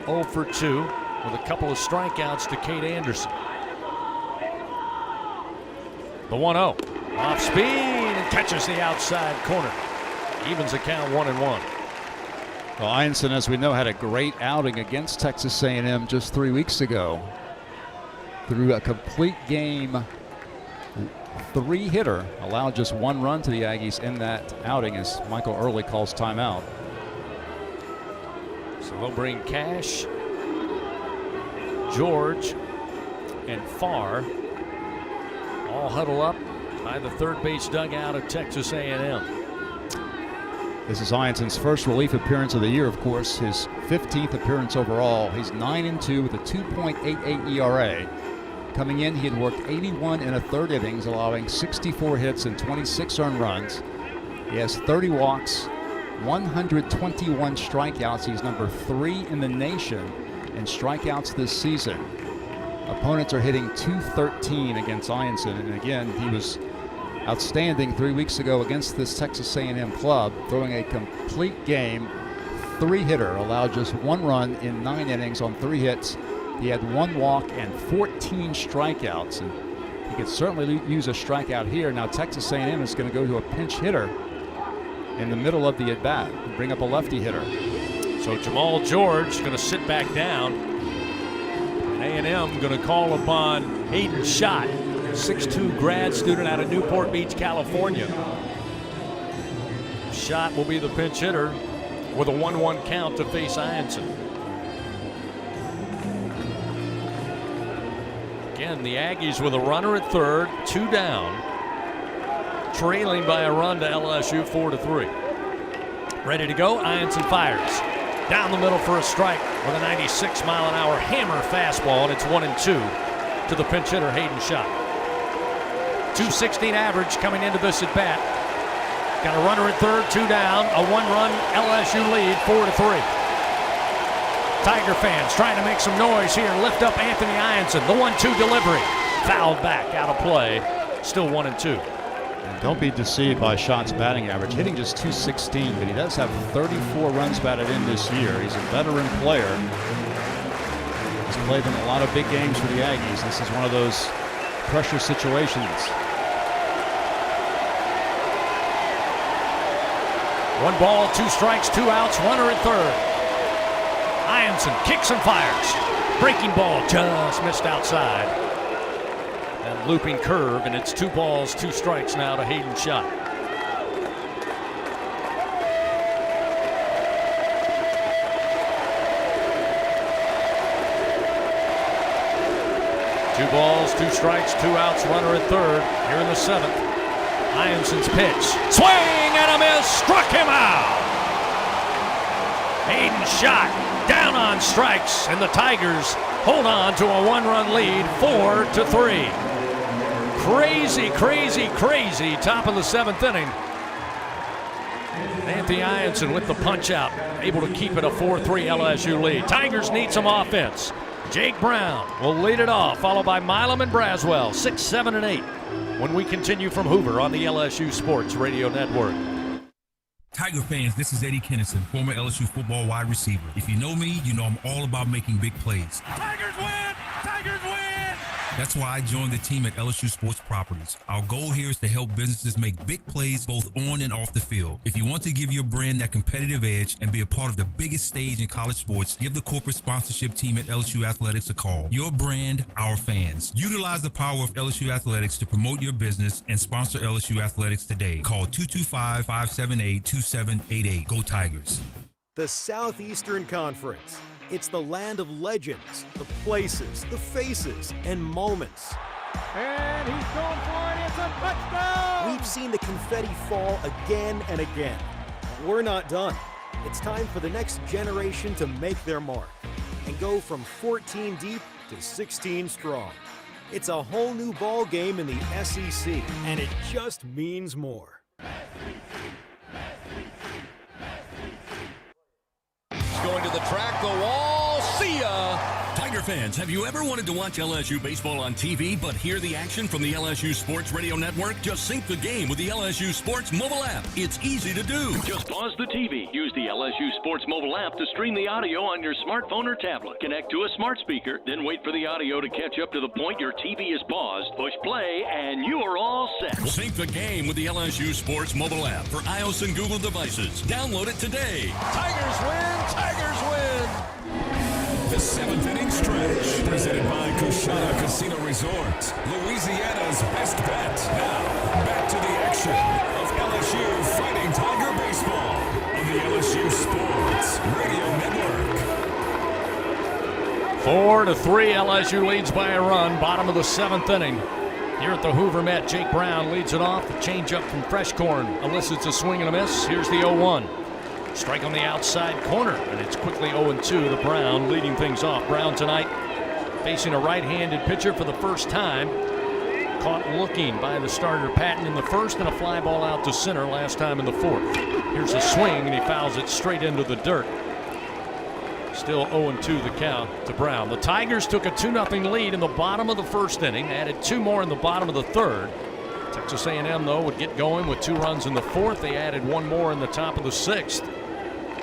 0 for 2 with a couple of strikeouts to Cade Anderson. The 1-0 off speed and catches the outside corner. Evens the count 1-1. Well, Ianson, as we know, had a great outing against Texas A&M just 3 weeks ago. Through a complete game, 3-hitter, allowed just 1 run to the Aggies in that outing as Michael Early calls timeout. So they'll bring Cash, George, and Farr all huddle up by the third base dugout of Texas A&M. This is Ianson's first relief appearance of the year, of course, his 15th appearance overall. He's 9-2 with a 2.88 ERA. Coming in, he had worked 81 1/3 innings, allowing 64 hits and 26 earned runs. He has 30 walks, 121 strikeouts. He's number 3 in the nation in strikeouts this season. Opponents are hitting .213 against Ianson, and again, he was outstanding 3 weeks ago against this Texas A&M club, throwing a complete game, 3-hitter, allowed just 1 run in 9 innings on 3 hits. He had 1 walk and 14 strikeouts, and he could certainly use a strikeout here. Now Texas A&M is going to go to a pinch hitter in the middle of the at-bat and bring up a lefty hitter. So Jamal George going to sit back down, and A&M going to call upon Hayden Schott, 6'2" grad student out of Newport Beach, California. Schott will be the pinch hitter with a 1-1 count to face Ianson. Again, the Aggies with a runner at third, 2 down, trailing by a run to LSU 4-3. Ready to go, Ianson fires. Down the middle for a strike with a 96-mile-an-hour hammer fastball, and it's 1-2 to the pinch hitter, Hayden Schott. .216 average coming into this at-bat. Got a runner at third, 2 down, a 1-run LSU lead, 4-3. Tiger fans trying to make some noise here, lift up Anthony Ianson. The 1-2 delivery, fouled back, out of play, still 1-2. And don't be deceived by Schott's batting average, hitting just .216, but he does have 34 runs batted in this year. He's a veteran player. He's played in a lot of big games for the Aggies. This is one of those pressure situations. 1 ball, 2 strikes, 2 outs, runner at third. Ianson kicks and fires. Breaking ball just missed outside. And looping curve, and it's 2 balls, 2 strikes now to Hayden Schott. Two balls, 2 strikes, 2 outs, runner at third here in the 7th. Ianson's pitch. Swing and a miss, struck him out. Hayden Schott down on strikes, and the Tigers hold on to a 1-run lead, 4-3. Crazy, crazy, crazy top of the 7th inning. Anthony Ianson with the punch out, able to keep it a 4-3 LSU lead. Tigers need some offense. Jake Brown will lead it off, followed by Milam and Braswell, 6, 7, and 8. When we continue from Hoover on the LSU Sports Radio Network. Tiger fans, this is Eddie Kennison, former LSU football wide receiver. If you know me, you know I'm all about making big plays. Tigers win! Tigers win! That's why I joined the team at LSU Sports Properties. Our goal here is to help businesses make big plays both on and off the field. If you want to give your brand that competitive edge and be a part of the biggest stage in college sports, give the corporate sponsorship team at LSU Athletics a call. Your brand, our fans. Utilize the power of LSU Athletics to promote your business and sponsor LSU Athletics today. Call 225-578-2788. Go Tigers. The Southeastern Conference. It's the land of legends, the places, the faces, and moments. And he's going for it. It's a touchdown! We've seen the confetti fall again and again. But we're not done. It's time for the next generation to make their mark and go from 14 deep to 16 strong. It's a whole new ball game in the SEC, and it just means more. Going to the track, the wall, see ya! Tiger fans, have you ever wanted to watch LSU baseball on TV but hear the action from the LSU Sports Radio Network? Just sync the game with the LSU Sports mobile app. It's easy to do. Just pause the TV. Use the LSU Sports mobile app to stream the audio on your smartphone or tablet. Connect to a smart speaker, then wait for the audio to catch up to the point your TV is paused. Push play, and you are all set. Sync the game with the LSU Sports mobile app for iOS and Google devices. Download it today. Tigers win! Tigers win! The seventh inning stretch, presented by Coshada Casino Resort, Louisiana's best bet. Now, back to the action of LSU Fighting Tiger Baseball on the LSU Sports Radio Network. 4-3, LSU leads by a run, bottom of the seventh inning. Here at the Hoover Met, Jake Brown leads it off. The changeup from Freshcorn elicits a swing and a miss. Here's the 0-1. Strike on the outside corner, and it's quickly 0-2 to Brown, leading things off. Brown tonight facing a right-handed pitcher for the first time. Caught looking by the starter Patton in the first, and a fly ball out to center last time in the fourth. Here's a swing, and he fouls it straight into the dirt. Still 0-2 the count to Brown. The Tigers took a 2-0 lead in the bottom of the first inning, added two more in the bottom of the third. Texas A&M, though, would get going with 2 runs in the fourth. They added one more in the top of the sixth.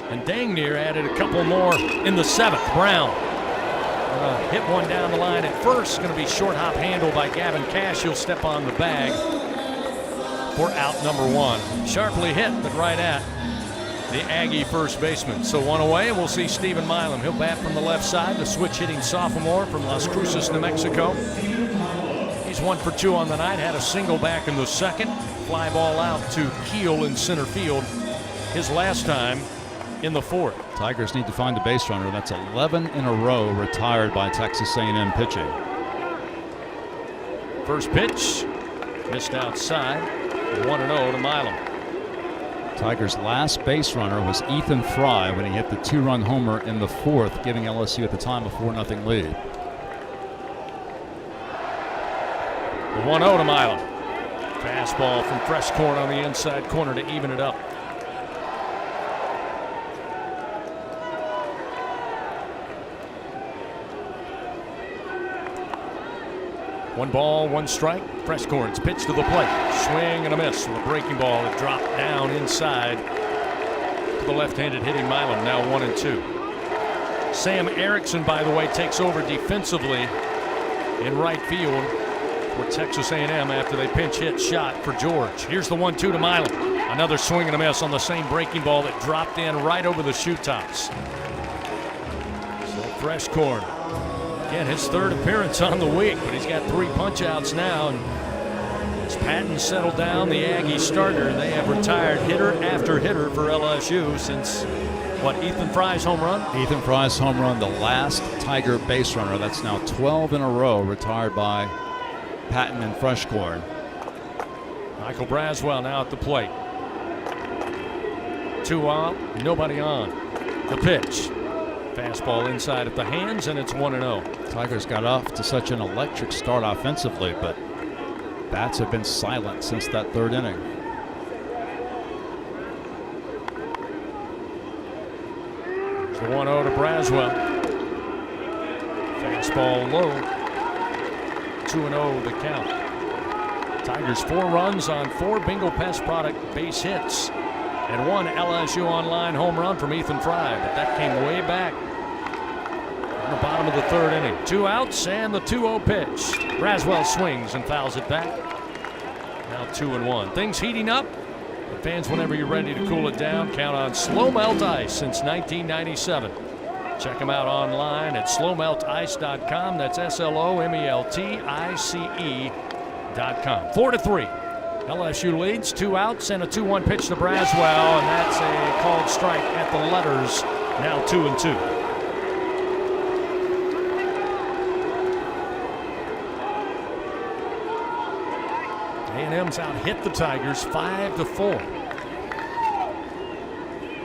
And dang near added a couple more in the seventh. Brown hit one down the line at first. Going to be short hop handle by Gavin Cash. He'll step on the bag for out number 1. Sharply hit, but right at the Aggie first baseman. So one away, and we'll see Stephen Milam. He'll bat from the left side, the switch-hitting sophomore from Las Cruces, New Mexico. He's 1 for 2 on the night, had a single back in the second. Fly ball out to Keel in center field his last time in the fourth. Tigers need to find a base runner. That's 11 in a row retired by Texas A&M pitching. First pitch, missed outside, 1-0 to Milam. Tigers' last base runner was Ethan Fry when he hit the 2-run homer in the fourth, giving LSU at the time a 4-0 lead. The 1-0 to Milam. Fastball from Freshcorn on the inside corner to even it up. One ball, one strike. Freshcorn's pitch to the plate. Swing and a miss with a breaking ball that dropped down inside to the left-handed hitting Milam, now 1-2. Sam Erickson, by the way, takes over defensively in right field for Texas A&M after they pinch hit shot for George. Here's the 1-2 to Milam. Another swing and a miss on the same breaking ball that dropped in right over the shoe tops. So Freshcorn, again, his third appearance on the week, but he's got 3 punch-outs now. And as Patton settled down, the Aggie starter, they have retired hitter after hitter for LSU since, Ethan Fry's home run? Ethan Fry's home run, the last Tiger base runner. That's now 12 in a row retired by Patton and Freshcorn. Michael Braswell now at the plate. 2 out, nobody on. The pitch. Fastball inside at the hands, and it's 1-0. Tigers got off to such an electric start offensively, but bats have been silent since that third inning. It's the 1-0 to Braswell. Fastball low. 2-0 the count. Tigers 4 runs on 4 Bingo Pest product base hits and 1 LSU Online home run from Ethan Fry, but that came way back in the bottom of the third inning. 2 outs and the 2-0 pitch. Braswell swings and fouls it back. Now 2-1. Things heating up. And fans, whenever you're ready to cool it down, count on Slow Melt Ice since 1997. Check them out online at slowmeltice.com. That's SLOMELTICE.com. 4-3. LSU leads, 2 outs and a 2-1 pitch to Braswell, and that's a called strike at the letters. Now 2-2. A&M's out hit the Tigers 5-4.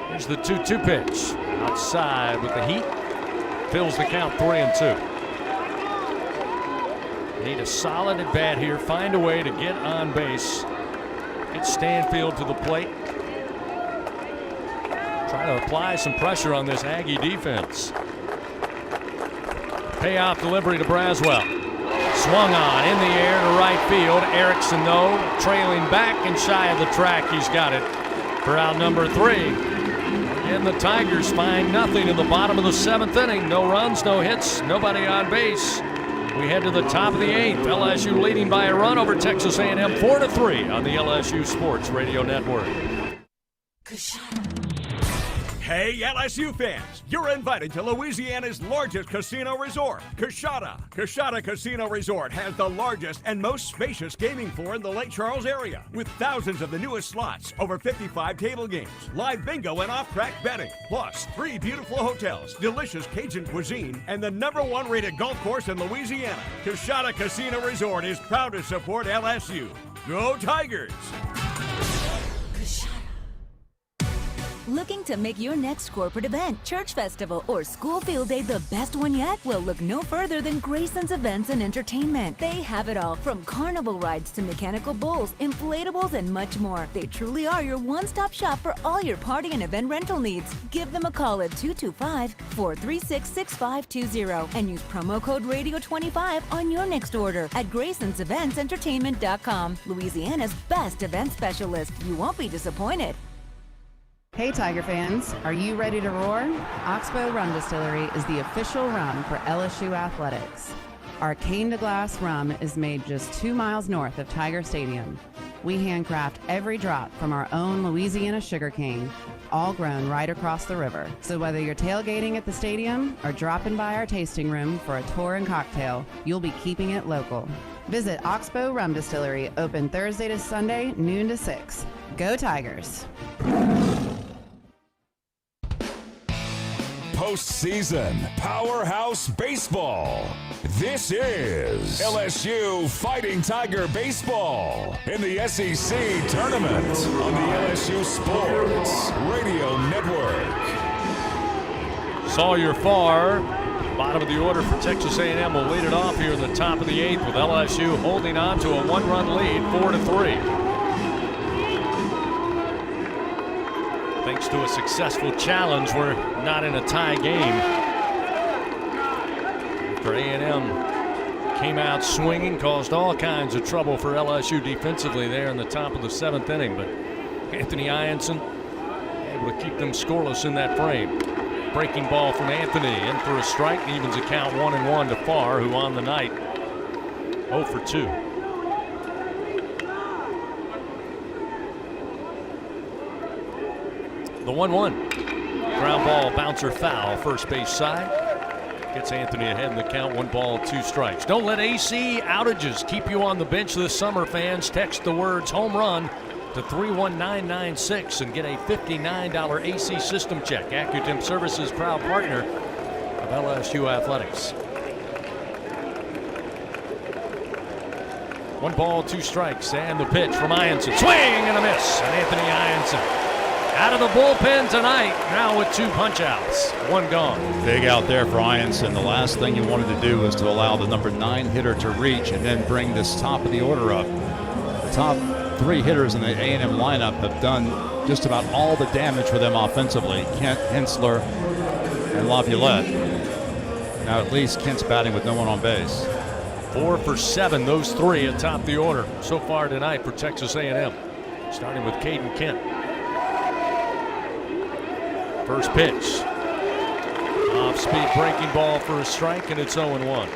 Here's the 2-2 pitch. Outside with the heat. Fills the count 3-2. Need a solid at bat here. Find a way to get on base. Get Stanfield to the plate. Try to apply some pressure on this Aggie defense. Payoff delivery to Braswell. Swung on in the air to right field. Erickson, though, trailing back and shy of the track. He's got it for out number 3. And the Tigers find nothing in the bottom of the 7th inning. No runs, no hits, nobody on base. We head to the top of the 8th. LSU leading by a run over Texas A&M 4-3 on the LSU Sports Radio Network. Hey, LSU fans, you're invited to Louisiana's largest casino resort, Coshada. Coshada Casino Resort has the largest and most spacious gaming floor in the Lake Charles area, with thousands of the newest slots, over 55 table games, live bingo and off-track betting, plus 3 beautiful hotels, delicious Cajun cuisine, and the #1 rated golf course in Louisiana. Coshada Casino Resort is proud to support LSU. Go Tigers! Looking to make your next corporate event, church festival, or school field day the best one yet? Well, look no further than Grayson's Events and Entertainment. They have it all, from carnival rides to mechanical bulls, inflatables, and much more. They truly are your one-stop shop for all your party and event rental needs. Give them a call at 225-436-6520 and use promo code RADIO25 on your next order at Grayson'sEventsEntertainment.com. Louisiana's best event specialist. You won't be disappointed. Hey Tiger fans, are you ready to roar? Oxbow Rum Distillery is the official rum for LSU Athletics. Our cane to glass rum is made just 2 miles north of Tiger Stadium. We handcraft every drop from our own Louisiana sugarcane, all grown right across the river. So whether you're tailgating at the stadium or dropping by our tasting room for a tour and cocktail, you'll be keeping it local. Visit Oxbow Rum Distillery, open Thursday to Sunday, noon to 6. Go Tigers! Postseason Powerhouse Baseball. This is LSU Fighting Tiger Baseball in the SEC Tournament on the LSU Sports Radio Network. Sawyer Farr, bottom of the order for Texas A&M, will lead it off here in the top of the 8th with LSU holding on to a 1-run lead, 4-3. Thanks to a successful challenge, we're not in a tie game. After A&M came out swinging, caused all kinds of trouble for LSU defensively there in the top of the 7th inning. But Anthony Ianson able to keep them scoreless in that frame. Breaking ball from Anthony in for a strike, and evens the count 1-1 to Farr, who on the night 0 for 2. The 1-1. Ground ball, bouncer foul, first base side. Gets Anthony ahead in the count, 1 ball, 2 strikes. Don't let AC outages keep you on the bench this summer, fans. Text the words home run to 31996 and get a $59 AC system check. Accutemp Services, proud partner of LSU Athletics. 1 ball, 2 strikes, and the pitch from Ianson. Swing and a miss, and Anthony Ianson out of the bullpen tonight, now with 2 punch-outs, 1 gone. Big out there for Ianson. The last thing you wanted to do was to allow the number 9 hitter to reach and then bring this top of the order up. The top 3 hitters in the A&M lineup have done just about all the damage for them offensively. Kent, Hensler, and Laviolette. Now at least Kent's batting with no one on base. 4 for 7, those 3 atop the order so far tonight for Texas A&M. Starting with Caden Kent. First pitch. Off off-speed breaking ball for a strike, and it's 0-1.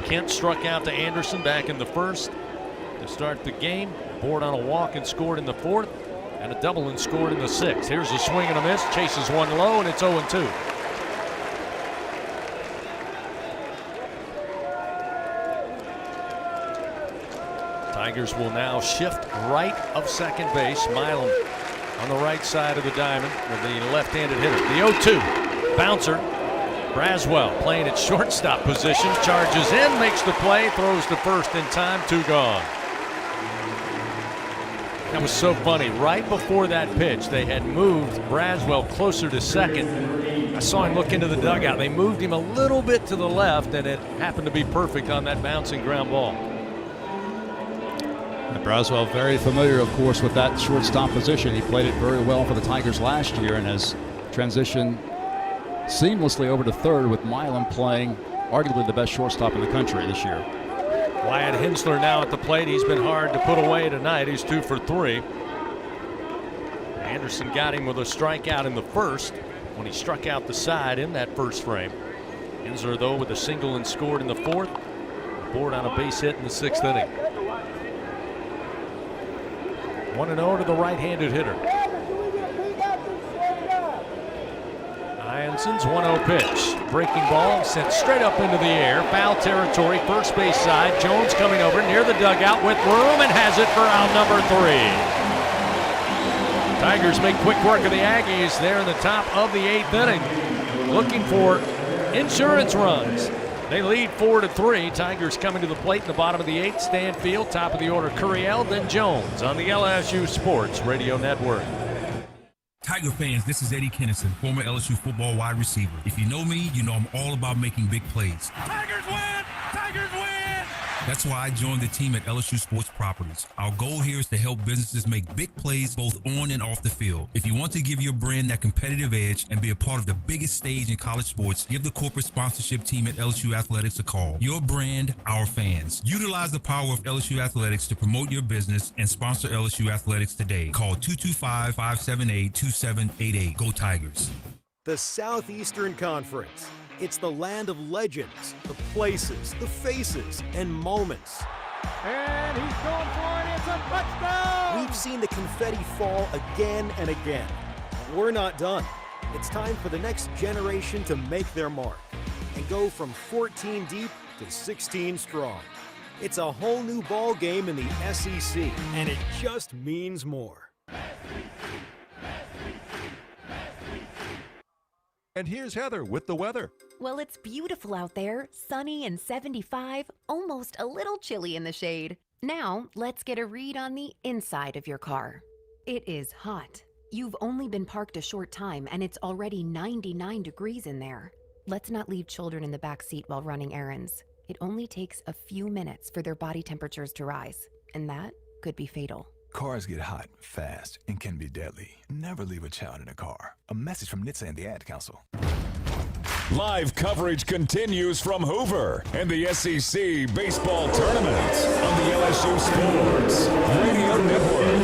Kent struck out to Anderson back in the first to start the game. Board on a walk and scored in the fourth, and a double and scored in the sixth. Here's a swing and a miss. Chases one low, and it's 0-2. Tigers will now shift right of second base. Milam on the right side of the diamond with the left-handed hitter. The 0-2 bouncer. Braswell playing at shortstop position. Charges in, makes the play, throws to first in time. 2 gone. That was so funny. Right before that pitch, they had moved Braswell closer to second. I saw him look into the dugout. They moved him a little bit to the left, and it happened to be perfect on that bouncing ground ball. And Braswell very familiar, of course, with that shortstop position. He played it very well for the Tigers last year and has transitioned seamlessly over to third, with Milam playing arguably the best shortstop in the country this year. Wyatt Hensler now at the plate. He's been hard to put away tonight. He's 2 for 3. Anderson got him with a strikeout in the first when he struck out the side in that first frame. Hensler, though, with a single and scored in the fourth. Board on a base hit in the sixth inning. 1-0 to the right-handed hitter. Hyanson's 1-0 pitch. Breaking ball sent straight up into the air. Foul territory, first base side. Jones coming over near the dugout with room and has it for out number 3. Tigers make quick work of the Aggies there in the top of the 8th inning, looking for insurance runs. They lead 4-3. Tigers coming to the plate in the bottom of the 8th. Stanfield, top of the order, Curiel, then Jones on the LSU Sports Radio Network. Tiger fans, this is Eddie Kennison, former LSU football wide receiver. If you know me, you know I'm all about making big plays. Tigers win! Tigers win! That's why I joined the team at LSU Sports Properties. Our goal here is to help businesses make big plays both on and off the field. If you want to give your brand that competitive edge and be a part of the biggest stage in college sports, give the corporate sponsorship team at LSU Athletics a call. Your brand, our fans. Utilize the power of LSU Athletics to promote your business and sponsor LSU Athletics today. Call 225-578-2788. Go Tigers. The Southeastern Conference. It's the land of legends, the places, the faces, and moments. And he's going for it. It's a touchdown! We've seen the confetti fall again and again. We're not done. It's time for the next generation to make their mark and go from 14 deep to 16 strong. It's a whole new ball game in the SEC, and it just means more. And here's Heather with the weather. Well, it's beautiful out there, sunny and 75, almost a little chilly in the shade. Now, let's get a read on the inside of your car. It is hot. You've only been parked a short time and it's already 99 degrees in there. Let's not leave children in the back seat while running errands. It only takes a few minutes for their body temperatures to rise, and that could be fatal. Cars get hot, fast, and can be deadly. Never leave a child in a car. A message from NHTSA and the Ad Council. Live coverage continues from Hoover and the SEC Baseball Tournament on the LSU Sports Radio Network.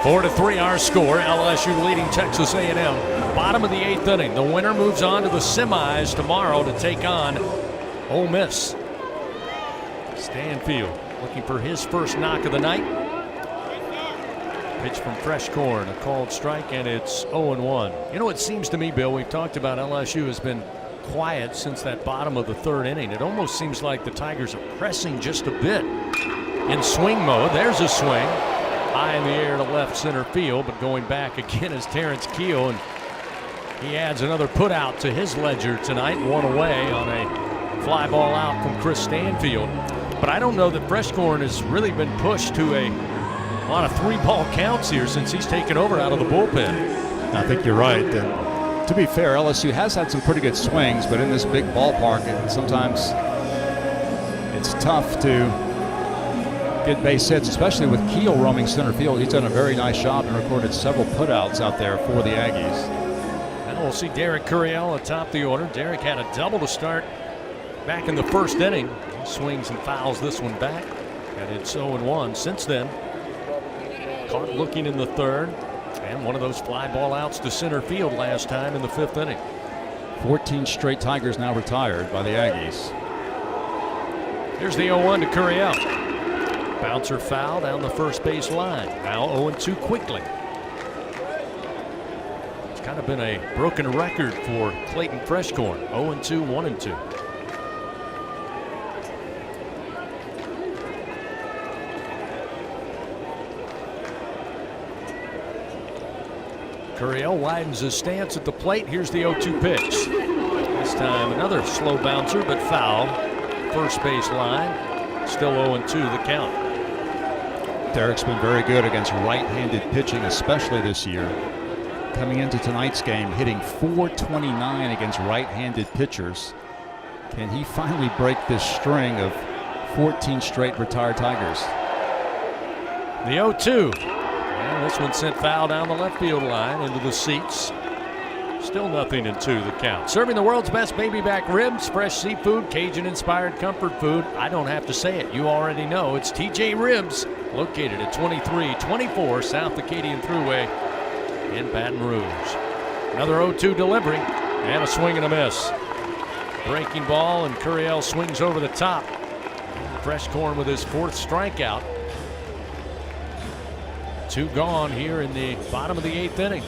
4-3 our score. LSU leading Texas A&M. Bottom of the 8th inning. The winner moves on to the semis tomorrow to take on Ole Miss. Stanfield looking for his first knock of the night. Pitch from Fresh Corn, a called strike, and it's 0-1. You know, it seems to me, Bill, we've talked about LSU has been quiet since that bottom of the 3rd inning. It almost seems like the Tigers are pressing just a bit in swing mode. There's a swing. High in the air to left center field, but going back again is Terrence Keel, and he adds another put out to his ledger tonight. One away on a fly ball out from Chris Stanfield. But I don't know that Fresh Corn has really been pushed to a lot of 3-ball counts here since he's taken over out of the bullpen. I think you're right. And to be fair, LSU has had some pretty good swings, but in this big ballpark, sometimes it's tough to get base hits, especially with Keel roaming center field. He's done a very nice job and recorded several putouts out there for the Aggies. Now we'll see Derek Curiel atop the order. Derek had a double to start back in the 1st inning. He swings and fouls this one back, and it's 0-1 since then. Caught looking in the 3rd, and one of those fly ball outs to center field last time in the 5th inning. 14 straight Tigers now retired by the Aggies. Here's the 0-1 to Curiel. Bouncer foul down the first base line. Now 0-2 quickly. It's kind of been a broken record for Clayton Freshcorn. 0-2, 1-2. Curiel widens his stance at the plate. Here's the 0-2 pitch. This time another slow bouncer, but foul. First base line. Still 0-2 the count. Derek's been very good against right-handed pitching, especially this year. Coming into tonight's game, hitting .429 against right-handed pitchers. Can he finally break this string of 14 straight retired Tigers? The 0-2. And this one sent foul down the left field line into the seats. Still 0-2 the count. Serving the world's best baby back ribs, fresh seafood, Cajun-inspired comfort food. I don't have to say it. You already know. It's TJ Ribs, located at 2324 South Acadian Thruway in Baton Rouge. Another 0-2 delivery and a swing and a miss. Breaking ball, and Curiel swings over the top. Freshcorn with his 4th strikeout. 2 gone here in the bottom of the 8th inning.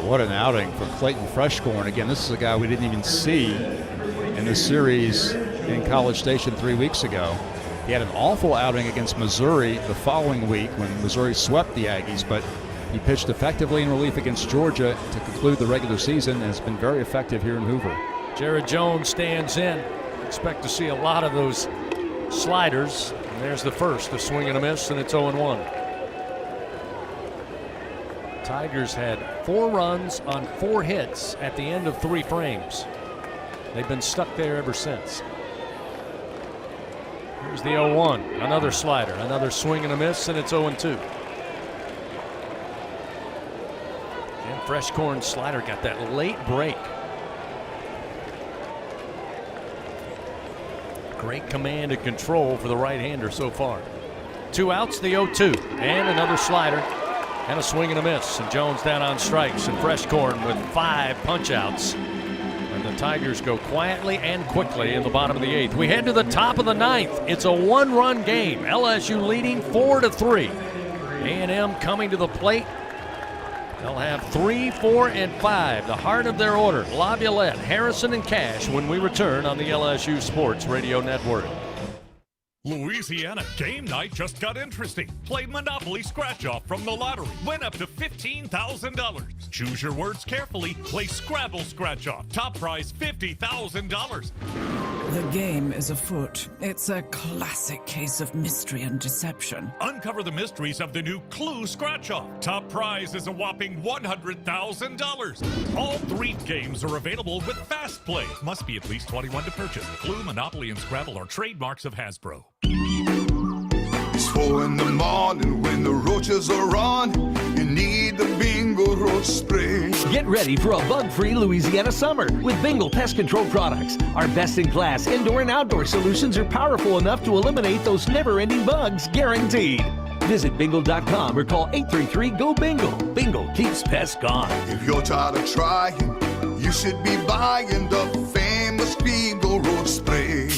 What an outing for Clayton Freshcorn. Again, this is a guy we didn't even see in the series in College Station 3 weeks ago. He had an awful outing against Missouri the following week when Missouri swept the Aggies, but he pitched effectively in relief against Georgia to conclude the regular season and has been very effective here in Hoover. Jared Jones stands in. Expect to see a lot of those sliders. And there's the first, a swing and a miss, and it's 0-1. Tigers had 4 runs on 4 hits at the end of 3 frames. They've been stuck there ever since. Here's the 0-1, another slider, another swing and a miss, and it's 0-2. And Freshcorn's slider got that late break. Great command and control for the right-hander so far. 2 outs, the 0-2, and another slider. And a swing and a miss, and Jones down on strikes, and Freshcorn with 5 punch-outs. And the Tigers go quietly and quickly in the bottom of the 8th. We head to the top of the 9th. It's a 1-run game. LSU leading 4-3. A&M coming to the plate. They'll have 3, 4, and 5, the heart of their order. Laviolette, Harrison, and Cash when we return on the LSU Sports Radio Network. Louisiana game night just got interesting. Play Monopoly Scratch-Off from the lottery. Win up to $15,000. Choose your words carefully. Play Scrabble Scratch-Off. Top prize $50,000. The game is afoot. It's a classic case of mystery and deception. Uncover the mysteries of the new Clue Scratch-Off. Top prize is a whopping $100,000. All 3 games are available with Fast Play. Must be at least 21 to purchase. Clue, Monopoly, and Scrabble are trademarks of Hasbro. It's 4 in the morning when the roaches are on. You need the Bingo Roach Spray. Get ready for a bug-free Louisiana summer with Bingo Pest Control products. Our best-in-class indoor and outdoor solutions are powerful enough to eliminate those never-ending bugs, guaranteed. Visit bingo.com or call 833-GO-BINGO. Bingo keeps pests gone. If you're tired of trying, you should be buying the famous Bingo Roach Spray.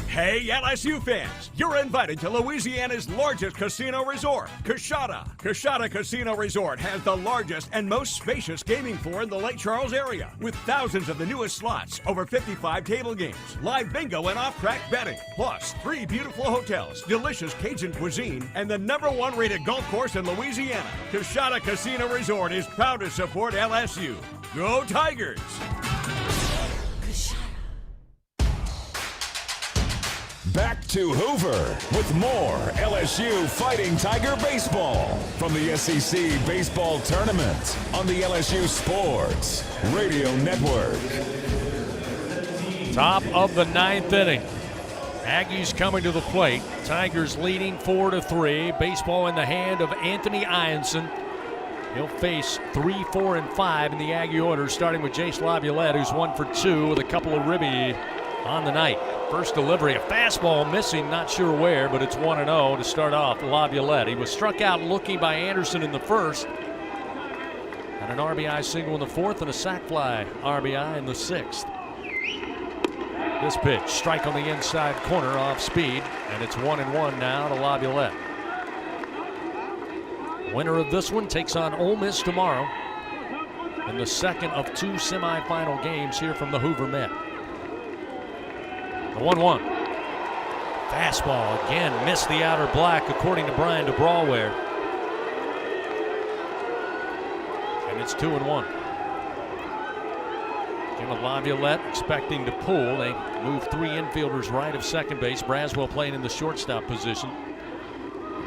Hey, LSU fans, you're invited to Louisiana's largest casino resort, Coshada. Coshada Casino Resort has the largest and most spacious gaming floor in the Lake Charles area, with thousands of the newest slots, over 55 table games, live bingo and off-track betting, plus 3 beautiful hotels, delicious Cajun cuisine, and the #1 rated golf course in Louisiana. Coshada Casino Resort is proud to support LSU. Go Tigers! Back to Hoover with more LSU Fighting Tiger baseball from the SEC Baseball Tournament on the LSU Sports Radio Network. Top of the 9th inning. Aggies coming to the plate. Tigers leading 4-3. Baseball in the hand of Anthony Ianson. He'll face 3, 4, and 5 in the Aggie order, starting with Jace Laviolette, who's 1 for 2 with a couple of ribby on the night. First delivery, a fastball missing, not sure where, but it's 1-0 to start off Laviolette. He was struck out looking by Anderson in the first. And And an RBI single in the 4th and a sac fly RBI in the 6th. This pitch, strike on the inside corner off speed, and it's 1-1 now to Laviolette. Winner of this one takes on Ole Miss tomorrow in the second of 2 semifinal games here from the Hoover Met. The 1-1. Fastball again, missed the outer black according to Brian DeBrawware. And it's 2-1. Again with Laviolette expecting to pull. They move 3 infielders right of second base. Braswell playing in the shortstop position.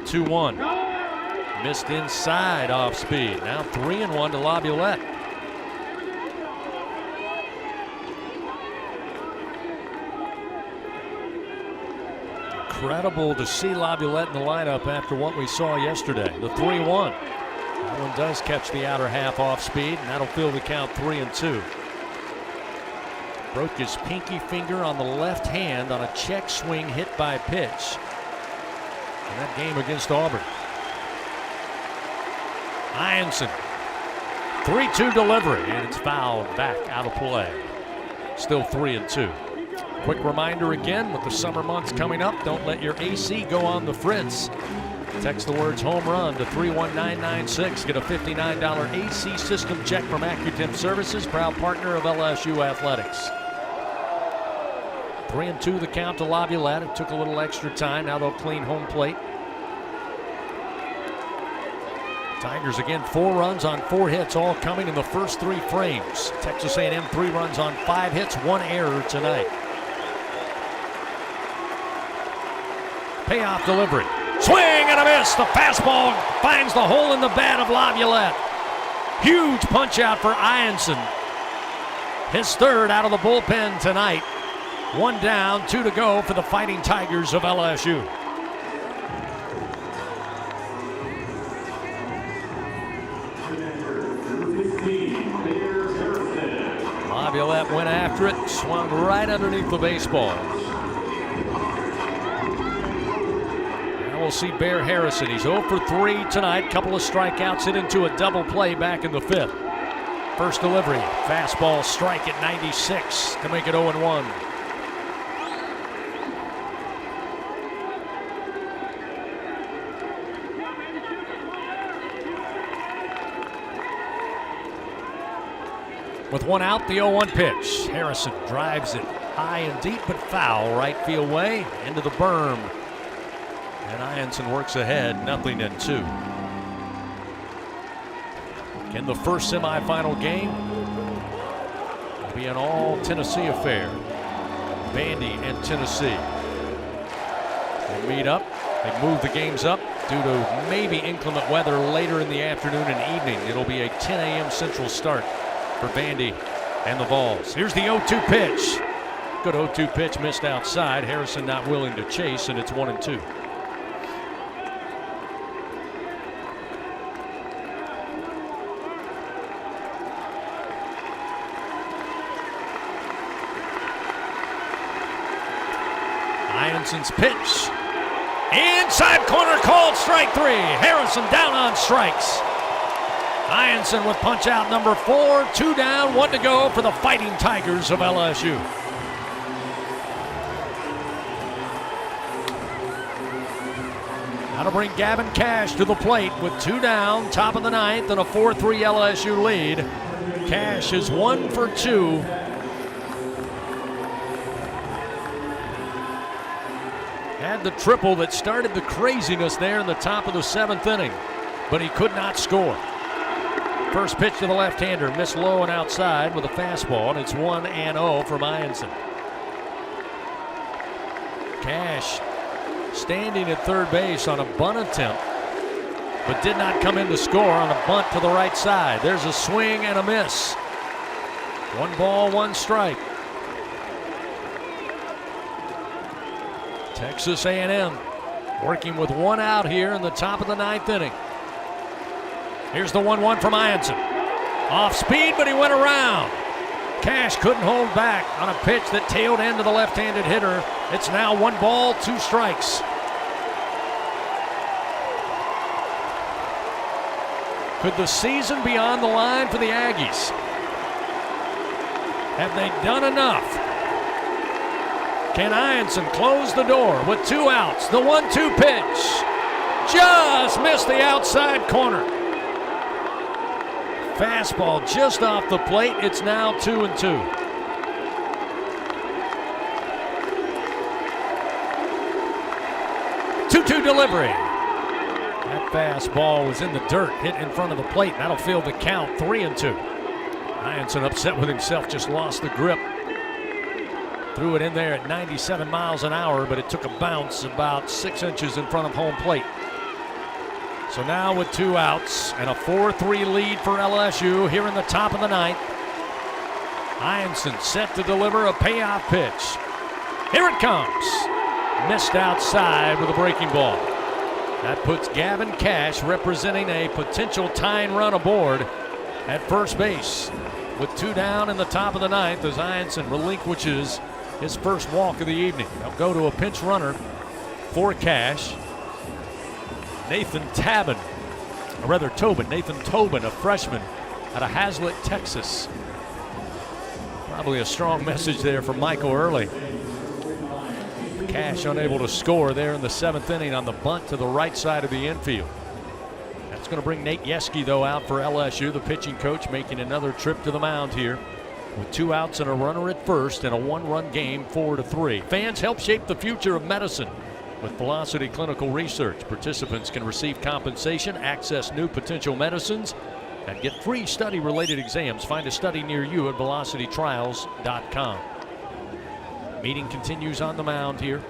2-1. Missed inside off speed. Now 3-1 to Laviolette. Incredible to see Laviolette in the lineup after what we saw yesterday. The 3-1. That one does catch the outer half off speed, and that'll fill the count 3-2. Broke his pinky finger on the left hand on a check swing hit by pitch in that game against Auburn. Ianson, 3-2 delivery, and it's fouled back out of play. Still 3-2. Quick reminder again, with the summer months coming up, don't let your AC go on the fritz. Text the words home run to 31996. Get a $59 AC system check from AccuTemp Services, proud partner of LSU Athletics. 3-2 the count to Laviolette. It took a little extra time. Now they'll clean home plate. Tigers again, 4 runs on 4 hits, all coming in the first 3 frames. Texas A&M 3 runs on 5 hits, 1 error tonight. Payoff delivery. Swing and a miss. The fastball finds the hole in the bat of Laviolette. Huge punch out for Ianson. His 3rd out of the bullpen tonight. 1 down, 2 to go for the Fighting Tigers of LSU. Laviolette went after it, swung right underneath the baseball. We'll see Bear Harrison. He's 0 for 3 tonight. Couple of strikeouts, hit into a double play back in the 5th. First delivery, fastball strike at 96 to make it 0-1. With 1 out, the 0-1 pitch. Harrison drives it high and deep, but foul right field way into the berm. And Ianson works ahead, 0-2. In the first semifinal game, will be an all-Tennessee affair. Vandy and Tennessee will meet up. They move the games up due to maybe inclement weather later in the afternoon and evening. It'll be a 10 a.m. Central start for Vandy and the Vols. Here's the 0-2 pitch. Good 0-2 pitch missed outside. Harrison not willing to chase, and it's 1-2. Ianson's pitch. Inside corner called strike 3. Harrison down on strikes. Ianson with punch out number 4. 2 down, 1 to go for the Fighting Tigers of LSU. Now to bring Gavin Cash to the plate with 2 down, top of the 9th, and a 4-3 LSU lead. Cash is 1 for 2. Had the triple that started the craziness there in the top of the 7th inning, but he could not score. First pitch to the left-hander, missed low and outside with a fastball, and it's 1-0 from Ianson. Cash standing at third base on a bunt attempt, but did not come in to score on a bunt to the right side. There's a swing and a miss. 1 ball, 1 strike. Texas A&M working with 1 out here in the top of the 9th inning. Here's the 1-1 from Ianson. Off speed, but he went around. Cash couldn't hold back on a pitch that tailed into the left-handed hitter. It's now 1 ball, 2 strikes. Could the season be on the line for the Aggies? Have they done enough? Can Ianson close the door with 2 outs? The 1-2 pitch. Just missed the outside corner. Fastball just off the plate. It's now 2-2. Two delivery. That fastball was in the dirt, hit in front of the plate. That'll fill the count, 3-2. Ianson upset with himself, just lost the grip. Threw it in there at 97 miles an hour, but it took a bounce about 6 inches in front of home plate. So now with 2 outs and a 4-3 lead for LSU here in the top of the 9th. Ianson set to deliver a payoff pitch. Here it comes. Missed outside with a breaking ball. That puts Gavin Cash representing a potential tying run aboard at first base. With 2 down in the top of the 9th as Ianson relinquishes his first walk of the evening. They'll go to a pinch runner for Cash. Nathan Tobin, a freshman out of Hazlet, Texas. Probably a strong message there from Michael Early. Cash unable to score there in the 7th inning on the bunt to the right side of the infield. That's going to bring Nate Yeske, though, out for LSU. The pitching coach making another trip to the mound here with 2 outs and a runner at first in a 1-run game, 4-3. Fans help shape the future of medicine with Velocity Clinical Research. Participants can receive compensation, access new potential medicines, and get free study-related exams. Find a study near you at velocitytrials.com. Meeting continues on the mound here.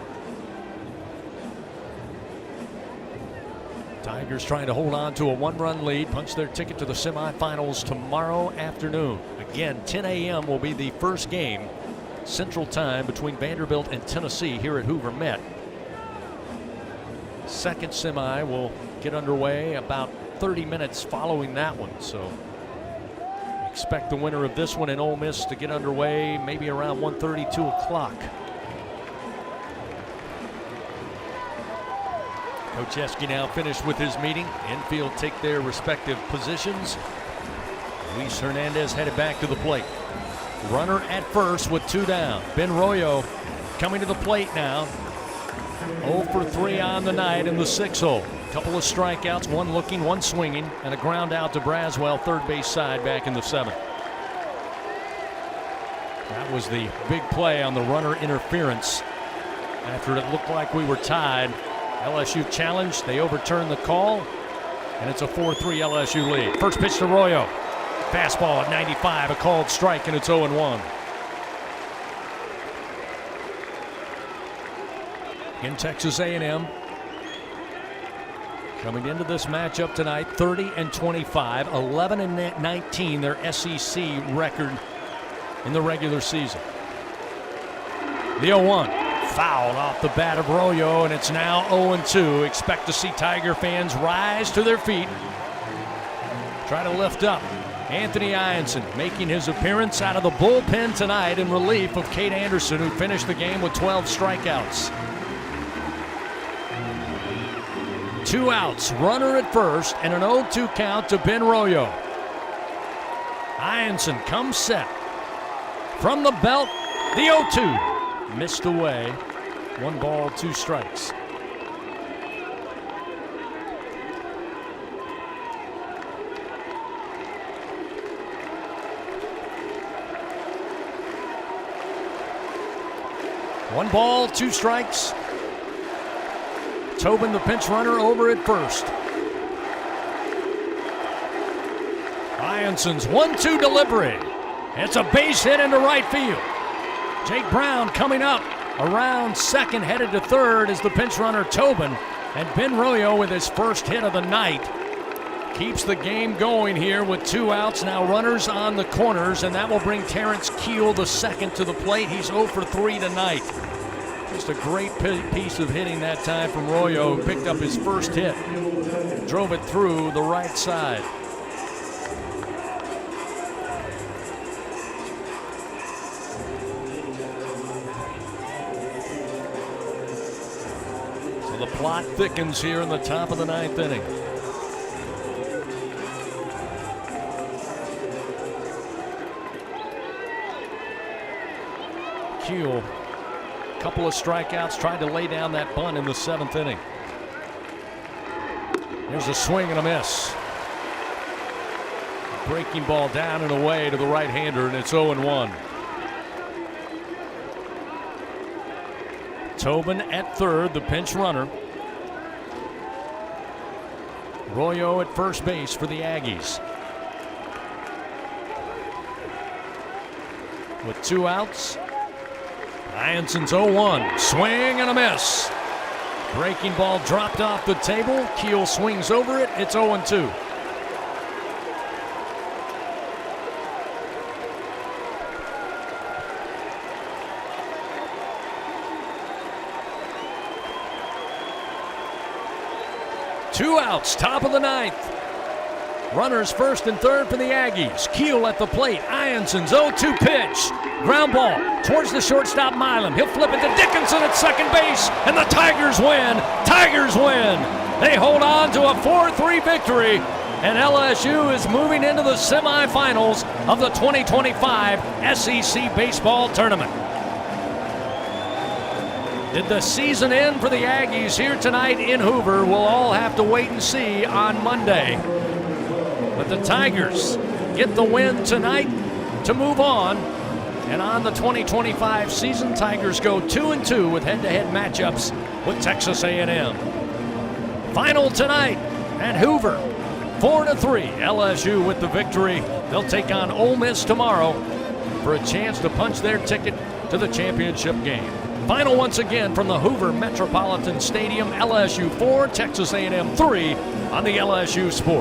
Tigers trying to hold on to a 1-run lead, punch their ticket to the semifinals tomorrow afternoon. Again, 10 a.m. will be the first game, Central Time, between Vanderbilt and Tennessee here at Hoover Met. Second semi will get underway about 30 minutes following that one, so expect the winner of this one and Ole Miss to get underway maybe around 1:30, 2 o'clock. Coach Yeske now finished with his meeting. Infield take their respective positions. Luis Hernandez headed back to the plate. Runner at first with 2 down. Ben Royo coming to the plate now. 0 for 3 on the night in the 6-hole. Couple of strikeouts, one looking, one swinging, and a ground out to Braswell, third base side back in the 7th. That was the big play on the runner interference. After it looked like we were tied, LSU challenged, they overturned the call, and it's a 4-3 LSU lead. First pitch to Royo. Fastball at 95, a called strike, and it's 0-1. In Texas A&M, coming into this matchup tonight, 30-25, 11-19, their SEC record in the regular season. The 0-1, fouled off the bat of Royo, and it's now 0-2. Expect to see Tiger fans rise to their feet, try to lift up. Anthony Ianson making his appearance out of the bullpen tonight in relief of Cade Anderson, who finished the game with 12 strikeouts. 2 outs, runner at first, and an 0-2 count to Ben Royo. Ianson comes set. From the belt, the 0-2. Missed away. 1 ball, 2 strikes. One ball, 2 strikes. Tobin, the pinch runner, over at first. Ianson's 1-2 delivery. It's a base hit into right field. Jake Brown coming up around second, headed to third is the pinch runner Tobin. And Ben Royo with his first hit of the night keeps the game going here with 2 outs. Now runners on the corners, and that will bring Terrence Keel, the second, to the plate. He's 0 for 3 tonight. Just a great piece of hitting that time from Royo, who picked up his first hit. Drove it through the right side. So the plot thickens here in the top of the 9th inning. Keel. A couple of strikeouts, tried to lay down that bunt in the 7th inning. There's a swing and a miss. Breaking ball down and away to the right-hander, and it's 0-1. Tobin at third, the pinch runner. Royo at first base for the Aggies. With 2 outs, Ianson's 0-1. Swing and a miss. Breaking ball dropped off the table. Keel swings over it. It's 0-2. Two outs, top of the 9th. Runners first and third for the Aggies. Keel at the plate. Ianson's 0-2 pitch. Ground ball towards the shortstop Milam. He'll flip it to Dickinson at second base, and the Tigers win. Tigers win. They hold on to a 4-3 victory, and LSU is moving into the semifinals of the 2025 SEC baseball tournament. Did the season end for the Aggies here tonight in Hoover? We'll all have to wait and see on Monday. But the Tigers get the win tonight to move on. And on the 2025 season, Tigers go 2-2 with head-to-head matchups with Texas A&M. Final tonight at Hoover, 4-3. LSU with the victory. They'll take on Ole Miss tomorrow for a chance to punch their ticket to the championship game. Final once again from the Hoover Metropolitan Stadium, LSU 4, Texas A&M 3 on the LSU Sports.